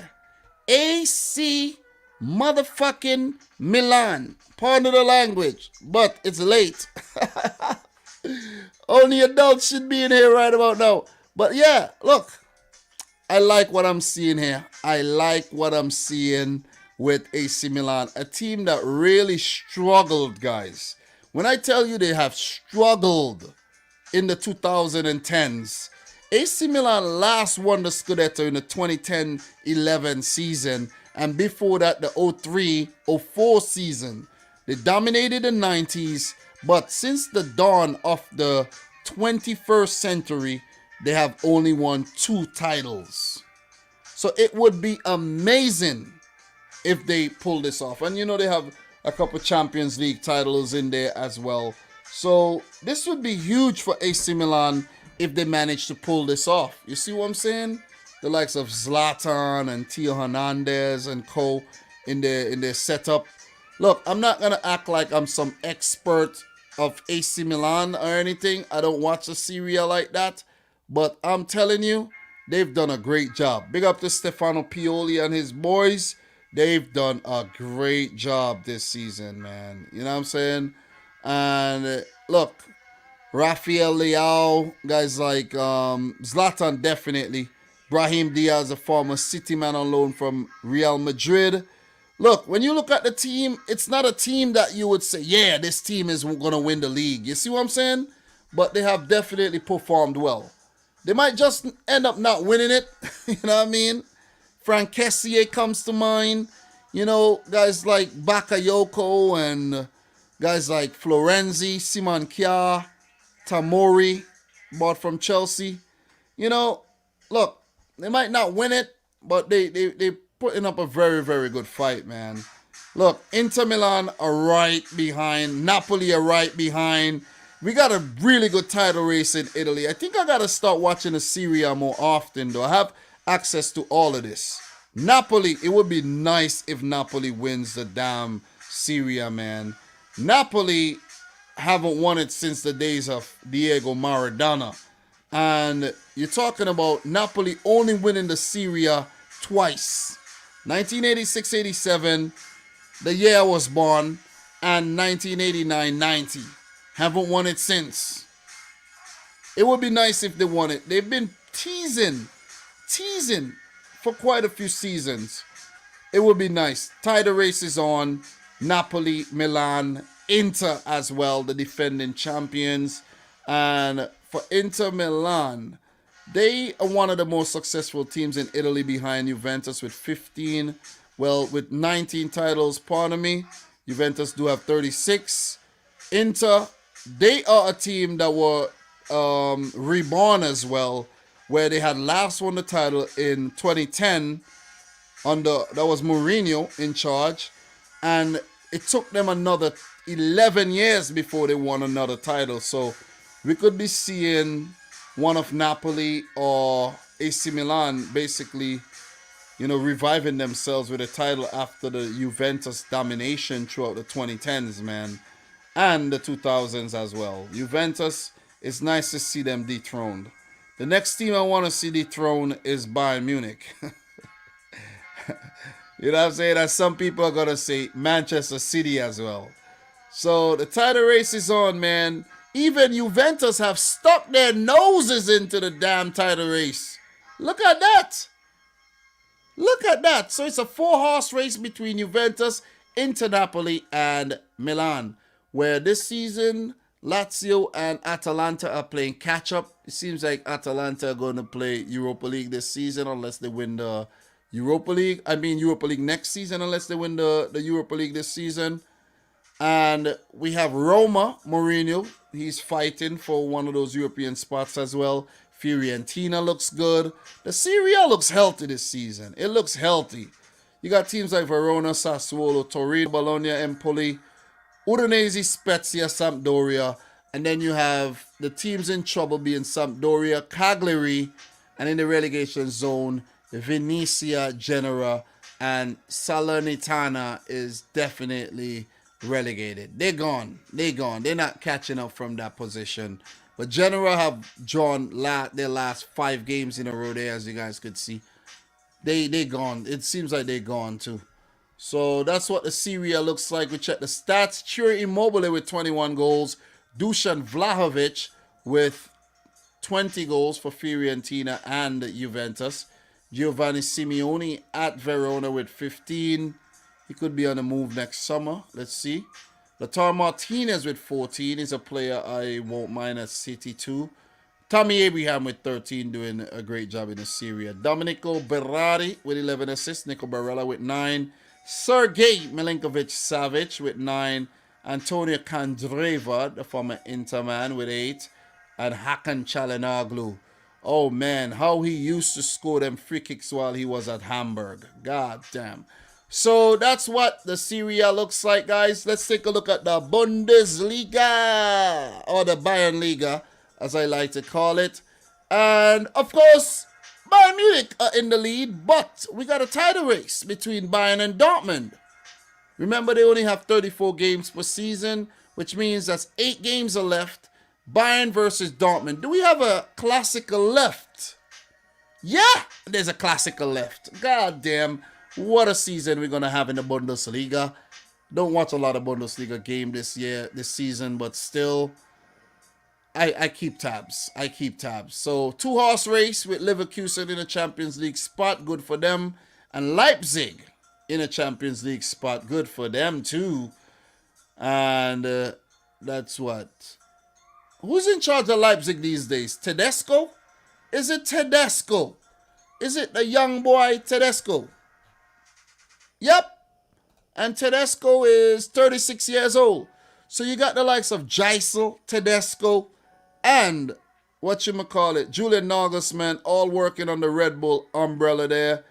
AC motherfucking Milan. Pardon the language, but it's late. Only adults should be in here right about now. But yeah, look, I like what I'm seeing here. I like what I'm seeing with AC Milan, a team that really struggled, guys. When I tell you they have struggled in the 2010s, AC Milan last won the Scudetto in the 2010-11 season, and before that, the 03-04 season. They dominated the 90s, but since the dawn of the 21st century, they have only won 2 titles. So it would be amazing if they pull this off. And you know, they have a couple Champions League titles in there as well. So this would be huge for AC Milan if they manage to pull this off. You see what I'm saying? The likes of Zlatan and Theo Hernandez and co in their setup. Look, I'm not going to act like I'm some expert of AC Milan or anything. I don't watch the Serie A like that. But I'm telling you, they've done a great job. Big up to Stefano Pioli and his boys. They've done a great job this season, man. You know what I'm saying? And look, Rafael Leao, guys like Zlatan definitely. Brahim Diaz, a former City man on loan from Real Madrid. Look, when you look at the team, it's not a team that you would say, yeah, this team is going to win the league. You see what I'm saying? But they have definitely performed well. They might just end up not winning it. You know what I mean? Frank Kessié comes to mind. You know, guys like Bakayoko and guys like Florenzi, Simon Kjaer, Tamori, bought from Chelsea. You know, look, they might not win it, but they putting up a very, very good fight, man. Look, Inter Milan are right behind. Napoli are right behind. We got a really good title race in Italy. I think I got to start watching the Serie A more often, though. I have access to all of this. Napoli, it would be nice if Napoli wins the damn Serie A, man. Napoli haven't won it since the days of Diego Maradona. And you're talking about Napoli only winning the Serie A twice. 1986-87, the year I was born, and 1989-90. Haven't won it since. It would be nice if they won it. They've been teasing for quite a few seasons. It would be nice. Title race is on. Napoli, Milan, Inter as well, the defending champions. And for Inter Milan, they are one of the most successful teams in Italy behind Juventus with 15. Well, with 19 titles, pardon me. Juventus do have 36. Inter, they are a team that were reborn as well where they had last won the title in 2010 that was Mourinho in charge, and it took them another 11 years before they won another title. So we could be seeing one of Napoli or AC Milan basically, reviving themselves with a title after the Juventus domination throughout the 2010s, man, and the 2000s as well. Juventus, it's nice to see them dethroned. The next team I want to see dethroned is Bayern Munich. You know what I'm saying? As some people are going to say, Manchester City as well. So the title race is on, man. Even Juventus have stuck their noses into the damn title race. Look at that. Look at that. So it's a 4-horse race between Juventus, Inter Napoli, and Milan, where this season Lazio and Atalanta are playing catch-up. It seems like Atalanta are going to play Europa League this season unless they win the Europa League. Europa League next season unless they win the Europa League this season. And we have Roma, Mourinho. He's fighting for one of those European spots as well. Fiorentina looks good. The Serie A looks healthy this season. It looks healthy. You got teams like Verona, Sassuolo, Torino, Bologna, Empoli, Udinese, Spezia, Sampdoria. And then you have the teams in trouble being Sampdoria, Cagliari, and in the relegation zone, Venezia, Genoa, and Salernitana is definitely relegated. They're gone. They're not catching up from that position. But Genoa have drawn their last 5 games in a row there, as you guys could see. They gone. It seems like they're gone too. So that's what the Serie A looks like. We check the stats. Ciro Immobile with 21 goals. Dusan Vlahovic with 20 goals for Fiorentina and Juventus. Giovanni Simeone at Verona with 15. He could be on the move next summer. Let's see. Lautaro Martinez with 14 is a player I won't mind at City too. Tommy Abraham with 13 doing a great job in the Serie A. Domenico Berardi with 11 assists. Nico Barella with 9. Sergei Milinkovic-Savic with 9. Antonio Candreva, the former Inter man, with 8. And Hakan Çalhanoğlu. Oh man, how he used to score them free kicks while he was at Hamburg. God damn. So that's what the Serie A looks like, guys. Let's take a look at the Bundesliga, or the Bayern Liga, as I like to call it. And of course, Bayern Munich are in the lead, but we got a title race between Bayern and Dortmund. Remember, they only have 34 games per season, which means that's 8 games are left. Bayern versus Dortmund. Do we have a classical left? Yeah, there's a classical left. God damn, what a season we're going to have in the Bundesliga. Don't watch a lot of Bundesliga game this season, but still, I keep tabs. So, 2-horse race with Leverkusen in a Champions League spot. Good for them. And Leipzig in a Champions League spot. Good for them too. And that's what. Who's in charge of Leipzig these days? Tedesco? Is it Tedesco? Is it the young boy Tedesco? Yep. And Tedesco is 36 years old. So you got the likes of Geisel, Tedesco, and Julian Nagelsmann, all working on the Red Bull umbrella there.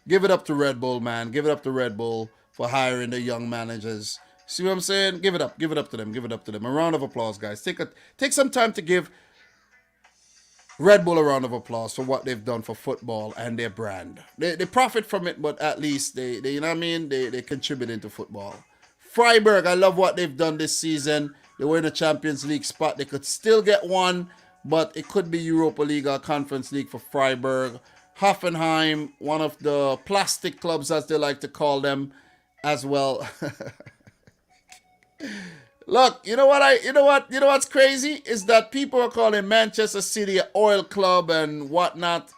Give it up to Red Bull, man. Give it up to Red Bull for hiring the young managers. See what I'm saying? Give it up to them. A round of applause, guys. Take some time to give Red Bull a round of applause for what they've done for football and their brand. They profit from it, but at least they you know what I mean? They contribute into football. Freiburg, I love what they've done this season. They were in a Champions League spot. They could still get one, but it could be Europa League or Conference League for Freiburg. Hoffenheim, one of the plastic clubs, as they like to call them, as well. Look, you know what's crazy is that people are calling Manchester City an oil club and whatnot.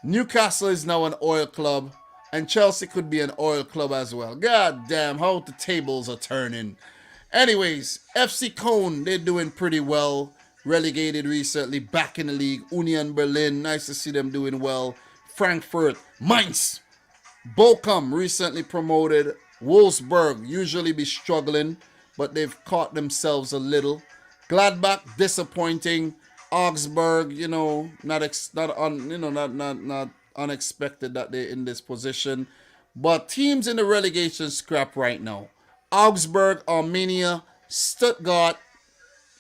Newcastle is now an oil club, and Chelsea could be an oil club as well. God damn, how the tables are turning. Anyways, FC Köln, they're doing pretty well. Relegated recently, back in the league. Union Berlin, nice to see them doing well. Frankfurt, Mainz, Bochum, recently promoted. Wolfsburg, usually be struggling, but they've caught themselves a little. Gladbach, disappointing. Augsburg, not unexpected that they're in this position. But teams in the relegation scrap right now. Augsburg, Armenia, Stuttgart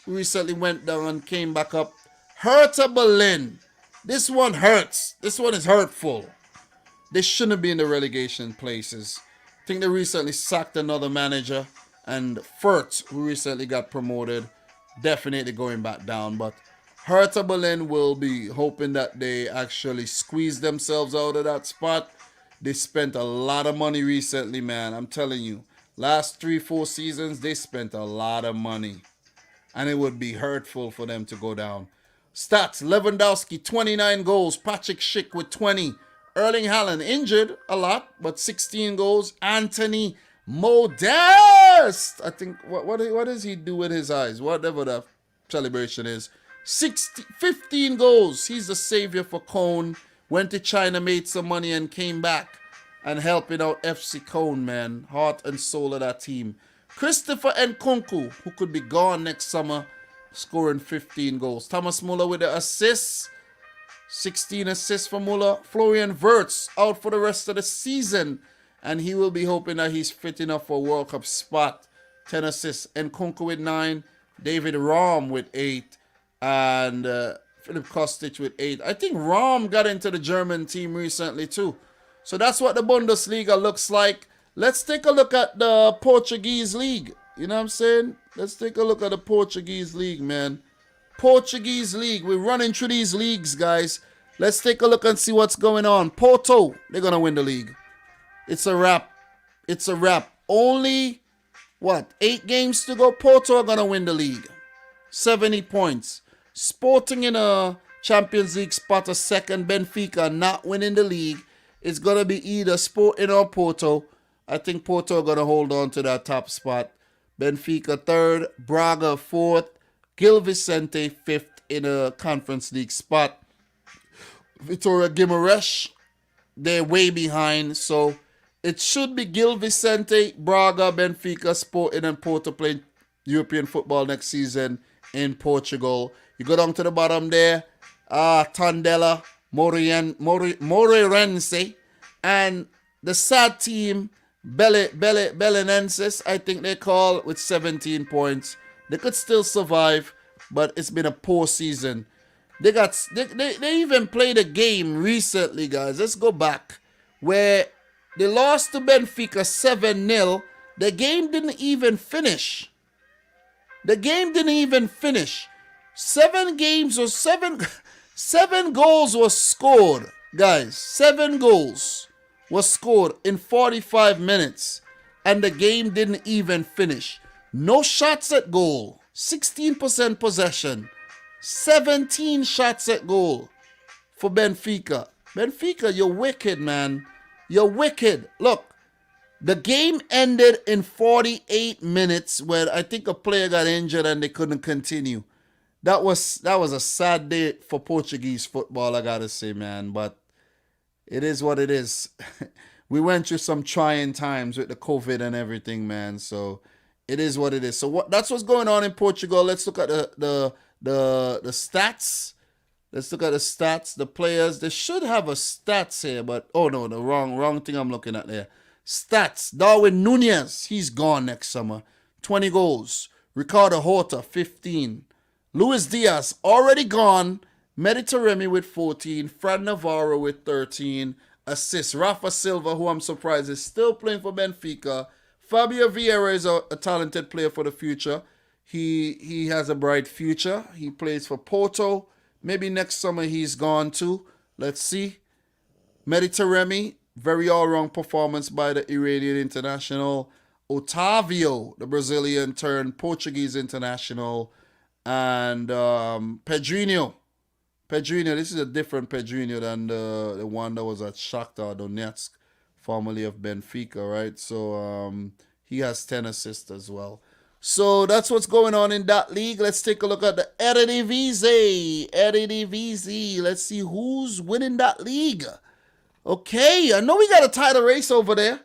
recently went down and came back up. Hertha Berlin. This one hurts. This one is hurtful. They shouldn't be in the relegation places. I think they recently sacked another manager. And Fürth, who recently got promoted, definitely going back down. But Hertha Berlin will be hoping that they actually squeeze themselves out of that spot. They spent a lot of money recently, man. I'm telling you. Last 3-4 seasons, they spent a lot of money. And it would be hurtful for them to go down. Stats, Lewandowski, 29 goals. Patrick Schick with 20. Erling Haaland, injured a lot, but 16 goals. Anthony Modest. I think, what does he do with his eyes? Whatever the celebration is. 15 goals. He's the savior for Cone. Went to China, made some money, and came back and helping out FC Cone, man. Heart and soul of that team. Christopher Nkunku, who could be gone next summer, scoring 15 goals. Thomas Muller with the assists. 16 assists for Muller. Florian Wirtz out for the rest of the season. And he will be hoping that he's fit enough for a World Cup spot. 10 assists. Nkunku with 9. David Raum with 8. And Philip Kostic with 8. I think Raum got into the German team recently too. So that's what the Bundesliga looks like. Let's take a look at the Portuguese league. You know what I'm saying? Let's take a look at the Portuguese league, man. Portuguese league. We're running through these leagues, guys. Let's take a look and see what's going on. Porto, they're going to win the league. It's a wrap. It's a wrap. Only, 8 games to go? Porto are going to win the league. 70 points. Sporting in a Champions League spot, a second. Benfica not winning the league. It's going to be either Sporting or Porto. I think Porto are going to hold on to that top spot. Benfica 3rd. Braga 4th. Gil Vicente 5th in a Conference League spot. Vitória Guimarães, they're way behind. So it should be Gil Vicente, Braga, Benfica, Sporting, and Porto playing European football next season in Portugal. You go down to the bottom there. Tondela, Moreirense, and the sad team, Belenenses, I think they call, with 17 points. They could still survive, but it's been a poor season. They even played a game recently, guys. Let's go back. Where they lost to Benfica 7-0. The game didn't even finish. Seven goals were scored, guys. 7 goals was scored in 45 minutes. And the game didn't even finish. No shots at goal. 16% possession. 17 shots at goal for Benfica. Benfica, you're wicked, man. You're wicked. Look, the game ended in 48 minutes where I think a player got injured and they couldn't continue. That was a sad day for Portuguese football, I gotta say, man. But it is what it is. We went through some trying times with the COVID and everything, man. So it is what it is. So that's what's going on in Portugal. Let's look at the stats. Let's look at the stats. The players, they should have a stats here, but oh no, the wrong thing I'm looking at there. Stats. Darwin Nunez, he's gone next summer. 20 goals. Ricardo Horta, 15. Luis Diaz, already gone. Mediterranean with 14. Fran Navarro with 13 assists. Rafa Silva, who I'm surprised is still playing for Benfica. Fabio Vieira is a talented player for the future. He has a bright future. He plays for Porto. Maybe next summer he's gone too. Let's see. Mediterranean, very all-round performance by the Iranian international. Otavio, the Brazilian turned Portuguese international. And Pedrinho. This is a different Pedrinho than the one that was at Shakhtar Donetsk, formerly of Benfica, right? So he has 10 assists as well. So that's what's going on in that league. Let's take a look at the Eredivisie. Let's see who's winning that league. Okay, I know we got a title race over there.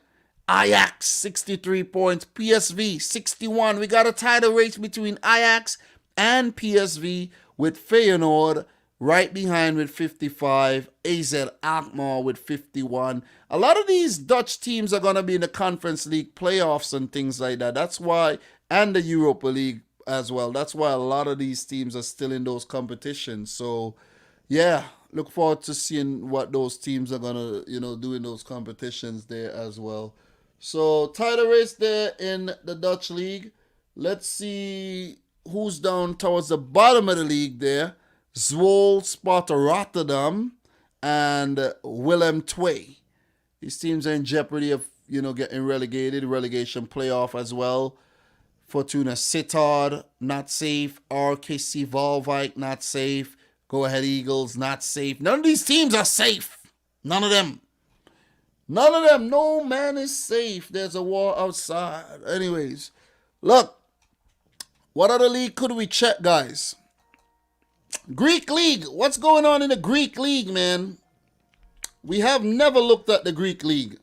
Ajax, 63 points. PSV, 61. We got a title race between Ajax and PSV with Feyenoord right behind with 55, AZ Alkmaar with 51. A lot of these Dutch teams are going to be in the Conference League playoffs and things like that. That's why, and the Europa League as well. That's why a lot of these teams are still in those competitions. So, yeah, look forward to seeing what those teams are going to, do in those competitions there as well. So, title race there in the Dutch League. Let's see who's down towards the bottom of the league there. Zwolle, Sparta Rotterdam, and Willem II. These teams are in jeopardy of, getting relegated, relegation playoff as well. Fortuna Sittard, not safe. RKC Waalwijk, not safe. Go Ahead Eagles, not safe. None of these teams are safe. None of them. None of them. No man is safe. There's a war outside. Anyways, look. What other league could we check, guys? Greek League. What's going on in the Greek League, man? We have never looked at the Greek League.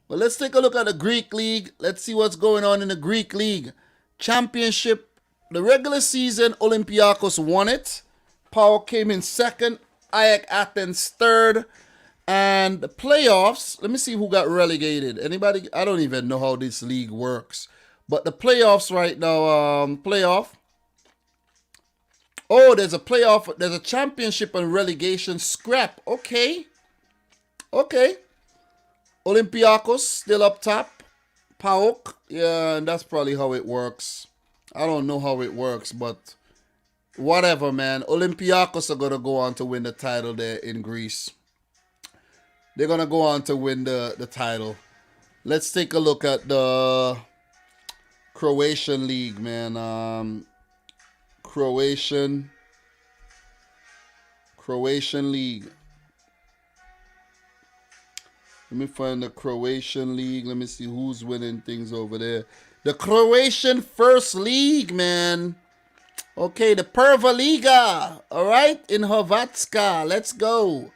But let's take a look at the Greek League. Let's see what's going on in the Greek League. Championship. The regular season, Olympiacos won it. PAOK came in second. Ajax Athens third. And the playoffs, let me see who got relegated. Anybody? I don't even know how this league works. But the playoffs right now, playoff. Oh, there's a playoff. There's a championship and relegation scrap. Okay. Olympiacos still up top. PAOK. Yeah, and that's probably how it works. I don't know how it works, but whatever, man. Olympiacos are going to go on to win the title there in Greece. They're going to go on to win the title. Let's take a look at the Croatian League, man. Croatian League. Let me find the Croatian League. Let me see who's winning things over there. The Croatian First League, man. Okay, the Prva Liga. All right, in Hrvatska. Let's go.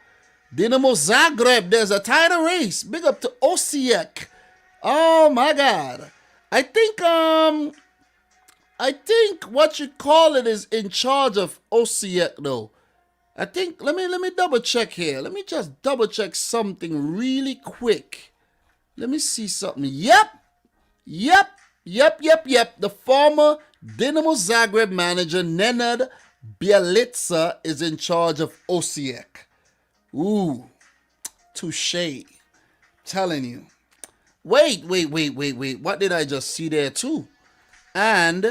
Dinamo Zagreb. There's a title race. Big up to Osijek. Oh my God. I think what you call it is in charge of Osijek though. I think let me double check here. Let me just double check something really quick. Let me see something. Yep. The former Dinamo Zagreb manager Nenad Bjelica is in charge of Osijek. Ooh, touche. Telling you. Wait. What did I just see there too? And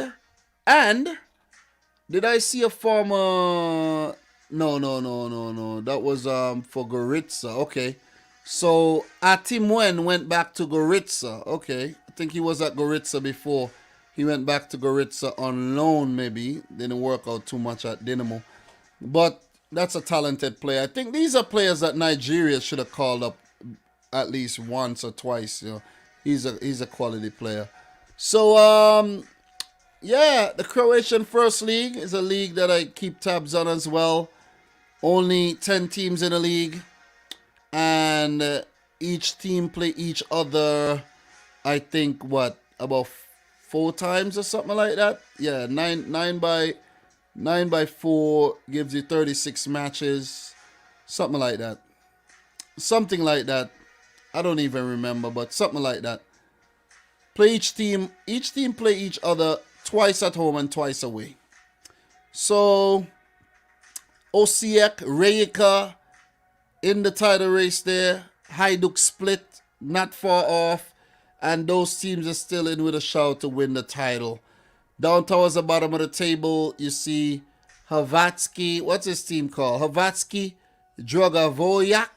did I see a former? No. That was for Goritza. Okay. So Atimwen went back to Goritza. Okay. I think he was at Goritza before. He went back to Goritza on loan maybe. Didn't work out too much at Dinamo. But that's a talented player. I think these are players that Nigeria should have called up at least once or twice. He's a quality player. So yeah, the Croatian First League is a league that I keep tabs on as well. Only 10 teams in the league, and each team play each other. I think about 4 times or something like that. Yeah, 9 by 4 gives you 36 matches, something like that. I don't even remember, but something like that. Play each team play each other twice at home and twice away. So Osijek, Rijeka in the title race there. Hajduk Split not far off, and those teams are still in with a shout to win the title. Down towards the bottom of the table, you see Hrvatski. What's his team called? Hrvatski Dragavojac.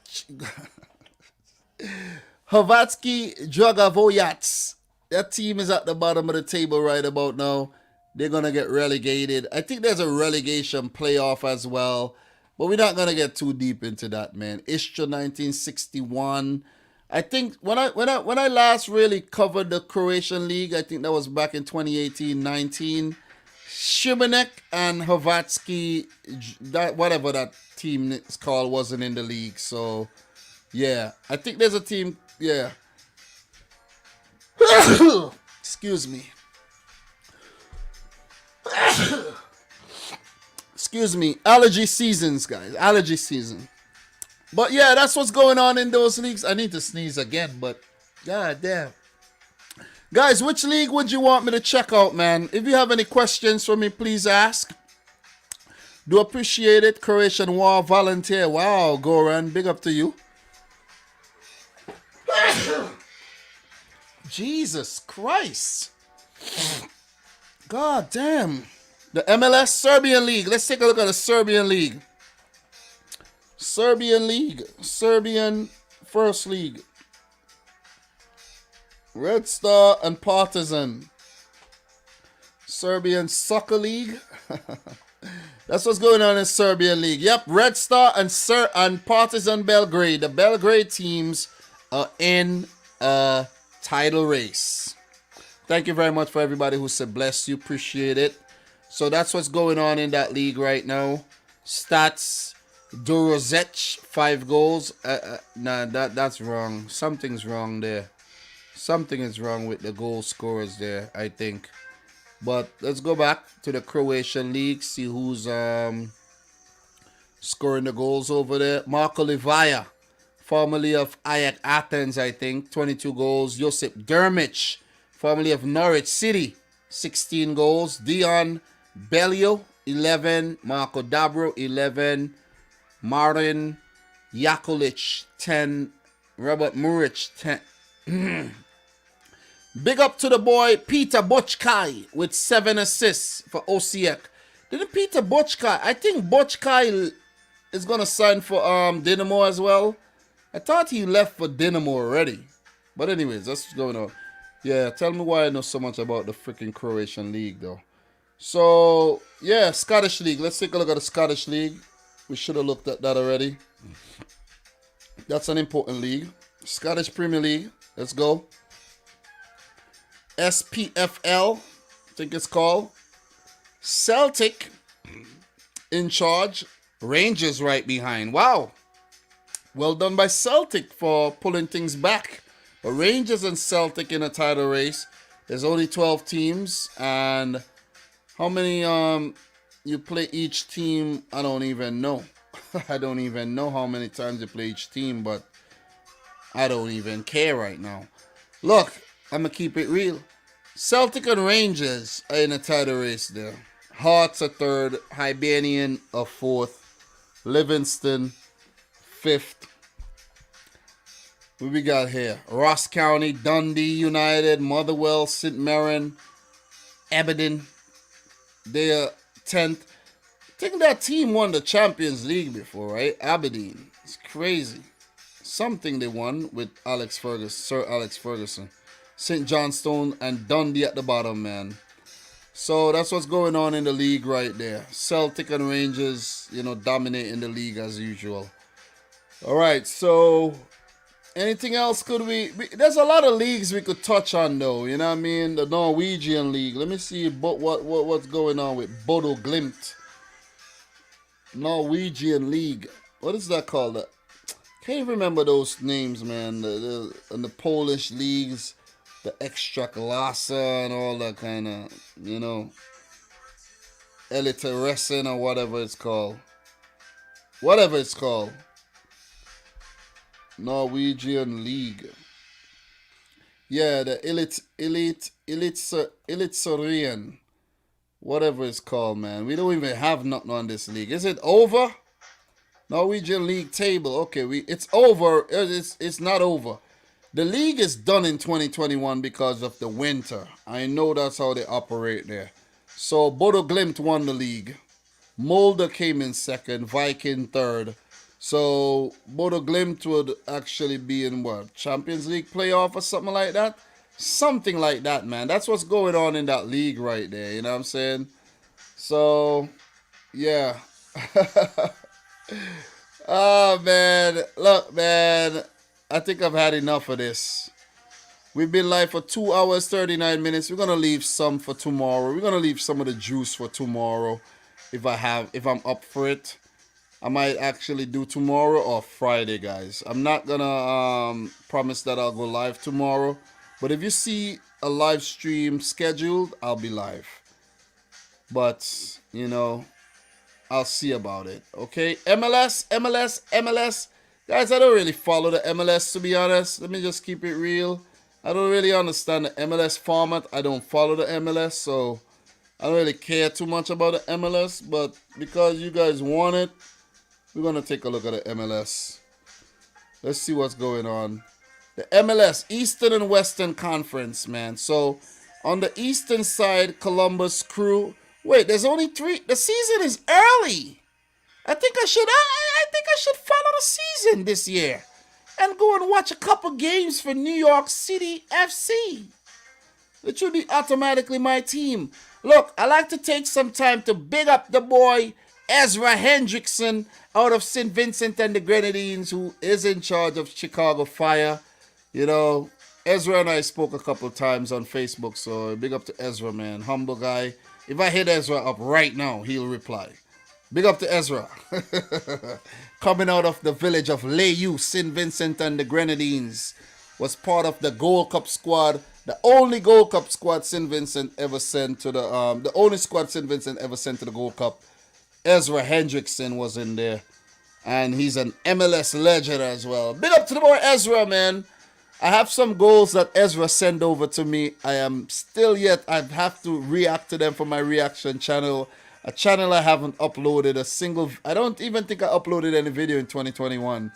Hrvatski Dragavojac. That team is at the bottom of the table right about now. They're going to get relegated. I think there's a relegation playoff as well. But we're not going to get too deep into that, man. Istra 1961. I think when I last really covered the Croatian League, I think that was back in 2018-19. Šibenik and Hrvatski, whatever that team is called, wasn't in the league. So, yeah. I think there's a team, yeah. Excuse me. Excuse me. Allergy seasons, guys. Allergy season. But yeah, that's what's going on in those leagues. I need to sneeze again, but god damn. Guys, which league would you want me to check out, man? If you have any questions for me, please ask. Do appreciate it. Croatian War Volunteer. Wow, Goran, big up to you. Jesus Christ. God damn. The MLS Serbian League. Let's take a look at the Serbian League. Serbian League. Serbian First League. Red Star and Partizan. Serbian Soccer League. That's what's going on in Serbian League. Yep, Red Star and Partizan Belgrade. The Belgrade teams are in a title race. Thank you very much for everybody who said bless you. Appreciate it. So that's what's going on in that league right now. Stats. Dorozec, 5 goals. Nah, that's wrong. Something's wrong there. Something is wrong with the goal scorers there, I think. But let's go back to the Croatian League, see who's scoring the goals over there. Marko Livaja, formerly of Ajax Athens, I think, 22 goals. Josip Drmic, formerly of Norwich City, 16 goals. Dion Belio, 11. Marko Dabro, 11. Martin Jakulic, 10. Robert Muric, 10. Big up to the boy Peter Bochkai with 7 assists for OCX. Didn't Peter Bochkai, I think Bochkai is going to sign for Dinamo as well. I thought he left for Dinamo already. But anyways, that's what's going on. Yeah, tell me why I know so much about the freaking Croatian League though. So, yeah, Scottish League. Let's take a look at the Scottish League. We should have looked at that already. That's an important league. Scottish Premier League. Let's go. SPFL, I think it's called. Celtic in charge. Rangers right behind. Wow. Well done by Celtic for pulling things back. But Rangers and Celtic in a title race. There's only 12 teams. And how many you play each team? I don't even know. I don't even know how many times you play each team. But I don't even care right now. Look. I'm going to keep it real. Celtic and Rangers are in a title race there. Hearts are 3rd. Hibernian are 4th. Livingston 5th. What we got here? Ross County, Dundee United, Motherwell, St. Mirren, Aberdeen. They are 10th. I think that team won the Champions League before, right? Aberdeen. It's crazy. Something they won with Sir Alex Ferguson. St. Johnstone and Dundee at the bottom, man. So that's what's going on in the league right there. Celtic and Rangers, dominating the league as usual. All right, so anything else could we there's a lot of leagues we could touch on though, you know what I mean? The Norwegian league. Let me see what's going on with Bodo Glimt. Norwegian league. What is that called? Can't remember those names, man. The Polish leagues. The Ekstraklasa and all that kind of, Eliteressen or whatever it's called. Whatever it's called. Norwegian League. Yeah, the Eliteserien. Whatever it's called, man. We don't even have nothing on this league. Is it over? Norwegian League table. Okay, it's over. It's not over. The league is done in 2021 because of the winter. I know that's how they operate there. So Bodo Glimt won the league. Molde came in 2nd. Viking 3rd. So Bodo Glimt would actually be in what? Champions League playoff or something like that? Something like that, man. That's what's going on in that league right there. You know what I'm saying? So, yeah. Oh, man. Look, man. I think I've had enough of this. We've been live for 2 hours, 39 minutes. We're going to leave some for tomorrow. We're going to leave some of the juice for tomorrow if I'm up for it. I might actually do tomorrow or Friday, guys. I'm not going to promise that I'll go live tomorrow. But if you see a live stream scheduled, I'll be live. But, I'll see about it. Okay, MLS. Guys, I don't really follow the MLS, to be honest. Let me just keep it real. I don't really understand the MLS format. I don't follow the MLS, so I don't really care too much about the MLS. But because you guys want it, we're gonna take a look at the MLS. Let's see what's going on. The MLS, Eastern and Western Conference, man. So on the Eastern side, Columbus Crew. Wait, there's only 3. The season is early. I think I should follow the season this year and go and watch a couple games for New York City FC. It should be automatically my team. Look, I like to take some time to big up the boy Ezra Hendrickson out of St. Vincent and the Grenadines, who is in charge of Chicago Fire. You know, Ezra and I spoke a couple times on Facebook, so big up to Ezra, man. Humble guy. If I hit Ezra up right now, he'll reply. Big up to Ezra. Coming out of the village of Layou, St. Vincent and the Grenadines. Was part of the Gold Cup squad. The only Gold Cup squad St. Vincent ever sent to the only squad St. Vincent ever sent to the Gold Cup. Ezra Hendrickson was in there. And he's an MLS legend as well. Big up to the boy Ezra, man. I have some goals that Ezra sent over to me. I am still yet, I have to react to them for my reaction channel. A channel I haven't uploaded a single, I don't even think I uploaded any video in 2021.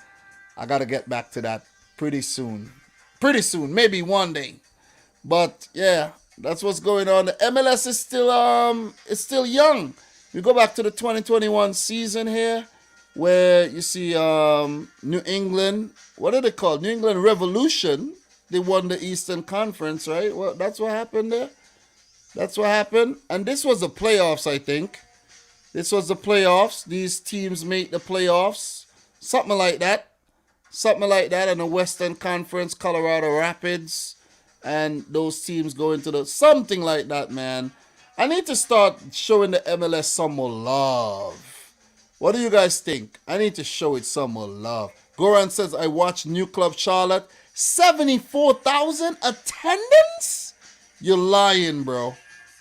I gotta get back to that pretty soon. Pretty soon, maybe one day. But yeah, that's what's going on. The MLS is still it's still young. We go back to the 2021 season here, where you see New England, what are they called? New England Revolution. They won the Eastern Conference, right? Well, that's what happened there. That's what happened. And this was the playoffs, I think. This was the playoffs. These teams make the playoffs. Something like that. Something like that. And the Western Conference, Colorado Rapids. And those teams go into the... Something like that, man. I need to start showing the MLS some more love. What do you guys think? I need to show it some more love. Goran says, I watched New Club Charlotte. 74,000 attendance? You're lying, bro.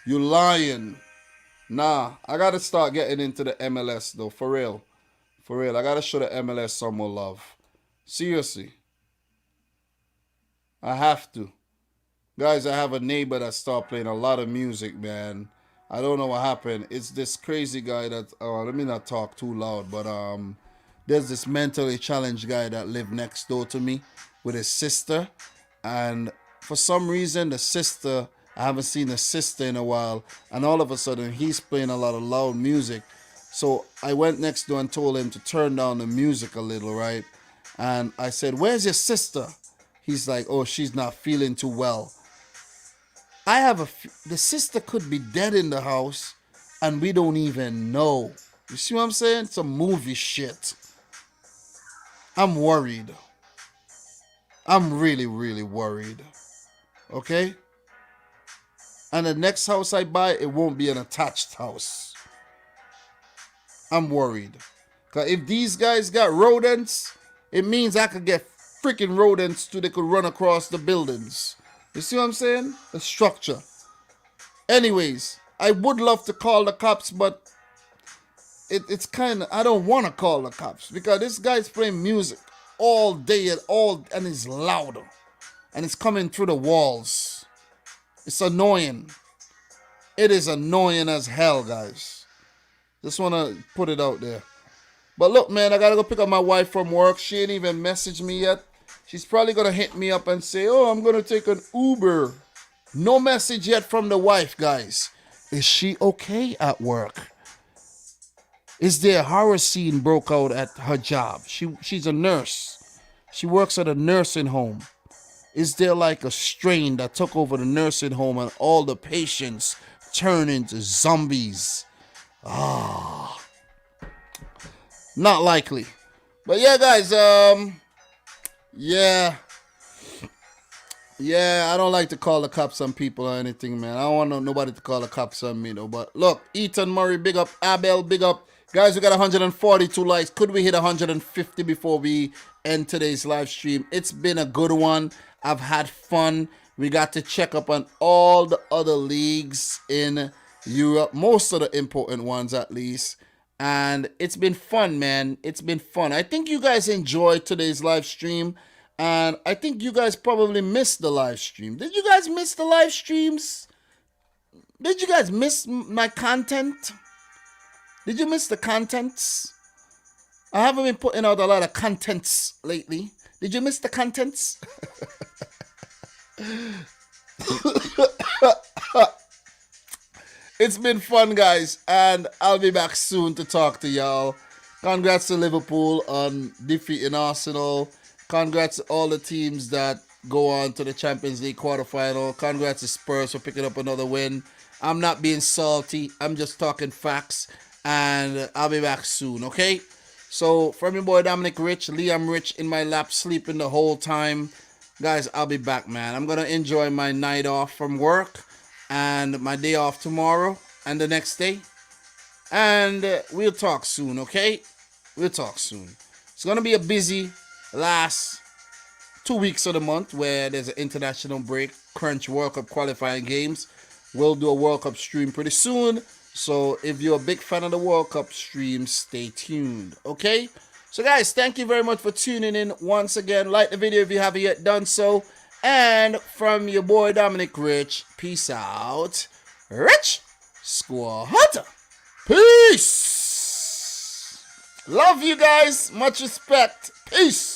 You're lying. Nah, I got to start getting into the MLS, though. For real. For real. I got to show the MLS some more love. Seriously. I have to. Guys, I have a neighbor that started playing a lot of music, man. I don't know what happened. It's this crazy guy that, let me not talk too loud, but there's this mentally challenged guy that lived next door to me with his sister. And for some reason, the sister, I haven't seen the sister in a while. And all of a sudden, he's playing a lot of loud music. So I went next door and told him to turn down the music a little, right? And I said, where's your sister? He's like, oh, she's not feeling too well. The sister could be dead in the house and we don't even know. You see what I'm saying? Some movie shit. I'm worried. I'm really, really worried. Okay? And the next house I buy, it won't be an attached house. I'm worried. Because if these guys got rodents, it means I could get freaking rodents too. They could run across the buildings. You see what I'm saying? The structure. Anyways, I would love to call the cops, but it's kind of, I don't want to call the cops because this guy's playing music all day and it's loud. And it's coming through the walls. It's annoying. It is annoying as hell, guys. Just want to put it out there. But look, man, I got to go pick up my wife from work. She ain't even messaged me yet. She's probably going to hit me up and say, oh, I'm going to take an Uber. No message yet from the wife, guys. Is she okay at work? Is there a horror scene broke out at her job? She's a nurse. She works at a nursing home. Is there like a strain that took over the nursing home and all the patients turn into zombies? Ah. Not likely. But yeah, guys, Yeah, I don't like to call the cops on people or anything, man. I don't want nobody to call the cops on me, though. But look, Ethan Murray, big up. Abel, big up. Guys, we got 142 likes. Could we hit 150 before we end today's live stream? It's been a good one. I've had fun. We got to check up on all the other leagues in Europe. Most of the important ones, at least. And it's been fun, man. It's been fun. I think you guys enjoyed today's live stream. And I think you guys probably missed the live stream. Did you guys miss the live streams? Did you guys miss my content? Did you miss the contents? I haven't been putting out a lot of contents lately. Did you miss the contents? It's been fun, guys, and I'll be back soon to talk to y'all. Congrats to Liverpool on defeating Arsenal. Congrats to all the teams that go on to the Champions League quarterfinal. Congrats to Spurs for picking up another win. I'm not being salty. I'm just talking facts, and I'll be back soon, okay? So, from your boy Dominic Rich, Liam Rich in my lap, sleeping the whole time. Guys, I'll be back, man. I'm going to enjoy my night off from work and my day off tomorrow and the next day. And we'll talk soon, okay? We'll talk soon. It's going to be a busy last 2 weeks of the month where there's an international break, crunch World Cup qualifying games. We'll do a World Cup stream pretty soon. So if you're a big fan of the World Cup stream, stay tuned, okay? So guys, thank you very much for tuning in once again. Like the video if you haven't yet done so. And from your boy Dominic Rich, peace out. Rich Squad. Peace. Love you guys. Much respect. Peace.